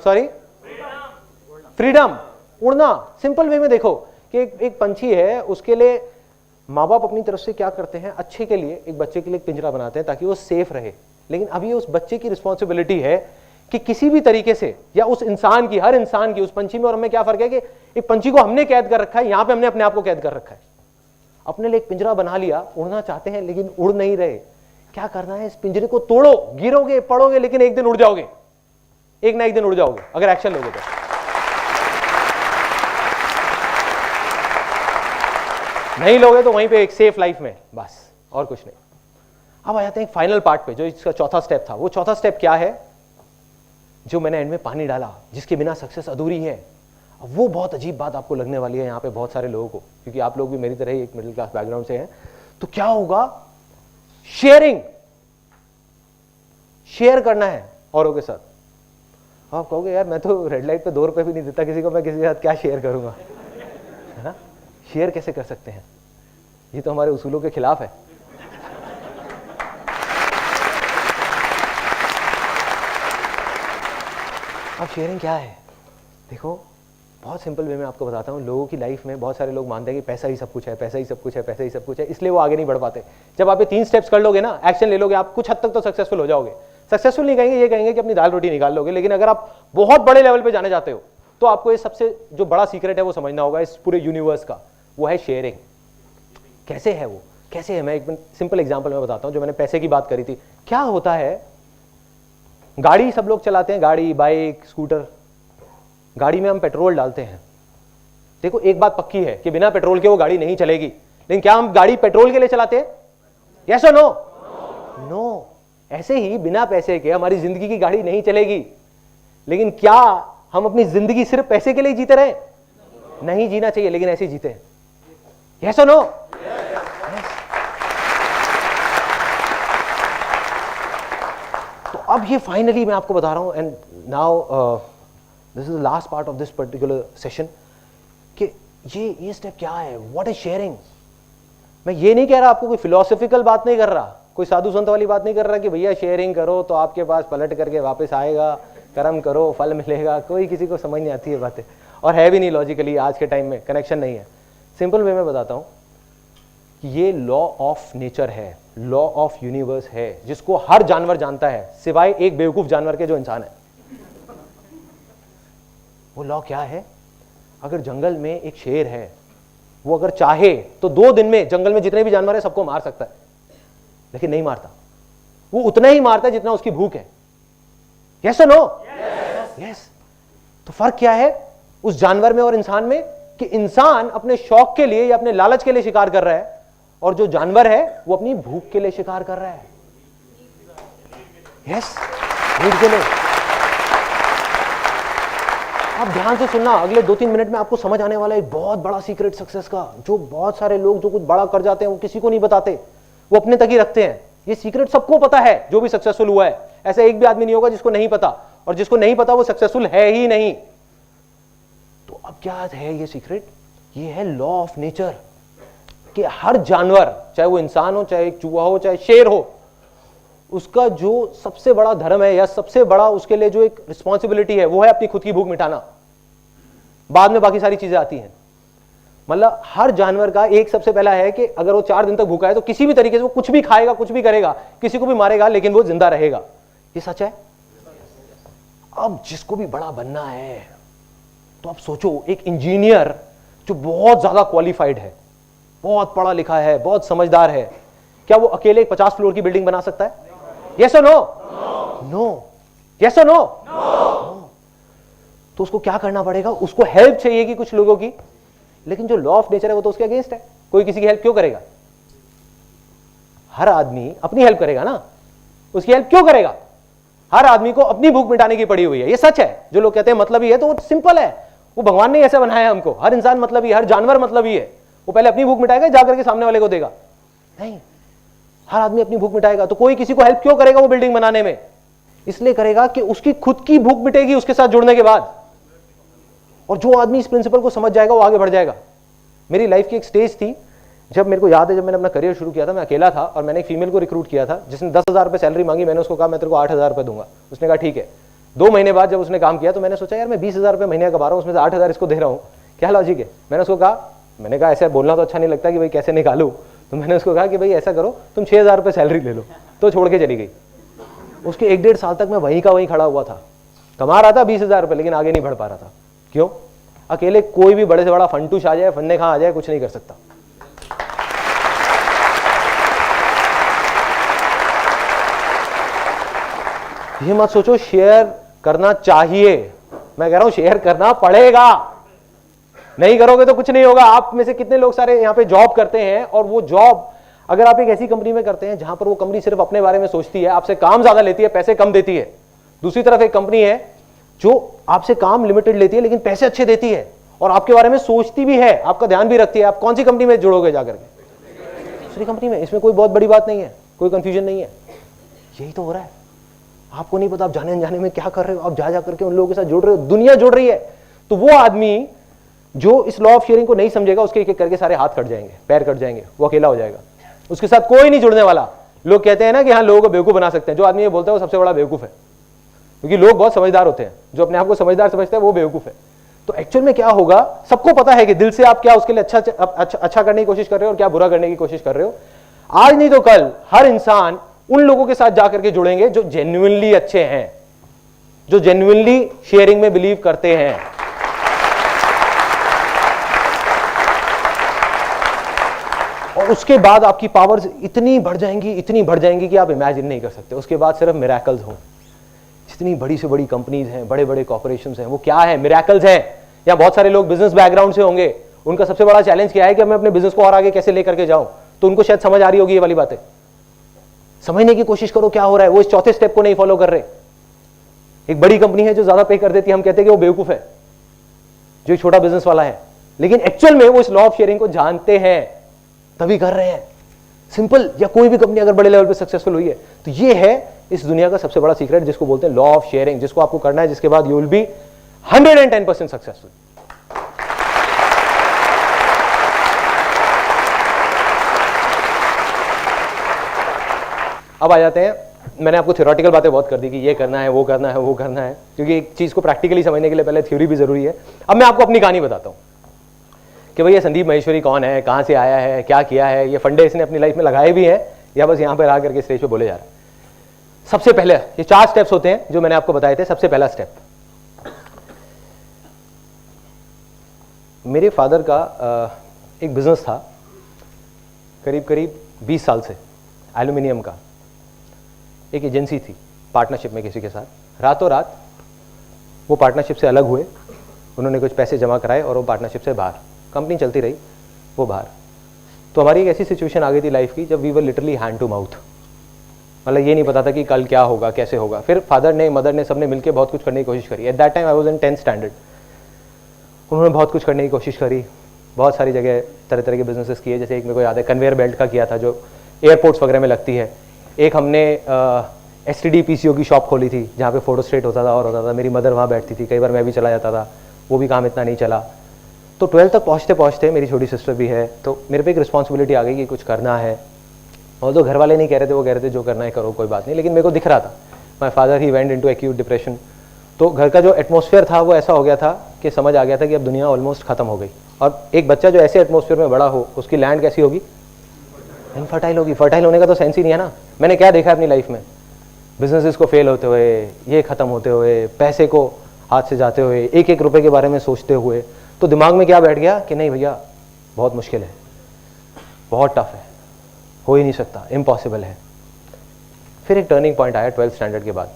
सॉरी, फ्रीडम, उड़ना। सिंपल वे में देखो कि एक पंछी है, उसके लिए माँ बाप अपनी तरफ से क्या करते हैं, अच्छे के लिए एक बच्चे के लिए एक पिंजरा बनाते हैं ताकि वो सेफ रहे। लेकिन अभी उस बच्चे की रिस्पॉन्सिबिलिटी है कि किसी भी तरीके से, या उस इंसान की, हर इंसान की, उस पंछी में और हमें क्या फर्क है कि एक पंछी को हमने कैद कर रखा है, यहां पे हमने अपने आप को कैद कर रखा है। अपने लिए एक पिंजरा बना लिया, उड़ना चाहते हैं लेकिन उड़ नहीं रहे। क्या करना है, इस पिंजरे को तोड़ो, गिरोगे पड़ोगे लेकिन एक दिन उड़ जाओगे, एक ना एक दिन उड़ जाओगे अगर एक्शन लोगे तो। नहीं लोगे तो वहीं पे एक सेफ लाइफ में, बस और कुछ नहीं। अब आ जाते हैं फाइनल पार्ट पे, जो इसका चौथा स्टेप था। वो चौथा स्टेप क्या है, जो मैंने एंड में पानी डाला, जिसके बिना सक्सेस अधूरी है। अब वो बहुत अजीब बात आपको लगने वाली है यहाँ पे बहुत सारे लोगों को, क्योंकि आप लोग भी मेरी तरह ही एक मिडिल क्लास बैकग्राउंड से हैं। तो क्या होगा, शेयरिंग, शेयर करना है औरों के साथ। आप कहोगे यार मैं तो रेड लाइट पे 2 रुपए भी नहीं देता किसी को, मैं किसी के साथ क्या शेयर करूंगा, है ना? शेयर कैसे कर सकते हैं, ये तो हमारे उसूलों के खिलाफ है। अब शेयरिंग क्या है, देखो बहुत सिंपल वे में आपको बताता हूँ। लोगों की लाइफ में बहुत सारे लोग मानते हैं कि पैसा ही सब कुछ है, पैसा ही सब कुछ है, पैसा ही सब कुछ है, इसलिए वो आगे नहीं बढ़ पाते। जब आप ये 3 स्टेप्स कर लोगे ना, एक्शन ले लोगे, आप कुछ हद तक तो सक्सेसफुल हो जाओगे। सक्सेसफुल नहीं कहेंगे, ये कहेंगे कि अपनी दाल रोटी निकाल लोगे। लेकिन अगर आप बहुत बड़े लेवल पे जाने जाते हो तो आपको ये सबसे जो बड़ा सीक्रेट है वो समझना होगा इस पूरे यूनिवर्स का, वो है शेयरिंग। कैसे है वो, कैसे है, मैं एक सिंपल एग्जांपल में बताता हूं। जो मैंने पैसे की बात करी थी, क्या होता है, गाड़ी सब लोग चलाते हैं, गाड़ी, बाइक, स्कूटर, गाड़ी में हम पेट्रोल डालते हैं। देखो एक बात पक्की है कि बिना पेट्रोल के वो गाड़ी नहीं चलेगी, लेकिन क्या हम गाड़ी पेट्रोल के लिए चलाते हैं? यस और नो? नो। ऐसे ही बिना पैसे के हमारी जिंदगी की गाड़ी नहीं चलेगी। लेकिन क्या हम अपनी जिंदगी सिर्फ पैसे के लिए जीते रहे? नहीं जीना चाहिए, लेकिन ऐसे ही जीते हैं। यस और नो? तो अब ये फाइनली मैं आपको बता रहा हूं, and now this is the last part of this particular session, कि ये स्टेप क्या है, व्हाट इज शेयरिंग। मैं ये नहीं कह रहा, आपको कोई फिलोसॉफिकल बात नहीं कर रहा, कोई साधु संत वाली बात नहीं कर रहा कि भैया शेयरिंग करो तो आपके पास पलट करके वापस आएगा, कर्म करो फल मिलेगा। कोई किसी को समझ नहीं आती है बातें, और है भी नहीं लॉजिकली, आज के टाइम में कनेक्शन नहीं है। सिंपल वे में बताता हूं कि ये लॉ ऑफ नेचर है, लॉ ऑफ यूनिवर्स है, जिसको हर जानवर जानता है सिवाय एक बेवकूफ जानवर के जो इंसान है। वो लॉ क्या है, अगर जंगल में एक शेर है, वो अगर चाहे तो 2 दिन में जंगल में जितने भी जानवर है सबको मार सकता है, लेकिन नहीं मारता। वो उतना ही मारता है जितना उसकी भूख है। यस और नो? यस। तो फर्क क्या है उस जानवर में और इंसान में, कि इंसान अपने शौक के लिए या अपने लालच के लिए शिकार कर रहा है, और जो जानवर है वो अपनी भूख के लिए शिकार कर रहा है। यस, भूख के लिए। आप ध्यान से सुनना, अगले 2-3 मिनट में आपको समझ आने वाला है एक बहुत बड़ा सीक्रेट सक्सेस का, जो बहुत सारे लोग जो कुछ बड़ा कर जाते हैं वो किसी को नहीं बताते, वो अपने तक ही रखते हैं। ये सीक्रेट सबको पता है जो भी सक्सेसफुल हुआ है, ऐसा एक भी आदमी नहीं होगा जिसको नहीं पता, और जिसको नहीं पता वो सक्सेसफुल है ही नहीं। तो अब क्या है ये सीक्रेट, ये है लॉ ऑफ नेचर, कि हर जानवर, चाहे वो इंसान हो, चाहे चूहा हो, चाहे शेर हो, उसका जो सबसे बड़ा धर्म है या सबसे बड़ा उसके लिए जो एक रिस्पॉन्सिबिलिटी है वो है अपनी खुद की भूख मिटाना, बाद में बाकी सारी चीजें आती हैं। मतलब हर जानवर का एक सबसे पहला है कि अगर वो 4 दिन तक भूखा है तो किसी भी तरीके से वो कुछ भी खाएगा, कुछ भी करेगा, किसी को भी मारेगा, लेकिन वो जिंदा रहेगा। ये सच है। अब जिसको भी बड़ा बनना है तो आप सोचो, एक इंजीनियर जो बहुत ज्यादा क्वालिफाइड है, बहुत पढ़ा लिखा है, बहुत समझदार है, क्या वो अकेले 50 फ्लोर की बिल्डिंग बना सकता है? यस और नो? नो। यस और नो? तो उसको क्या करना पड़ेगा? उसको हेल्प चाहिए कि कुछ लोगों की, लेकिन जो लॉ ऑफ नेचर है वो तो उसके अगेंस्ट है। कोई किसी की हेल्प क्यों करेगा? हर आदमी अपनी हेल्प करेगा ना, उसकी हेल्प क्यों करेगा? हर आदमी को अपनी भूख मिटाने की पड़ी हुई है। ये सच है। जो लोग कहते हैं मतलब ही है, तो वो सिंपल है, वो भगवान ने ऐसे बनाया है हमको। हर इंसान मतलब ही, हर जानवर मतलब ही है। वो पहले अपनी भूख मिटाएगा, जाकर के सामने वाले को देगा? नहीं, हर आदमी अपनी भूख मिटाएगा। तो कोई किसी को हेल्प क्यों करेगा वो बिल्डिंग बनाने में? इसलिए करेगा कि उसकी खुद की भूख मिटेगी उसके साथ जुड़ने के बाद। और जो आदमी इस प्रिंसिपल को समझ जाएगा वो आगे बढ़ जाएगा। मेरी लाइफ की एक स्टेज थी, जब मेरे को याद है, जब मैंने अपना करियर शुरू किया था, मैं अकेला था और मैंने एक फीमेल को रिक्रूट किया था जिसने 10,000 रुपये सैलरी मांगी। मैंने उसको कहा मैं तेरे को 8,000 रुपये दूंगा। उसने कहा ठीक है। 2 महीने बाद जब उसने काम किया तो मैंने सोचा यार मैं 20,000 रुपये महीने कमा रहा हूँ, उसमें से 8,000 इसको दे रहा हूँ, क्या लॉजिक है? मैंने उसको कहा ऐसे बोलना तो अच्छा नहीं लगता कि भाई कैसे निकालूं, तो मैंने उसको कहा कि भाई ऐसा करो, तुम 6,000 रुपये सैलरी ले लो। तो छोड़ के चली गई। उसके 1-1.5 साल तक मैं वहीं का वहीं खड़ा हुआ था, कमा रहा था 20,000 रुपये, लेकिन आगे नहीं बढ़ पा रहा था। क्यों? अकेले कोई भी बड़े से बड़ा फंटूश आ जाए, फन्ने खां आ जाए, कुछ नहीं कर सकता। ये मत सोचो शेयर करना चाहिए, मैं कह रहा हूं शेयर करना पड़ेगा। नहीं करोगे तो कुछ नहीं होगा। आप में से कितने लोग सारे यहां पे जॉब करते हैं, और वो जॉब अगर आप एक ऐसी कंपनी में करते हैं जहां पर वो कंपनी सिर्फ अपने बारे में सोचती है, आपसे काम ज्यादा लेती है, पैसे कम देती है। दूसरी तरफ एक कंपनी है जो आपसे काम लिमिटेड लेती है लेकिन पैसे अच्छे देती है और आपके बारे में सोचती भी है, आपका ध्यान भी रखती है। आप कौन सी कंपनी में जुड़ोगे जाकर के? दूसरी कंपनी में। इसमें कोई बहुत बड़ी बात नहीं है, कोई कंफ्यूजन नहीं है। यही तो हो रहा है। आपको नहीं पता आप जाने अनजाने में क्या कर रहे हो, आप जा करके उन लोगों के साथ जुड़ रहे हो, दुनिया जुड़ रही है। तो वो आदमी जो इस लॉ ऑफ शेयरिंग को नहीं समझेगा, उसके एक एक करके सारे हाथ कट जाएंगे, पैर कट जाएंगे, वो अकेला हो जाएगा, उसके साथ कोई नहीं जुड़ने वाला। लोग कहते हैं ना कि हाँ लोगों को बेवकूफ बना सकते हैं। जो आदमी ये बोलता है वो सबसे बड़ा बेवकूफ है, क्योंकि लोग बहुत समझदार होते हैं। जो अपने आप को समझदार समझते हैं वो बेवकूफ है। तो एक्चुअल में क्या होगा, सबको पता है कि दिल से आप क्या उसके लिए अच्छा करने की कोशिश कर रहे हो और क्या बुरा करने की कोशिश कर रहे हो। आज नहीं तो कल हर इंसान उन लोगों के साथ जाकर के जुड़ेंगे जो जेन्युइनली अच्छे हैं, जो जेन्युइनली शेयरिंग में बिलीव करते हैं। और उसके बाद आपकी पावर्स इतनी बढ़ जाएंगी, इतनी बढ़ जाएंगी कि आप इमेजिन नहीं कर सकते। उसके बाद सिर्फ मिरेकल्स हों। जितनी बड़ी से बड़ी कंपनीज हैं, बड़े बड़े कॉर्पोरेशंस हैं, वो क्या है? मिरेकल्स हैं। या बहुत सारे लोग बिजनेस बैकग्राउंड से होंगे, उनका सबसे बड़ा चैलेंज क्या है कि मैं अपने बिजनेस को और आगे कैसे लेकर के जाऊं। तो उनको शायद समझ आ रही होगी ये वाली बातें। समझने की कोशिश करो क्या हो रहा है। वो इस चौथे स्टेप को नहीं फॉलो कर रहे। एक बड़ी कंपनी है जो ज्यादा पे कर देती है, हम कहते हैं कि वो बेवकूफ है, जो एक छोटा बिजनेस वाला है, लेकिन एक्चुअल में वो इस लॉ ऑफ शेयरिंग को जानते हैं तभी कर रहे हैं। सिंपल। या कोई भी कंपनी अगर बड़े लेवल पे सक्सेसफुल हुई है तो ये है इस दुनिया का सबसे बड़ा सीक्रेट, जिसको बोलते हैं लॉ ऑफ शेयरिंग, जिसको आपको करना है, जिसके बाद यू विल बी 110% सक्सेसफुल। अब आ जाते हैं, मैंने आपको थ्योरेटिकल बातें बहुत कर दी कि ये करना है, वो करना है, वो करना है, क्योंकि एक चीज को प्रैक्टिकली समझने के लिए पहले थ्योरी भी जरूरी है। अब मैं आपको अपनी कहानी बताता हूं कि भाई ये संदीप माहेश्वरी कौन है, कहां से आया है, क्या किया है, ये फंडे इसने अपनी लाइफ में लगाए भी हैं या बस यहां पर आ करके स्टेज पे बोले जा रहे हैं। सबसे पहले ये 4 स्टेप्स होते हैं जो मैंने आपको बताए थे। सबसे पहला स्टेप, मेरे फादर का एक बिजनेस था करीब करीब 20 साल से, एल्यूमिनियम का। एक एजेंसी थी पार्टनरशिप में किसी के साथ। रातों रात वो पार्टनरशिप से अलग हुए, उन्होंने कुछ पैसे जमा कराए और वो पार्टनरशिप से बाहर, कंपनी चलती रही, वो बाहर। तो हमारी एक ऐसी सिचुएशन आ गई थी लाइफ की जब we were literally hand to mouth. मतलब ये नहीं पता था कि कल क्या होगा, कैसे होगा। फिर फादर ने, मदर ने, सबने मिलकर बहुत कुछ करने की कोशिश करी। At that time I was in 10th standard. उन्होंने बहुत कुछ करने की कोशिश करी, बहुत सारी जगह तरह तरह के बिजनेसेस किए। जैसे एक मेरे को याद है कन्वेयर बेल्ट का किया था जो एयरपोर्ट्स वगैरह में लगती है। एक हमने STD PCO की शॉप खोली थी जहाँ पे फोटो स्टेट होता था और होता था। मेरी मदर वहाँ बैठती थी, कई बार मैं भी चला जाता था, वो भी काम इतना नहीं चला। तो 12th तक पहुँचते पहुँचते, मेरी छोटी सिस्टर भी है, तो मेरे पे एक रिस्पॉन्सिबिलिटी आ गई कि कुछ करना है। और तो घर वाले नहीं कह रहे थे, वो कह रहे थे जो करना है करो, कोई बात नहीं, लेकिन मेरे को दिख रहा था। My father he went into acute depression. तो घर का जो एटमॉस्फेयर था वो ऐसा हो गया था कि समझ आ गया था कि अब दुनिया ऑलमोस्ट खत्म हो गई। और एक बच्चा जो ऐसे एटमॉस्फेयर में बड़ा हो, उसकी लैंड कैसी होगी? इनफर्टाइल होगी। फर्टाइल होने का तो सेंस ही नहीं है ना। मैंने क्या देखा अपनी लाइफ में, बिजनेसेस को फेल होते हुए, ये खत्म होते हुए, पैसे को हाथ से जाते हुए, एक एक रुपए के बारे में सोचते हुए, तो दिमाग में क्या बैठ गया कि नहीं भैया बहुत मुश्किल है, बहुत टफ है, हो ही नहीं सकता, इम्पॉसिबल है। फिर एक टर्निंग पॉइंट आया 12th स्टैंडर्ड के बाद।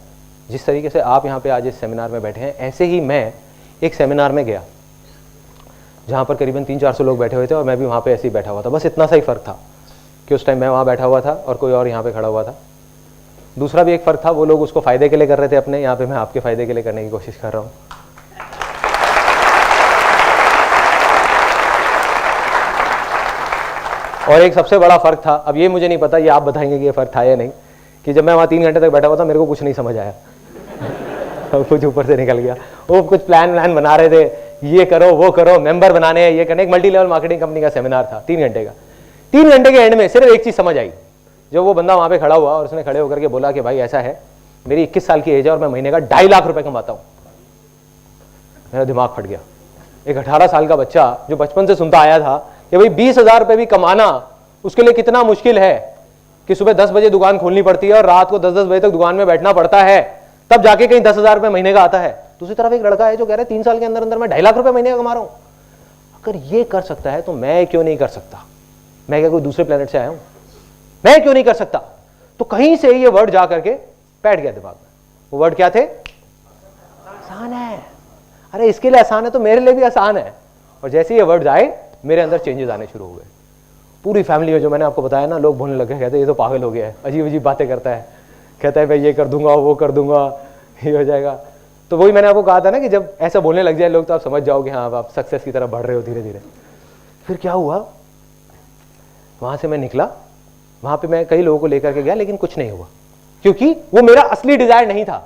जिस तरीके से आप यहाँ पे आज इस सेमिनार में बैठे हैं, ऐसे ही मैं एक सेमिनार में गया जहाँ पर करीबन 300-400 लोग बैठे हुए थे और मैं भी वहाँ पे ऐसे ही बैठा हुआ था। बस इतना सा ही फ़र्क था कि उस टाइम मैं वहाँ बैठा हुआ था और कोई और यहाँ पे खड़ा हुआ था। दूसरा भी एक फ़र्क था, वो लोग उसको फ़ायदे के लिए कर रहे थे अपने, यहाँ पे मैं आपके फ़ायदे के लिए करने की कोशिश कर रहा हूँ। और एक सबसे बड़ा फ़र्क था, अब ये मुझे नहीं पता, ये आप बताएंगे कि ये फ़र्क था या नहीं, कि जब मैं वहाँ 3 घंटे तक बैठा हुआ था मेरे को कुछ नहीं समझ आया। कुछ ऊपर से निकल गया। वो कुछ प्लान बना रहे थे, ये करो वो करो, मेंबर बनाने हैं, ये करने। एक मल्टी लेवल मार्केटिंग कंपनी का सेमिनार था 3 घंटे का। 3 घंटे के एंड में सिर्फ एक चीज़ समझ आई। जब वो बंदा वहाँ पे खड़ा हुआ और उसने खड़े होकर के बोला कि भाई ऐसा है, मेरी 21 साल की एज है और मैं महीने का 2.5 लाख रुपए कमाता हूँ। मेरा दिमाग फट गया। एक 18 साल का बच्चा जो बचपन से सुनता आया था कि भाई 20,000 रुपए भी कमाना उसके लिए कितना मुश्किल है, कि सुबह 10 बजे दुकान खोलनी पड़ती है और रात को 10-10 बजे तक दुकान में बैठना पड़ता है, तब जाके कहीं 10,000 रुपए महीने का आता है। दूसरी तरफ एक लड़का है जो कह रहा है 3 साल के अंदर अंदर मैं 2.5 लाख रुपए महीने का कमा रहा हूं। अगर ये कर सकता है तो मैं क्यों नहीं कर सकता? मैं क्या कोई दूसरे प्लेनेट से आया हूं? मैं क्यों नहीं कर सकता? तो कहीं से ये वर्ड जा करके बैठ गया दिमाग में। वो वर्ड क्या थे? आसान है। अरे इसके लिए आसान है तो मेरे लिए भी आसान है। और जैसे ये वर्ड आए मेरे अंदर चेंजेस आने शुरू हो गए। पूरी फैमिली में, जो मैंने आपको बताया ना, लोग बोलने लगे, कहते ये तो पागल हो गया है, अजीब अजीब बातें करता है, कहता है भाई ये कर दूंगा वो कर दूंगा, ये हो जाएगा। तो वही मैंने आपको कहा था ना कि जब ऐसा बोलने लग जाए लोग तो आप समझ जाओगे हाँ आप सक्सेस की तरफ बढ़ रहे हो धीरे धीरे। फिर क्या हुआ, वहां से मैं निकला, वहां पे मैं कई लोगों को लेकर के गया, लेकिन कुछ नहीं हुआ, क्योंकि वो मेरा असली डिजायर नहीं था।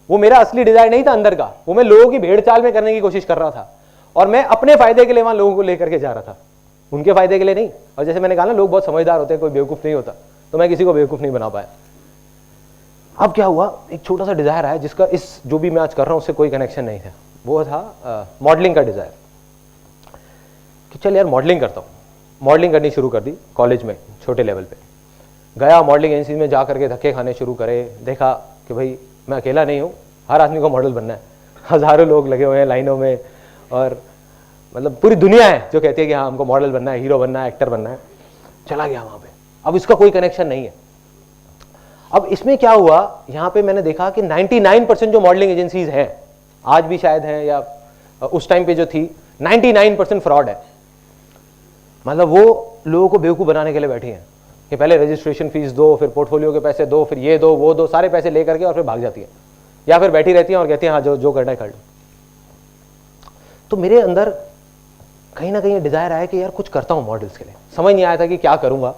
वो मेरा असली डिजायर नहीं था अंदर का। वो मैं लोगों की भेड़ चाल में करने की कोशिश कर रहा था और मैं अपने फायदे के लिए वहां लोगों को लेकर के जा रहा था, उनके फायदे के लिए नहीं। और जैसे मैंने कहा ना, लोग बहुत समझदार होते हैं, कोई बेवकूफ नहीं होता, तो मैं किसी को बेवकूफ नहीं बना पाया। अब क्या हुआ, एक छोटा सा डिजायर आया जिसका इस जो भी मैं आज कर रहा हूं उससे कोई कनेक्शन नहीं था। वो था मॉडलिंग का डिजायर, कि चल यार मॉडलिंग करता हूं। मॉडलिंग करनी शुरू कर दी कॉलेज में, छोटे लेवल पे गया, मॉडलिंग एजेंसी में जा करके धक्के खाने शुरू करे। देखा कि भाई मैं अकेला नहीं हूँ, हर आदमी को मॉडल बनना है, हजारों लोग लगे हुए हैं लाइनों में, और मतलब पूरी दुनिया है जो कहती है कि हाँ हमको मॉडल बनना है, हीरो बनना है, एक्टर बनना है। चला गया वहां पे, अब इसका कोई कनेक्शन नहीं है। अब इसमें क्या हुआ, यहाँ पे मैंने देखा कि 99% जो मॉडलिंग एजेंसीज हैं, आज भी शायद हैं या उस टाइम पे जो थी, 99% फ्रॉड है। मतलब वो लोगों को बेवकूफ बनाने के लिए बैठी हैं कि पहले रजिस्ट्रेशन फीस दो, फिर पोर्टफोलियो के पैसे दो, फिर ये दो वो दो, सारे पैसे लेकर के और फिर भाग जाती है, या फिर बैठी रहती है और कहती है हाँ जो करना है कर लो। तो मेरे अंदर कहीं ना कहीं डिजायर आया कि यार कुछ करता हूं मॉडल्स के लिए। समझ नहीं आया था कि क्या करूंगा।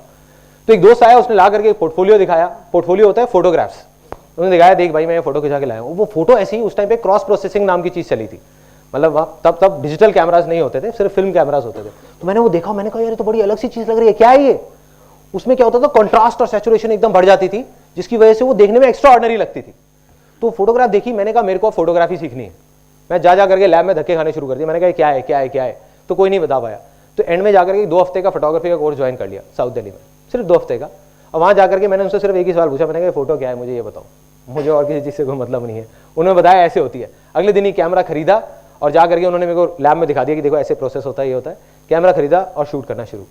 तो एक दोस्त आया, उसने ला करके पोर्टफोलियो दिखाया। पोर्टफोलियो होता है फोटोग्राफ्स। उसने दिखाया, देख भाई मैं ये फोटो खिंचा के लाया हूं। वो फोटो ऐसी ही, उस टाइम पे क्रॉस प्रोसेसिंग नाम की चीज चली थी, मतलब तब डिजिटल कैमराज नहीं होते थे, सिर्फ फिल्म कैमराज होते थे। तो मैंने वो देखा, मैंने कहा यार ये तो बड़ी अलग सी चीज लग रही है, क्या है ये? उसमें क्या होता था, कॉन्ट्रास्ट और सैचुरेशन एकदम बढ़ जाती थी, जिसकी वजह से वो देखने में एक्स्ट्रा ऑर्डिनरी लगती थी। तो फोटोग्राफ देखी, मैंने कहा मेरे को फोटोग्राफी सीखनी है। मैं जा करके लैब में धक्के खाने शुरू कर दिए। मैंने कहा क्या है क्या है क्या है, तो कोई नहीं बता पाया। तो एंड में जाकर के 2 हफ्ते का फोटोग्राफी का कोर्स ज्वाइन कर लिया साउथ दिल्ली में, सिर्फ 2 हफ्ते का। और वहां जाकर के मैंने उनसे सिर्फ एक ही सवाल पूछा, मैंने कहा फोटो क्या है, मुझे ये बताओ, मुझे और किसी चीज से कोई मतलब नहीं है। उन्होंने बताया ऐसे होती है। अगले दिन ही कैमरा खरीदा और जाकर के उन्होंने मेरे को लैब में दिखा दिया कि देखो ऐसे प्रोसेस होता है, ये होता है। कैमरा खरीदा और शूट करना शुरू,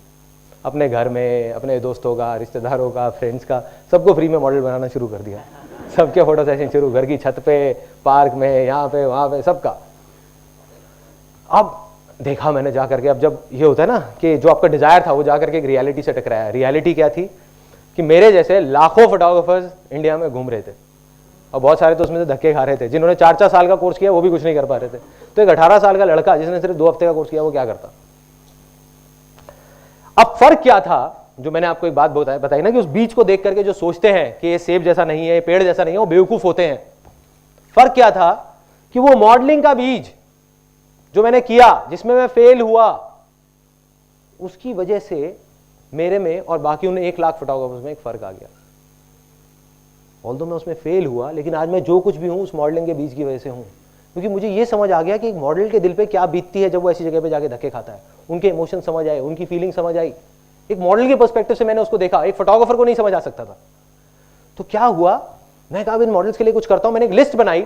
अपने घर में, अपने दोस्तों का, रिश्तेदारों का, फ्रेंड्स का, सबको फ्री में मॉडल बनाना शुरू कर दिया। सबके फोटो सेशन शुरू, घर की छत पे, पार्क में, यहाँ पे वहां पे, सबका। अब देखा मैंने जा करके, अब जब ये होता है ना कि जो आपका डिजायर था वो जा करके एक रियलिटी से टकराया। रियलिटी क्या थी कि मेरे जैसे लाखों फोटोग्राफर्स इंडिया में घूम रहे थे और बहुत सारे तो उसमें से धक्के खा रहे थे। जिन्होंने 4-4 साल का कोर्स किया वो भी कुछ नहीं कर पा रहे थे। तो एक 18 साल का लड़का जिसने सिर्फ 2 हफ्ते का कोर्स किया वो क्या करता। अब फर्क क्या था, जो मैंने आपको एक बात बताई ना कि उस बीज को देख करके जो सोचते हैं कि ये सेब जैसा नहीं है, पेड़ जैसा नहीं है, वो बेवकूफ होते हैं। फर्क क्या था कि वो मॉडलिंग का बीज जो मैंने किया, जिसमें मैं फेल हुआ, उसकी वजह से मेरे में और बाकी उन 1 लाख फोटोग्राफर्स में एक फ़र्क आ गया। ऑल्दो मैं उसमें फेल हुआ, लेकिन आज मैं जो कुछ भी हूँ उस मॉडलिंग के बीच की वजह से हूँ, क्योंकि मुझे ये समझ आ गया कि एक मॉडल के दिल पे क्या बीतती है जब वो ऐसी जगह पे जाके धक्के खाता है। उनके इमोशन समझ आए, उनकी फीलिंग समझ आई। एक मॉडल के पर्सपेक्टिव से मैंने उसको देखा, एक फोटोग्राफर को नहीं समझ आ सकता था। तो क्या हुआ, मैं कहा इन मॉडल्स के लिए कुछ करता हूँ। मैंने एक लिस्ट बनाई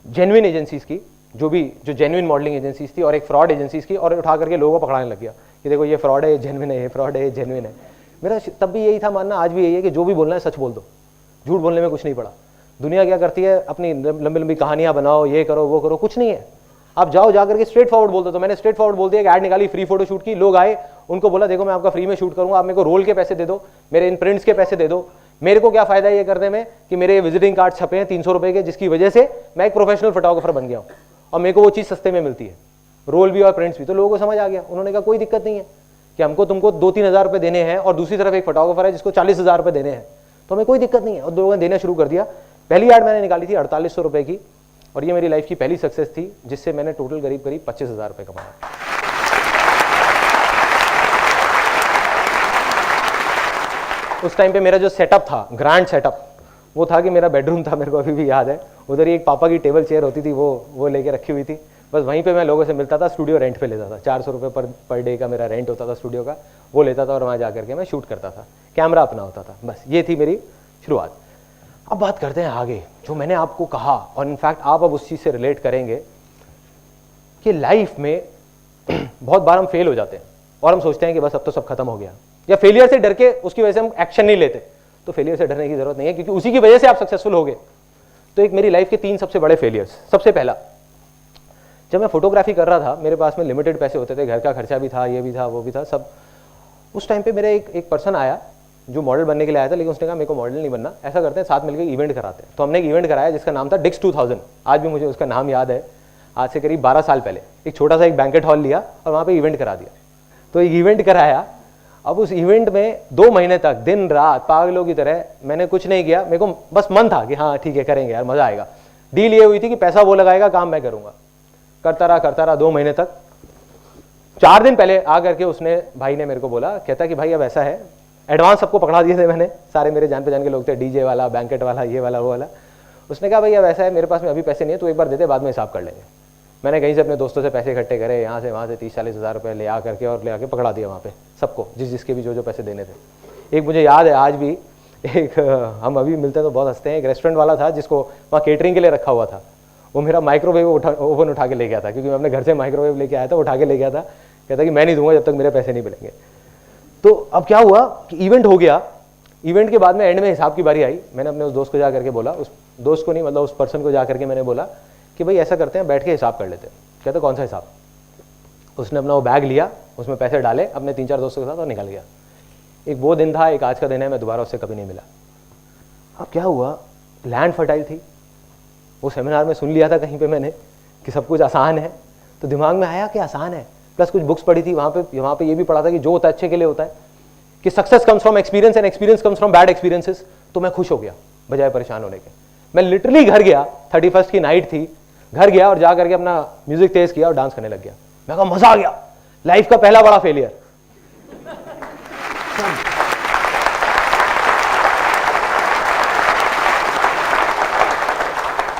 जेन्युइन एजेंसीज की, जो जेन्युइन मॉडलिंग एजेंसीज थी, और एक फ्रॉड एजेंसीज की, और उठा करके लोगों को पकड़ाने लग गया कि देखो ये फ्रॉड है, ये जेन्युइन है, ये फ्रॉड है, ये जेन्युइन है। मेरा तब भी यही था मानना, आज भी यही है कि जो भी बोलना है सच बोल दो, झूठ बोलने में कुछ नहीं पड़ा। दुनिया क्या करती है, अपनी लंबी लंबी कहानियां बनाओ, ये करो वो करो, कुछ नहीं है। आप जाओ जाकर के स्ट्रेट फॉरवर्ड बोल दो। तो मैंने स्ट्रेट फॉरवर्ड बोल दिया, ऐड निकाली, फ्री फोटो शूट की, लोग आए, उनको बोला देखो मैं आपका फ्री में शूट करूंगा, आप मेरे को रोल के पैसे दे दो, मेरे इन प्रिंट्स के पैसे दे दो। मेरे को क्या फायदा है ये करने में कि मेरे विजिटिंग कार्ड छपे हैं 300 रुपए के, जिसकी वजह से मैं एक प्रोफेशनल फोटोग्राफर बन गया हूँ और मेरे को वो चीज़ सस्ते में मिलती है, रोल भी और प्रिंट्स भी। तो लोगों को समझ आ गया, उन्होंने कहा कोई दिक्कत नहीं है कि हमको तुमको 2-3 हज़ार रुपये देने हैं और दूसरी तरफ एक फोटोग्राफर है जिसको 40,000 रुपये देने हैं, तो हमें कोई दिक्कत नहीं है। और लोगों ने देना शुरू कर दिया। पहली ऐड मैंने निकाली थी 4800 रुपये की, और ये मेरी लाइफ की पहली सक्सेस थी, जिससे मैंने टोटल करीब 25,000 रुपये कमाया। उस टाइम पे मेरा जो सेटअप था, ग्रैंड सेटअप, वो था कि मेरा बेडरूम था, मेरे को अभी भी याद है। उधर ही एक पापा की टेबल चेयर होती थी, वो लेके रखी हुई थी। बस वहीं पे मैं लोगों से मिलता था, स्टूडियो रेंट पे लेता था, 400 रुपये पर डे का मेरा रेंट होता था स्टूडियो का, वो लेता था और वहाँ जा करके मैं शूट करता था, कैमरा अपना होता था। बस ये थी मेरी शुरुआत। अब बात करते हैं आगे, जो मैंने आपको कहा, और इनफैक्ट आप अब उस चीज़ से रिलेट करेंगे कि लाइफ में बहुत बार हम फेल हो जाते हैं और हम सोचते हैं कि बस अब तो सब खत्म हो गया, या फेलियर से डर के उसकी वजह से हम एक्शन नहीं लेते। तो फेलियर से डरने की जरूरत नहीं है, क्योंकि उसी की वजह से आप सक्सेसफुल हो गए। तो एक मेरी लाइफ के 3 सबसे बड़े फेलियर्स। सबसे पहला, जब मैं फोटोग्राफी कर रहा था, मेरे पास में लिमिटेड पैसे होते थे, घर का खर्चा भी था, ये भी था, वो भी था, सब। उस टाइम पे मेरे एक पर्सन आया जो मॉडल बनने के लिए आया था, लेकिन उसने कहा मेरे को मॉडल नहीं बनना, ऐसा करते हैं साथ मिलकर इवेंट कराते हैं। तो हमने एक इवेंट कराया जिसका नाम था डिक्स 2000। आज भी मुझे उसका नाम याद है, आज से करीब 12 साल पहले। एक छोटा सा एक बैंकेट हॉल लिया और वहाँ पे इवेंट करा दिया। तो एक इवेंट कराया। अब उस इवेंट में 2 महीने तक दिन रात पागलों की तरह मैंने कुछ नहीं किया। मेरे को बस मन था कि हाँ ठीक है करेंगे यार, मजा आएगा। डील ये हुई थी कि पैसा वो लगाएगा, काम मैं करूंगा। करता रहा 2 महीने तक। 4 दिन पहले आ करके उसने, भाई ने मेरे को बोला, कहता कि भाई अब ऐसा है, एडवांस सबको पकड़ा दिए थे मैंने, सारे मेरे जान पहचान के लोग थे, डीजे वाला, बैंकेट वाला, ये वाला, वो वाला। उसने कहा भाई अब ऐसा है, मेरे पास में अभी पैसे नहीं है, तू एक बार दे दे, बाद में हिसाब कर लेंगे। मैंने कहीं से अपने दोस्तों से पैसे इकट्ठे करे, यहाँ से वहाँ से 30-40 हज़ार रुपये ले आ करके और ले आके पकड़ा दिया वहाँ पे सबको, जिसके भी जो पैसे देने थे। एक मुझे याद है आज भी, एक हम अभी मिलते हैं तो बहुत हंसते हैं, एक रेस्टोरेंट वाला था जिसको वहाँ केटरिंग के लिए रखा हुआ था। वो मेरा माइक्रोवेव ओवन उठा के ले गया था, क्योंकि मैं अपने घर से माइक्रोवेव लेके आया था, उठा के ले गया था। कहता कि मैं नहीं दूंगा जब तक मेरे पैसे नहीं मिलेंगे। तो अब क्या हुआ कि इवेंट हो गया। इवेंट के बाद में एंड में हिसाब की बारी आई। मैंने अपने उस दोस्त को जा करके बोला, उस दोस्त को नहीं मतलब उस पर्सन को जा करके मैंने बोला कि भाई ऐसा करते हैं, बैठ के हिसाब कर लेते हैं। कहते कौन सा हिसाब? उसने अपना वो बैग लिया, उसमें पैसे डाले अपने 3-4 दोस्तों के साथ और निकल गया। एक वो दिन था, एक आज का दिन है, मैं दोबारा उससे कभी नहीं मिला। अब क्या हुआ, लैंड फर्टाइल थी। वो सेमिनार में सुन लिया था कहीं पे मैंने कि सब कुछ आसान है, तो दिमाग में आया कि आसान है। प्लस कुछ बुक्स पढ़ी थी वहाँ पे ये भी पढ़ा था कि जो होता है अच्छे के लिए होता है, कि success comes from experience and experience comes from bad experiences. तो मैं खुश हो गया बजाय परेशान होने के। मैं लिटरली घर गया, 31st की नाइट थी, घर गया और जा करके अपना म्यूजिक तेज किया और डांस करने लग गया। मैं कहा मजा आ गया, लाइफ का पहला बड़ा फेलियर।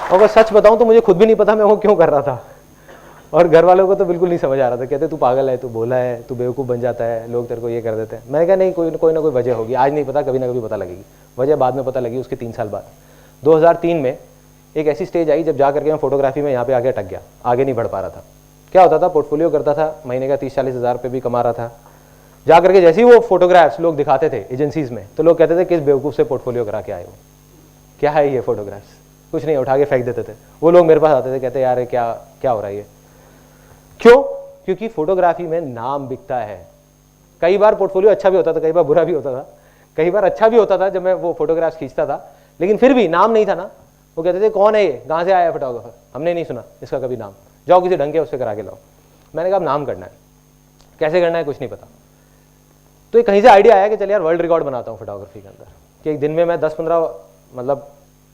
और अगर सच बताऊं तो मुझे खुद भी नहीं पता मैं वो क्यों कर रहा था, और घर वालों को तो बिल्कुल नहीं समझ आ रहा था। कहते तू पागल है, तू भोला है, तू बेवकूफ़ बन जाता है, लोग तेरे को ये कर देते हैं। मैंने कहा नहीं, कोई ना कोई वजह होगी, आज नहीं पता, कभी ना कभी पता लगेगी। वजह बाद में पता लगी उसके 3 साल बाद। 2003 में एक ऐसी स्टेज आई जब जा करके मैं फोटोग्राफी में यहाँ पे आके अटक गया, आगे नहीं बढ़ पा रहा था। क्या होता था, पोर्टफोलियो करता था, महीने का 30-40 हज़ार रुपये भी कमा रहा था। जा करके जैसे ही वो फोटोग्राफ्स लोग दिखाते थे एजेंसीज में, तो लोग कहते थे किस बेवकूफ़ से पोर्टफोलियो करा के आए हो, क्या है ये फोटोग्राफ्स, कुछ नहीं, उठा के फेंक देते थे। वो लोग मेरे पास आते थे, कहते यार क्या हो रहा है ये, क्यों? क्योंकि फोटोग्राफी में नाम बिकता है। कई बार पोर्टफोलियो अच्छा भी होता था, कई बार बुरा भी होता था। कई बार अच्छा भी होता था जब मैं वो फोटोग्राफ्स खींचता था, लेकिन फिर भी नाम नहीं था ना। वो कहते थे कौन है ये, कहाँ से आया है फोटोग्राफर, हमने नहीं सुना इसका कभी नाम, जाओ किसी ढंग के उससे करा के लाओ। मैंने कहा नाम करना है, कैसे करना है कुछ नहीं पता। तो एक कहीं से आइडिया आया कि चल यार वर्ल्ड रिकॉर्ड बनाता हूँ फोटोग्राफी के अंदर, कि एक दिन में मैं 10-15 मतलब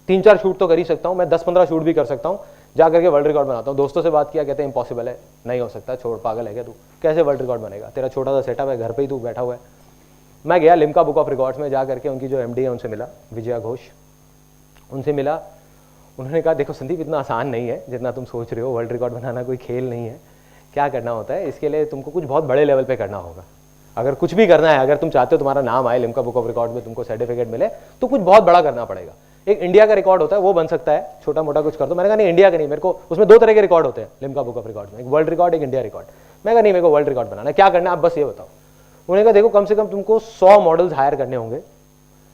3-4 शूट तो कर ही सकता हूँ, मैं 10-15 शूट भी कर सकता हूँ, जा करके वर्ल्ड रिकॉर्ड बनाता हूँ। दोस्तों से बात किया, कहते हैं इम्पॉसिबल है, नहीं हो सकता, छोड़, पागल है क्या तू, कैसे वर्ल्ड रिकॉर्ड बनेगा, तेरा छोटा सा सेटअप है, घर पे ही तू बैठा हुआ है। मैं गया लिम्का बुक ऑफ रिकॉर्ड्स में, जा करके उनकी जो एमडी है उनसे मिला, विजया घोष, उनसे मिला। उन्होंने कहा देखो संदीप, इतना आसान नहीं है जितना तुम सोच रहे हो, वर्ल्ड रिकॉर्ड बनाना कोई खेल नहीं है। क्या करना होता है, इसके लिए तुमको कुछ बहुत बड़े लेवल पे करना होगा। अगर कुछ भी करना है, अगर तुम चाहते हो तुम्हारा नाम आए लिम्का बुक ऑफ रिकॉर्ड में, तुमको सर्टिफिकेट मिले, तो कुछ बहुत बड़ा करना पड़ेगा। एक इंडिया का रिकॉर्ड होता है, वो बन सकता है, छोटा मोटा कुछ कर दो। मैंने कहा नहीं, इंडिया का नहीं, मेरे को उसमें 2 तरह के रिकॉर्ड होते हैं लिम्का बुक ऑफ रिकॉर्ड में, एक वर्ल्ड रिकॉर्ड, एक इंडिया रिकॉर्ड। मैं कहा नहीं, मेरे को वर्ल्ड रिकॉर्ड बनाना है। क्या करना है आप बस ये बताओ। उन्होंने कहा देखो, कम से कम तुमको 100 मॉडल्स हायर करने होंगे,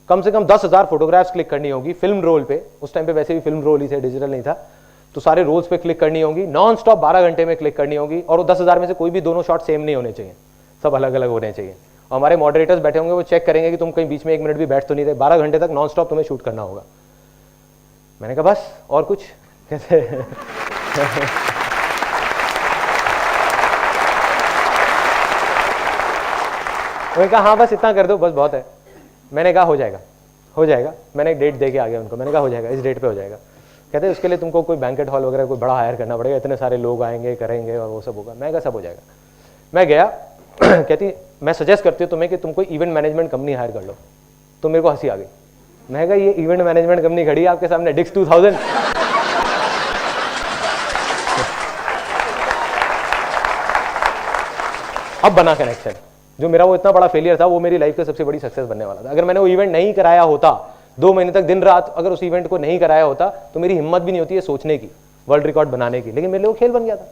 कम से कम 10,000 फोटोग्राफ्स क्लिक करनी होगी फिल्म रोल पे। उस टाइम पे वैसे भी फिल्म रोल ही थे, डिजिटल नहीं था, तो सारे रोल्स पे क्लिक करनी होगी, नॉन स्टॉप 12 घंटे में क्लिक करनी होगी। और वो 10,000 में से कोई भी दोनों शॉट सेम नहीं होने चाहिए, सब अलग अलग होने चाहिए। और हमारे मॉडरेटर्स बैठे होंगे, वो चेक करेंगे कि तुम कहीं बीच में 1 मिनट भी बैठ तो नहीं रहे। 12 घंटे तक नॉन स्टॉप तुम्हें शूट करना होगा। मैंने कहा बस, और कुछ कैसे उन्होंने कहा हाँ बस इतना कर दो, बस बहुत है। मैंने कहा हो जाएगा, हो जाएगा। मैंने एक डेट दे के आ गया उनको, मैंने कहा हो जाएगा, इस डेट पे हो जाएगा। कहते उसके लिए तुमको कोई बैंकेट हॉल वगैरह कोई बड़ा हायर करना पड़ेगा, इतने सारे लोग आएंगे, करेंगे और वो सब होगा। मैं कहा सब हो जाएगा। मैं गया कहती मैं सजेस्ट करती हूँ तुम्हें कि तुम कोई इवेंट मैनेजमेंट कंपनी हायर कर लो। तो मेरे को हंसी आ गई। मैं कहा ये इवेंट मैनेजमेंट कंपनी खड़ी है आपके सामने, डिक्स 2000। अब बना कनेक्शन। जो मेरा वो इतना बड़ा फेलियर था, वो मेरी लाइफ का सबसे बड़ी सक्सेस बनने वाला था। अगर मैंने वो इवेंट नहीं कराया होता, 2 महीने तक दिन रात अगर उस इवेंट को नहीं कराया होता, तो मेरी हिम्मत भी नहीं होती है सोचने की, वर्ल्ड रिकॉर्ड बनाने की। लेकिन मेरे लिए वो खेल बन गया था।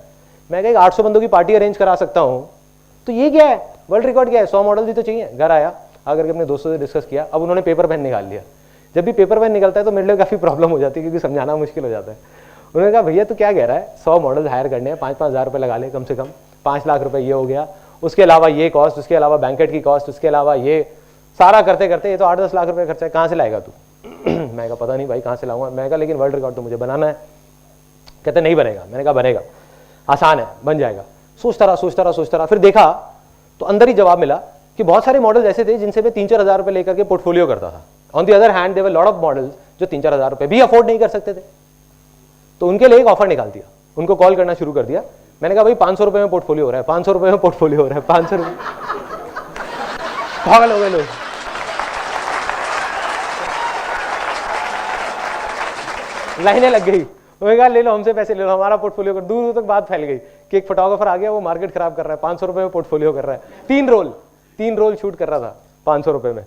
मैं कहा 800 बंदों की पार्टी अरेंज करा सकता हूँ, तो ये क्या है, वर्ल्ड रिकॉर्ड क्या है, 100 मॉडल भी तो चाहिए। घर आया, आकर के अपने दोस्तों से डिस्कस किया। अब उन्होंने पेपर पेन निकाल लिया। जब भी पेपर पेन निकलता है तो मेरे लिए काफ़ी प्रॉब्लम हो जाती है, क्योंकि समझाना मुश्किल हो जाता है। उन्होंने कहा भैया तू क्या कह रहा है, 100 मॉडल हायर करने हैं, 5-5 हज़ार रुपये लगा ले, कम से कम 5 लाख रुपए ये हो गया, उसके अलावा ये कॉस्ट, उसके अलावा बैंकेट की कॉस्ट, उसके अलावा ये सारा करते करते ये तो 8-10 लाख रुपए खर्चा है, कहाँ से लाएगा तू। मैं कहा पता नहीं भाई कहाँ से लाऊंगा। मैं कहा लेकिन वर्ल्ड रिकॉर्ड तो मुझे बनाना है। कहते नहीं बनेगा। मैंने कहा बनेगा, आसान है, बन जाएगा। सोचता रहा। फिर देखा तो अंदर ही जवाब मिला कि बहुत सारे मॉडल्स ऐसे थे जिनसे मैं 3-4 हज़ार रुपए लेकर के पोर्टफोलियो करता था। On the other hand there were lot of models जो 3-4 हज़ार रुपए भी अफोर्ड नहीं कर सकते थे। तो उनके लिए एक ऑफर निकाल दिया, उनको कॉल करना शुरू कर दिया। मैंने कहा भाई 500 रुपए में पोर्टफोलियो हो रहा है, 500 रुपए में पोर्टफोलियो हो रहा है, 500 रुपए। पागल हो गए लोग। लाइनें लग गई। उन्होंने कहा ले लो हमसे पैसे ले लो, हमारा पोर्टफोलियो कर। दूर दूर तक बात फैल गई कि एक फोटोग्राफर आ गया, वो मार्केट खराब कर रहा है, 500 रुपए में पोर्टफोलियो कर रहा है। 3 रोल शूट कर रहा था 500 रुपए में।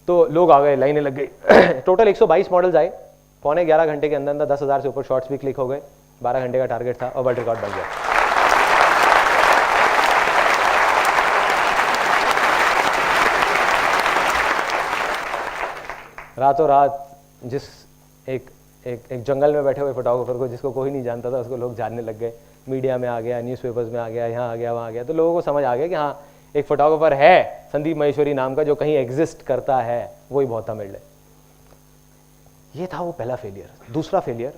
तो लोग आ गए, लाइनें लग गई। टोटल 122 मॉडल्स आए। 11.25 घंटे के अंदर 10,000 से ऊपर शॉट्स भी क्लिक हो गए। 12 घंटे का टारगेट था और वर्ल्ड रिकॉर्ड बन गया। रातों रात जिस एक जंगल में बैठे हुए फोटोग्राफर को, जिसको कोई नहीं जानता था, उसको लोग जानने लग गए। मीडिया में आ गया, न्यूज़पेपर्स में आ गया, यहाँ आ गया, वहाँ आ गया। तो लोगों को समझ आ गया कि हाँ एक फोटोग्राफर है संदीप माहेश्वरी नाम का, जो कहीं एग्जिस्ट करता है। वही बहुत था मेरे लिए। ये था वो पहला फेलियर। दूसरा फेलियर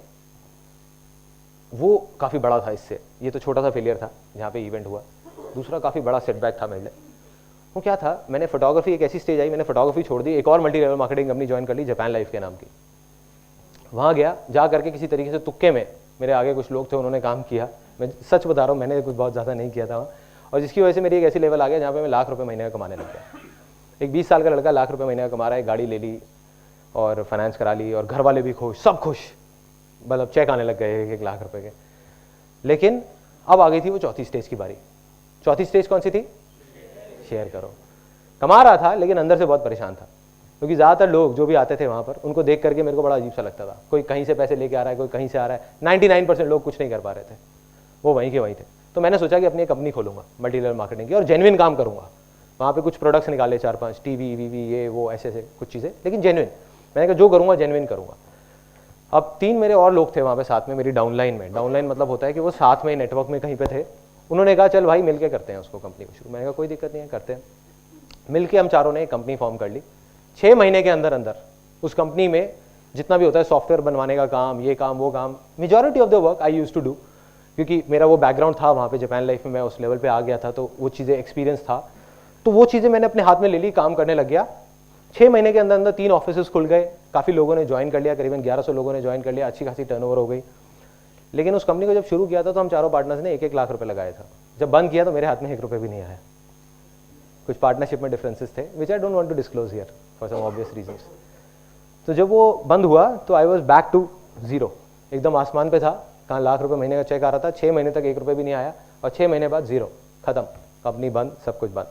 वो काफ़ी बड़ा था इससे। ये तो छोटा सा फेलियर था जहाँ पे इवेंट हुआ। दूसरा काफ़ी बड़ा सेटबैक था मेरे लिए। वो क्या था, मैंने फोटोग्राफी, एक ऐसी स्टेज आई, मैंने फोटोग्राफी छोड़ दी, एक और multi level marketing company join कर ली, जापान लाइफ के नाम की। वहाँ गया, जा करके किसी तरीके से तुक्के में, मेरे आगे कुछ लोग थे, उन्होंने काम किया। मैं सच बता रहा हूँ, मैंने कुछ बहुत ज़्यादा नहीं किया था वहाँ। और जिसकी वजह से मेरी एक ऐसी लेवल आ गया जहाँ पे मैं लाख रुपए महीने का कमाने लग गया। एक 20 साल का लड़का लाख रुपए महीने का कमा रहा है, गाड़ी ले ली और फाइनेंस करा ली, और घर वाले भी खुश, सब खुश, मतलब चेक आने लग गए 1-1 लाख रुपए के। लेकिन अब आ गई थी वो चौथी स्टेज की बारी। चौथी स्टेज कौन सी थी? शेयर करो। कमा रहा था लेकिन अंदर से बहुत परेशान था, क्योंकि ज़्यादातर लोग जो भी आते थे वहाँ पर, उनको देख करके मेरे को बड़ा अजीब सा लगता था। कोई कहीं से पैसे लेके आ रहा है, कोई कहीं से आ रहा है। 99% लोग कुछ नहीं कर पा रहे थे, वो वहीं के वहीं थे। तो मैंने सोचा कि अपनी एक कंपनी खोलूंगा मल्टी लेवल मार्केटिंग की, और जेन्युइन काम करूंगा। वहाँ पे कुछ प्रोडक्ट्स निकाले 4-5, टीवी वीवी ये वो ऐसे कुछ चीज़ें, लेकिन जेन्युइन। मैंने कहा जो करूँगा जेन्युइन करूँगा। अब 3 मेरे और लोग थे वहाँ पे साथ में मेरी डाउनलाइन में। डाउनलाइन मतलब होता है कि वो साथ में नेटवर्क में कहीं पे थे। उन्होंने कहा चल भाई मिलके करते हैं उसको, कंपनी को शुरू। मैंने कहा कोई दिक्कत नहीं है, करते हैं। मिलके हम चारों ने एक कंपनी फॉर्म कर ली। 6 महीने के अंदर अंदर उस कंपनी में जितना भी होता है सॉफ्टवेयर बनवाने का काम, ये काम वो काम, majority of the work I used to do, क्योंकि मेरा वो बैकग्राउंड था वहाँ पे जापान लाइफ में, मैं उस लेवल पे आ गया था, तो वो चीज़ें एक्सपीरियंस था। तो वो चीज़ें मैंने अपने हाथ में ले ली, काम करने लग गया। 6 महीने के अंदर अंदर 3 ऑफिस खुल गए, काफ़ी लोगों ने ज्वाइन कर लिया, करीबन 1100 लोगों ने ज्वाइन कर लिया, अच्छी खासी टर्नओवर हो गई। लेकिन उस कंपनी को जब शुरू किया था तो हम चारों पार्टनर्स ने 1-1 लाख रुपए लगाया था। जब बंद किया तो मेरे हाथ में 1 रुपये भी नहीं आया। कुछ पार्टनरशिप में डिफरेंसेस थे which I don't want to disclose here for some obvious reasons. तो जब वो बंद हुआ तो I was back to zero, एकदम आसमान पे था। कहाँ लाख रुपए महीने का चेक आ रहा था, 6 महीने तक 1 रुपये भी नहीं आया, और 6 महीने बाद जीरो, खत्म, कंपनी बंद, सब कुछ बंद।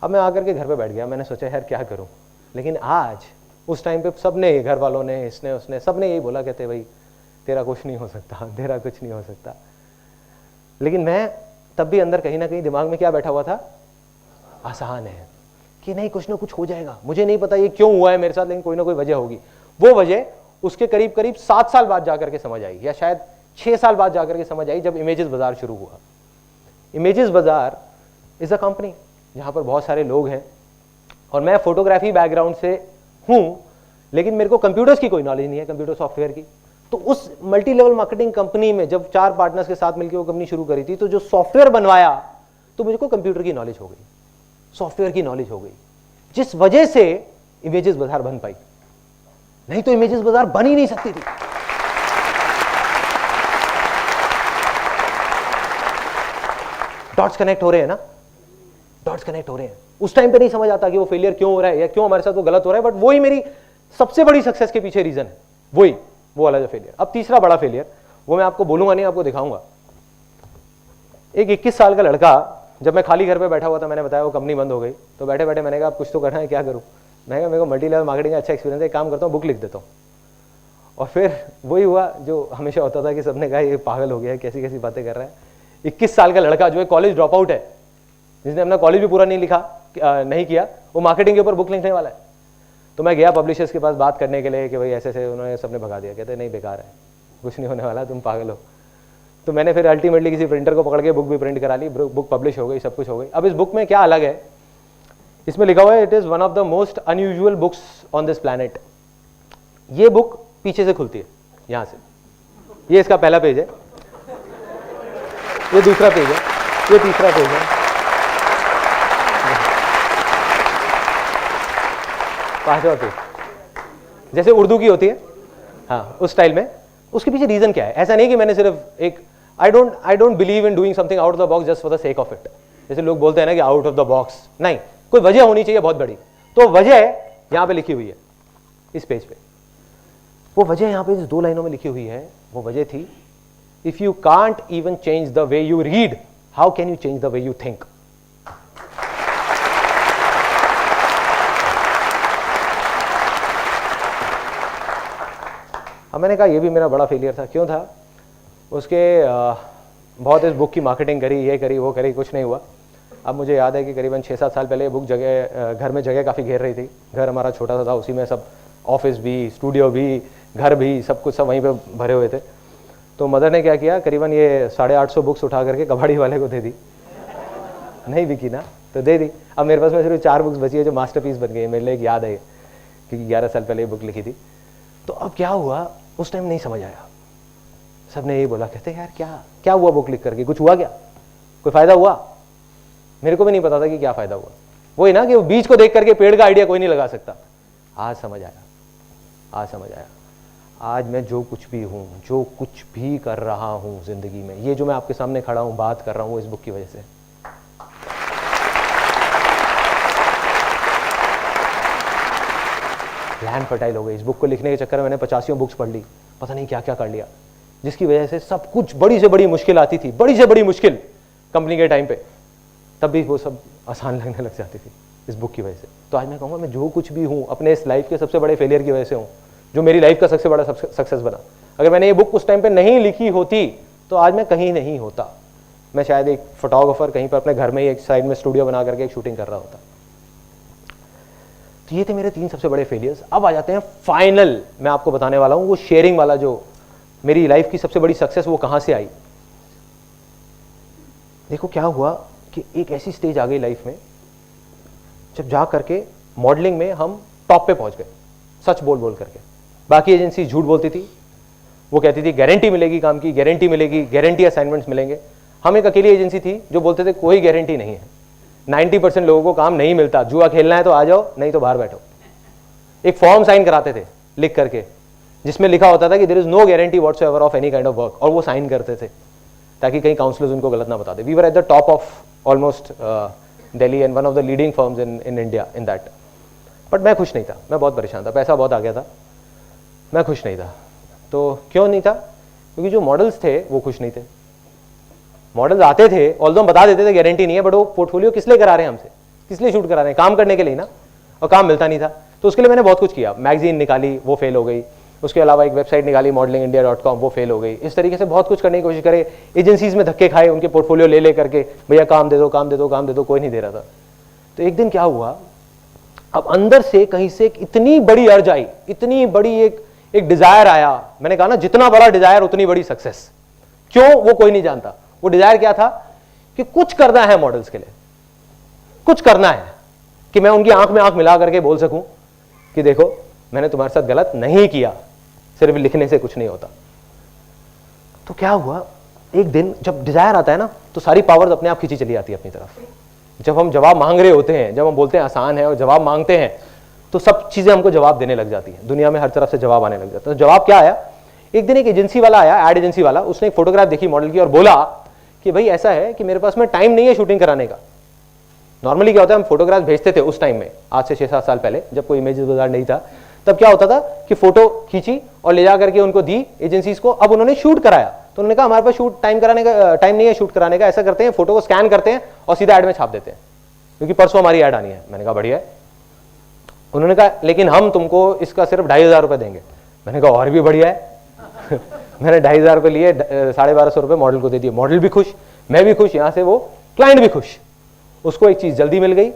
अब मैं आकर के घर पे बैठ गया, मैंने सोचा यार क्या करूं। लेकिन आज उस टाइम पे सबने, घर वालों ने, इसने उसने, सबने यही बोला, कहते भाई तेरा कुछ नहीं हो सकता, तेरा कुछ नहीं हो सकता। लेकिन मैं तब भी अंदर कहीं ना कहीं दिमाग में क्या बैठा हुआ था, आसान है कि नहीं कुछ ना कुछ हो जाएगा। मुझे नहीं पता ये क्यों हुआ है मेरे साथ, लेकिन कोई ना कोई वजह होगी। वो वजह उसके करीब करीब 7 साल बाद जाकर के समझ आई, या शायद 6 साल बाद जाकर के समझ आई, जब इमेजेस बाजार शुरू हुआ। इमेजेस बाजार इज अ कंपनी जहां पर बहुत सारे लोग हैं, और मैं फोटोग्राफी बैकग्राउंड से हूं, लेकिन मेरे को कंप्यूटर्स की कोई नॉलेज नहीं है, कंप्यूटर सॉफ्टवेयर की। तो उस मल्टी लेवल मार्केटिंग कंपनी में जब 4 पार्टनर्स के साथ मिलकर वो कंपनी शुरू करी थी, तो जो सॉफ्टवेयर बनवाया तो मुझको कंप्यूटर की नॉलेज हो गई, सॉफ्टवेयर की नॉलेज हो गई, जिस वजह से इमेजेस बाजार बन पाई। नहीं तो इमेजेस बाजार बन ही नहीं सकती थी। डॉट्स कनेक्ट हो रहे हैं ना, डॉट्स कनेक्ट हो रहे हैं। उस टाइम पे नहीं समझ आता कि वो फेलियर क्यों हो रहा है या क्यों हमारे साथ वो गलत हो रहा है, बट वही मेरी सबसे बड़ी सक्सेस के पीछे रीजन है, वही वो वाला जो फेलियर। अब तीसरा बड़ा फेलियर, वो मैं आपको बोलूंगा नहीं, आपको दिखाऊंगा। एक 21 साल का लड़का, जब मैं खाली घर पे बैठा हुआ था, मैंने बताया वो कंपनी बंद हो गई, तो बैठे बैठे मैंने कहा अब कुछ तो करना है, क्या करूं। मैं कहा मेरे को मल्टी लेवल मार्केटिंग का अच्छा एक्सपीरियंस है, एक काम करता हूँ बुक लिख देता हूँ। और फिर वही हुआ जो हमेशा होता था कि सबने कहा ये पागल हो गया है, कैसी कैसी बातें कर रहा है। 21 साल का लड़का जो है कॉलेज ड्रॉप आउट है, जिसने अपना कॉलेज भी पूरा नहीं किया, वो मार्केटिंग के ऊपर बुक लिखने वाला है। तो मैं गया पब्लिशर्स के पास बात करने के लिए कि भाई ऐसे ऐसे, उन्होंने सबने भगा दिया, कहते नहीं बेकार है, कुछ नहीं होने वाला, तुम पागल हो। तो मैंने फिर अल्टीमेटली किसी प्रिंटर को पकड़ के बुक भी प्रिंट करा ली, बुक पब्लिश हो गई, सब कुछ हो गई। अब इस बुक में क्या अलग है, इसमें लिखा हुआ है it is one of the most unusual books on this planet. ये बुक पीछे से खुलती है, यहां से। ये इसका पहला पेज है, ये दूसरा पेज है, ये तीसरा पेज है, 5वां पेज, जैसे उर्दू की होती है, हाँ उस स्टाइल में। उसके पीछे रीजन क्या है? ऐसा नहीं कि मैंने सिर्फ एक, I don't believe in doing something out of the box just for the sake of it. जैसे लोग बोलते हैं ना कि आउट ऑफ द बॉक्स, नहीं, कोई वजह होनी चाहिए बहुत बड़ी। तो वजह यहां पे लिखी हुई है इस पेज पे। वो वजह यहां पे इस 2 लाइनों में लिखी हुई है। वो वजह थी, if you can't even change the way you read, how can you change the way you think. अब मैंने कहा ये भी मेरा बड़ा फेलियर था। क्यों था? उसके बहुत इस बुक की मार्केटिंग करी, ये करी, वो करी, कुछ नहीं हुआ। अब मुझे याद है कि करीबन 6-7 साल पहले ये बुक घर में जगह काफ़ी घेर रही थी। घर हमारा छोटा सा था, उसी में सब ऑफिस भी, स्टूडियो भी, घर भी, सब कुछ सब वहीं पे भरे हुए थे। तो मदर ने क्या किया, करीबन ये 850 बुक्स उठा करके कबाड़ी वाले को दे दी। नहीं बिकी ना तो दे दी। अब मेरे पास में सिर्फ 4 बुक्स बची है जो मास्टरपीस बन गई। मेरे लिए एक याद है क्योंकि 11 साल पहले ये बुक लिखी थी। तो अब क्या हुआ, उस टाइम नहीं समझ आया। सबने यही बोला, कहते यार क्या हुआ बुक लिख करके, कुछ हुआ क्या, कोई फायदा हुआ? मेरे को भी नहीं पता था कि क्या फायदा हुआ। वही ना कि वो बीज को देख करके पेड़ का आइडिया कोई नहीं लगा सकता। आज समझ आया, आज समझ आया। आज मैं जो कुछ भी हूं, जो कुछ भी कर रहा हूं जिंदगी में, ये जो मैं आपके सामने खड़ा हूं, बात कर रहा हूं, इस बुक की वजह से। लैंड फर्टाइल हो गई। इस बुक को लिखने के चक्कर में मैंने 85 बुक्स पढ़ ली, पता नहीं क्या क्या कर लिया, जिसकी वजह से सब कुछ, बड़ी से बड़ी मुश्किल आती थी, बड़ी से बड़ी मुश्किल कंपनी के टाइम पे, तब भी वो सब आसान लगने लग जाती थी इस बुक की वजह से। तो आज मैं कहूँगा मैं जो कुछ भी हूँ अपने इस लाइफ के सबसे बड़े फेलियर की वजह से हूँ, जो मेरी लाइफ का सबसे बड़ा सक्सेस बना। अगर मैंने ये बुक उस टाइम पे नहीं लिखी होती तो आज मैं कहीं नहीं होता। मैं शायद एक फोटोग्राफर कहीं पर अपने घर में ही एक साइड में स्टूडियो बना करके एक शूटिंग कर रहा होता। तो ये थे मेरे 3 सबसे बड़े फेलियर्स। अब आ जाते हैं फाइनल, मैं आपको बताने वाला हूँ वो शेयरिंग वाला, जो मेरी लाइफ की सबसे बड़ी सक्सेस वो कहाँ से आई। देखो क्या हुआ कि एक ऐसी स्टेज आ गई लाइफ में जब जा करके मॉडलिंग में हम टॉप पे पहुंच गए, सच बोल बोल करके। बाकी एजेंसी झूठ बोलती थी, वो कहती थी गारंटी मिलेगी काम की, गारंटी मिलेगी, गारंटी असाइनमेंट्स मिलेंगे। हम एक अकेली एजेंसी थी जो बोलते थे कोई गारंटी नहीं है, 90% लोगों को काम नहीं मिलता, जुआ खेलना है तो आ जाओ, नहीं तो बाहर बैठो। एक फॉर्म साइन कराते थे लिख करके, जिसमें लिखा होता था कि there is no guarantee whatsoever of any kind of work, और वो साइन करते थे ताकि कहीं काउंसलर्स उनको गलत ना बता दे। We were at the top of almost Delhi and one of the leading firms in India in that. But मैं खुश नहीं था, मैं बहुत परेशान था, पैसा बहुत आ गया था, मैं खुश नहीं था। तो क्यों नहीं था? क्योंकि जो मॉडल्स थे वो खुश नहीं थे। मॉडल्स आते थे, ऑल्दो हम बता देते थे गारंटी नहीं है, बट वो पोर्टफोलियो किस लिए करा रहे हैं हमसे, किस लिए शूट करा रहे हैं? काम करने के लिए ना, और काम मिलता नहीं था। तो उसके लिए मैंने बहुत कुछ किया, मैगजीन निकाली, वो फेल हो गई। उसके अलावा एक वेबसाइट निकाली modelingindia.com, वो फेल हो गई। इस तरीके से बहुत कुछ करने की कोशिश करे, एजेंसीज में धक्के खाए, उनके पोर्टफोलियो ले करके, भैया काम दे दो, काम दे दो, काम दे दो, कोई नहीं दे रहा था। तो एक दिन क्या हुआ, अब अंदर से कहीं से एक इतनी बड़ी अर्ज आई, इतनी बड़ी एक डिजायर आया। मैंने कहा ना, जितना बड़ा डिजायर उतनी बड़ी सक्सेस। क्यों? वो कोई नहीं जानता। वो डिजायर क्या था कि कुछ करना है मॉडल्स के लिए, कुछ करना है कि मैं उनकी आंख में आंख मिला करके बोल सकूं कि देखो मैंने तुम्हारे साथ गलत नहीं किया, सिर्फ लिखने से कुछ नहीं होता। तो क्या हुआ, एक दिन जब डिजायर आता है ना, तो सारी पावर्स अपने आप खींची चली आती है अपनी तरफ। जब हम जवाब मांग रहे होते हैं, जब हम बोलते हैं आसान है और जवाब मांगते हैं, तो सब चीजें हमको जवाब देने लग जाती है। दुनिया में हर तरफ से जवाब आने लग जाता है। तो जवाब क्या आया, एक दिन एक एजेंसी वाला आया, एड एजेंसी वाला, उसने एक फोटोग्राफ देखी मॉडल की और बोला कि भाई ऐसा है कि मेरे पास में टाइम नहीं है शूटिंग कराने का। नॉर्मली क्या होता है, हम फोटोग्राफ भेजते थे उस टाइम में, आज से 6-7 साल पहले, जब कोई इमेजेस बाजार नहीं था, तब क्या होता था कि फोटो खींची और ले जा करके उनको दी एजेंसीज को। अब उन्होंने शूट कराया, तो उन्होंने कहा हमारे पास शूट टाइम नहीं है शूट कराने का, ऐसा करते हैं फोटो को स्कैन करते हैं और सीधा ऐड में छाप देते हैं, क्योंकि परसों हमारी ऐड आनी है। मैंने कहा बढ़िया है। उन्होंने कहा लेकिन हम तुमको इसका सिर्फ 2,500 रुपये देंगे। मैंने कहा और भी बढ़िया है। मैंने 2,500 रुपये लिए, 1,250 रुपये मॉडल को दे दिए। मॉडल भी खुश, मैं भी खुश, यहाँ से वो क्लाइंट भी खुश। उसको एक चीज जल्दी मिल गई,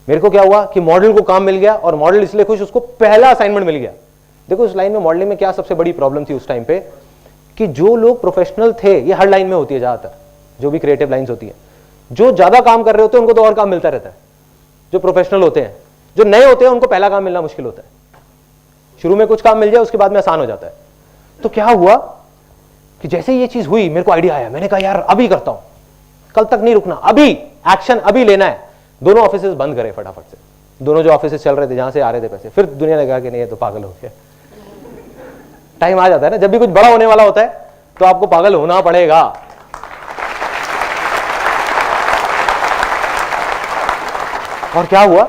मेरे को क्या हुआ कि मॉडल को काम मिल गया, और मॉडल इसलिए खुश, उसको पहला असाइनमेंट मिल गया। देखो उस लाइन में मॉडलिंग में क्या सबसे बड़ी प्रॉब्लम थी उस टाइम पे, कि जो लोग प्रोफेशनल थे, ये हर लाइन में होती है ज्यादातर, जो भी क्रिएटिव लाइंस होती है, जो ज्यादा काम कर रहे होते हैं उनको तो और काम मिलता रहता है। जो प्रोफेशनल होते हैं, जो नए होते हैं, उनको पहला काम मिलना मुश्किल होता है। शुरू में कुछ काम मिल जाए, उसके बाद में आसान हो जाता है। तो क्या हुआ कि जैसे ये चीज हुई, मेरे को आइडिया आया। मैंने कहा यार अभी करता हूं, कल तक नहीं रुकना, अभी एक्शन अभी लेना है। दोनों ऑफिसेस बंद करे फटाफट से, दोनों जो ऑफिसेस चल रहे थे, जहां से आ रहे थे पैसे। फिर दुनिया ने कहा कि नहीं ये तो पागल हो गया। टाइम आ जाता है ना, जब भी कुछ बड़ा होने वाला होता है तो आपको पागल होना पड़ेगा। और क्या हुआ,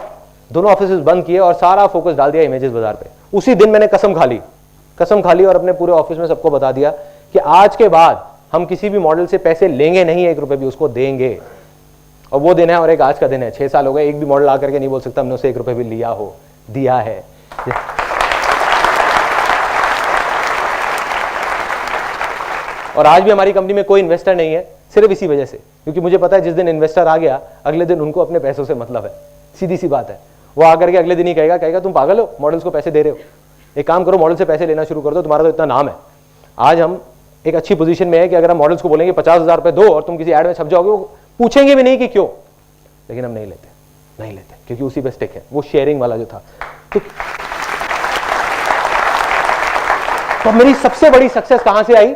दोनों ऑफिसेस बंद किए और सारा फोकस डाल दिया इमेजेस बाजार पे। उसी दिन मैंने कसम खा ली और अपने पूरे ऑफिस में सबको बता दिया कि आज के बाद हम किसी भी मॉडल से पैसे लेंगे नहीं, 1 रुपए भी, उसको देंगे। और वो दिन है, और एक आज का दिन है। 6 साल हो गए, एक भी मॉडल आकर के नहीं बोल सकता हमने उसे 1 रुपए भी लिया हो, दिया है। और आज भी हमारी कंपनी में कोई इन्वेस्टर नहीं है, सिर्फ इसी वजह से, क्योंकि मुझे पता है जिस दिन इन्वेस्टर आ गया, अगले दिन उनको अपने पैसों से मतलब है। सीधी सी बात है। वो आकर के अगले दिन ही कहेगा तुम पागल हो, मॉडल्स को पैसे दे रहे हो, एक काम करो मॉडल से पैसे लेना शुरू कर दो, तुम्हारा तो इतना नाम है। आज हम एक अच्छी पोजीशन में है कि अगर हम मॉडल्स को बोलेंगे 50,000 रुपए दो और तुम किसी ऐड में छप जाओगे, वो पूछेंगे भी नहीं कि क्यों, लेकिन हम नहीं लेते क्योंकि उसी पे स्टिक है, वो शेयरिंग वाला जो था। तो मेरी सबसे बड़ी सक्सेस कहां से आई,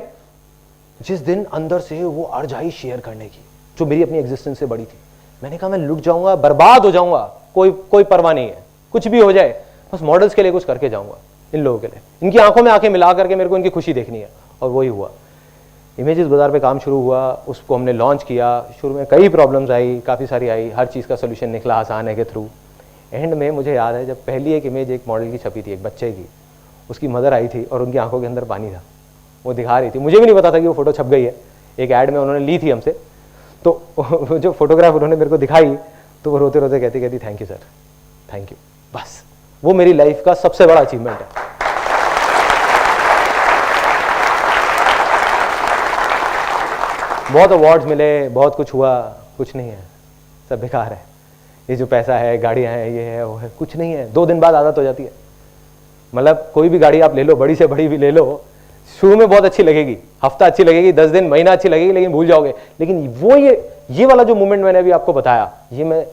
जिस दिन अंदर से वो अर्ज आई शेयर करने की, जो मेरी अपनी एग्जिस्टेंस से बड़ी थी। मैंने कहा मैं लुट जाऊंगा, बर्बाद हो जाऊंगा, कोई परवाह नहीं है, कुछ भी हो जाए, बस मॉडल्स के लिए कुछ करके जाऊंगा, इन लोगों के लिए, इनकी आंखों में आंखें मिला करके मेरे को इनकी खुशी देखनी है। और वही हुआ, इमेजेस बाजार पे काम शुरू हुआ, उसको हमने लॉन्च किया। शुरू में कई प्रॉब्लम्स आई, काफ़ी सारी आई, हर चीज़ का सोल्यूशन निकला आसान है के थ्रू। एंड में मुझे याद है जब पहली एक इमेज एक मॉडल की छपी थी, एक बच्चे की, उसकी मदर आई थी और उनकी आंखों के अंदर पानी था, वो दिखा रही थी। मुझे भी नहीं पता था कि वो फोटो छप गई है, एक ऐड में उन्होंने ली थी हमसे। तो जो फोटोग्राफ उन्होंने मेरे को दिखाई, तो वो रोते रोते कहती thank you sir, thank you. बस वो मेरी लाइफ का सबसे बड़ा अचीवमेंट है। बहुत अवार्ड्स मिले, बहुत कुछ हुआ, कुछ नहीं है, सब बेकार है। ये जो पैसा है, गाड़ियां हैं, ये है वो है, कुछ नहीं है। 2 दिन बाद आदत हो जाती है। मतलब कोई भी गाड़ी आप ले लो, बड़ी से बड़ी भी ले लो, शुरू में बहुत अच्छी लगेगी, हफ्ता अच्छी लगेगी, 10 दिन, महीना अच्छी लगेगी, लेकिन भूल जाओगे। लेकिन वो ये वाला जो मोमेंट मैंने अभी आपको बताया, ये मैं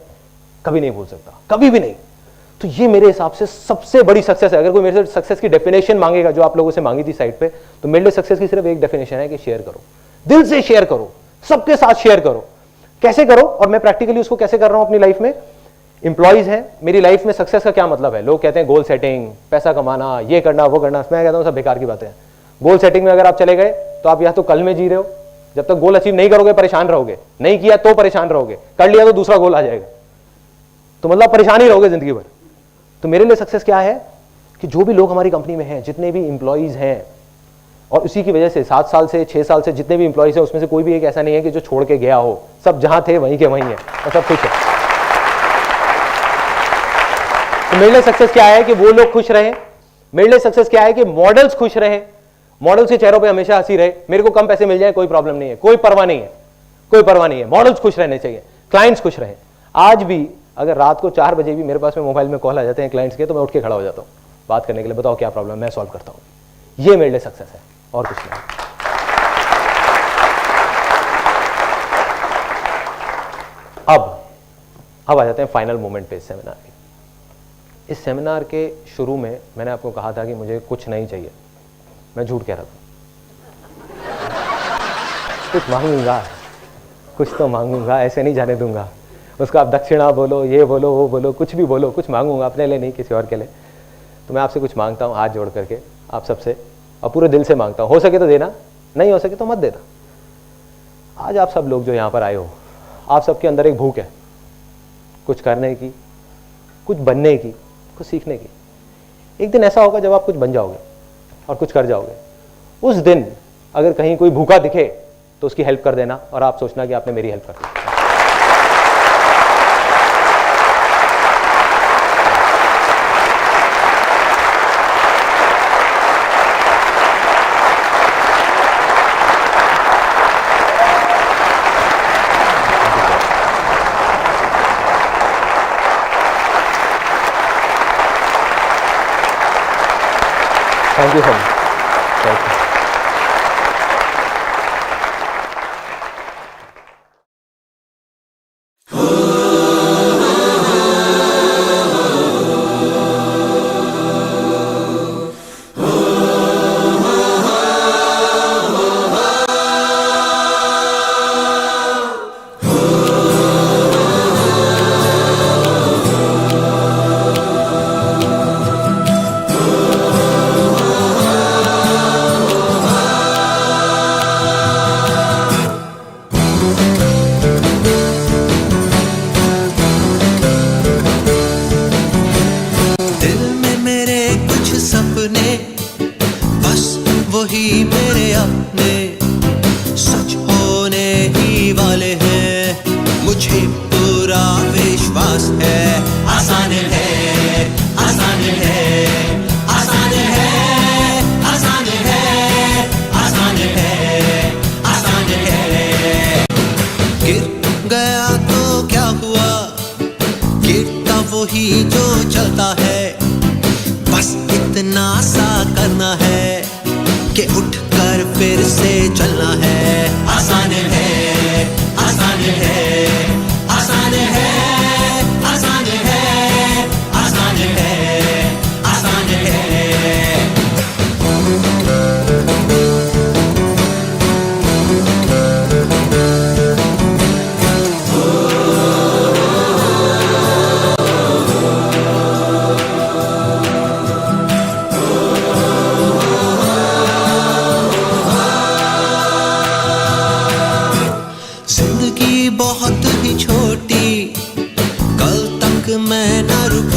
कभी नहीं भूल सकता, कभी भी नहीं। तो ये मेरे हिसाब से सबसे बड़ी सक्सेस है। अगर कोई मेरे से सक्सेस की डेफिनेशन मांगेगा, जो आप लोगों से मांगी थी साइट पे, तो मेरे लिए सक्सेस की सिर्फ एक डेफिनेशन है कि शेयर करो, दिल से शेयर करो, सबके साथ शेयर करो। कैसे करो, और मैं प्रैक्टिकली उसको कैसे कर रहा हूं अपनी लाइफ में। इंप्लॉइज हैं मेरी लाइफ में, सक्सेस का क्या मतलब है? लोग कहते हैं गोल सेटिंग, पैसा कमाना, ये करना वो करना। मैं कहता हूं सब बेकार की बातें हैं। गोल सेटिंग में अगर आप चले गए तो आप या तो कल में जी रहे हो, जब तक गोल अचीव नहीं करोगे परेशान रहोगे, नहीं किया तो परेशान रहोगे, कर लिया तो दूसरा गोल आ जाएगा। तो मतलब परेशान ही रहोगे जिंदगी भर। तो मेरे लिए सक्सेस क्या है कि जो भी लोग हमारी कंपनी में हैं, जितने भी इंप्लॉइज हैं, और उसी की वजह से 7 साल से 6 साल से जितने भी इंप्लॉइज हैं उसमें से कोई भी एक ऐसा नहीं है कि जो छोड़ के गया हो। सब जहां थे वहीं के वहीं है और सब खुश है। तो मेरे लिए सक्सेस क्या है कि वो लोग खुश रहे। मेरे लिए सक्सेस क्या है कि मॉडल्स खुश रहे, मॉडल्स के चेहरों पे हमेशा हंसी रहे। मेरे को कम पैसे मिल जाए कोई प्रॉब्लम नहीं है, कोई परवाह नहीं है, कोई परवाह नहीं है। मॉडल्स खुश रहने चाहिए, क्लाइंट्स खुश रहे। आज भी अगर रात को 4 बजे भी मेरे पास में मोबाइल में कॉल आ जाते हैं क्लाइंट्स के, तो मैं उठ के खड़ा हो जाता हूँ बात करने के लिए। बताओ क्या प्रॉब्लम, मैं सॉल्व करता हूँ। ये मेरे लिए सक्सेस है और कुछ नहीं। अब आ जाते हैं फाइनल मोमेंट पे इस सेमिनार के। इस सेमिनार के शुरू में मैंने आपको कहा था कि मुझे कुछ नहीं चाहिए। मैं झूठ कह रहा था। कुछ मांगूंगा, कुछ तो मांगूंगा, ऐसे नहीं जाने दूंगा उसको। आप दक्षिणा बोलो, ये बोलो, वो बोलो, कुछ भी बोलो, कुछ मांगूंगा अपने लिए नहीं, किसी और के लिए। तो मैं आपसे कुछ मांगता हूँ हाथ जोड़ करके, आप सबसे, और पूरे दिल से मांगता हूँ। हो सके तो देना, नहीं हो सके तो मत देना। आज आप सब लोग जो यहाँ पर आए हो, आप सबके अंदर एक भूख है कुछ करने की, कुछ बनने की, कुछ सीखने की। एक दिन ऐसा होगा जब आप कुछ बन जाओगे और कुछ कर जाओगे। उस दिन अगर कहीं कोई भूखा दिखे तो उसकी हेल्प कर देना, और आप सोचना कि आपने मेरी हेल्प कर दी। Thank you so much. Thank you. वही मेरे अपने सच होने ही वाले हैं, मुझे पूरा विश्वास है। आसान है, आसान है, आसान है, आसान है, आसान है, आसान है। गिर गया तो क्या हुआ, गिरता वही जो चलता है। बस इतना सा करना है कि उठकर फिर से चलना है। आसान है, आसान है, आसान है, आसान है, आसान है, आसान है। बहुत ही छोटी, कल तक मैं न रुका।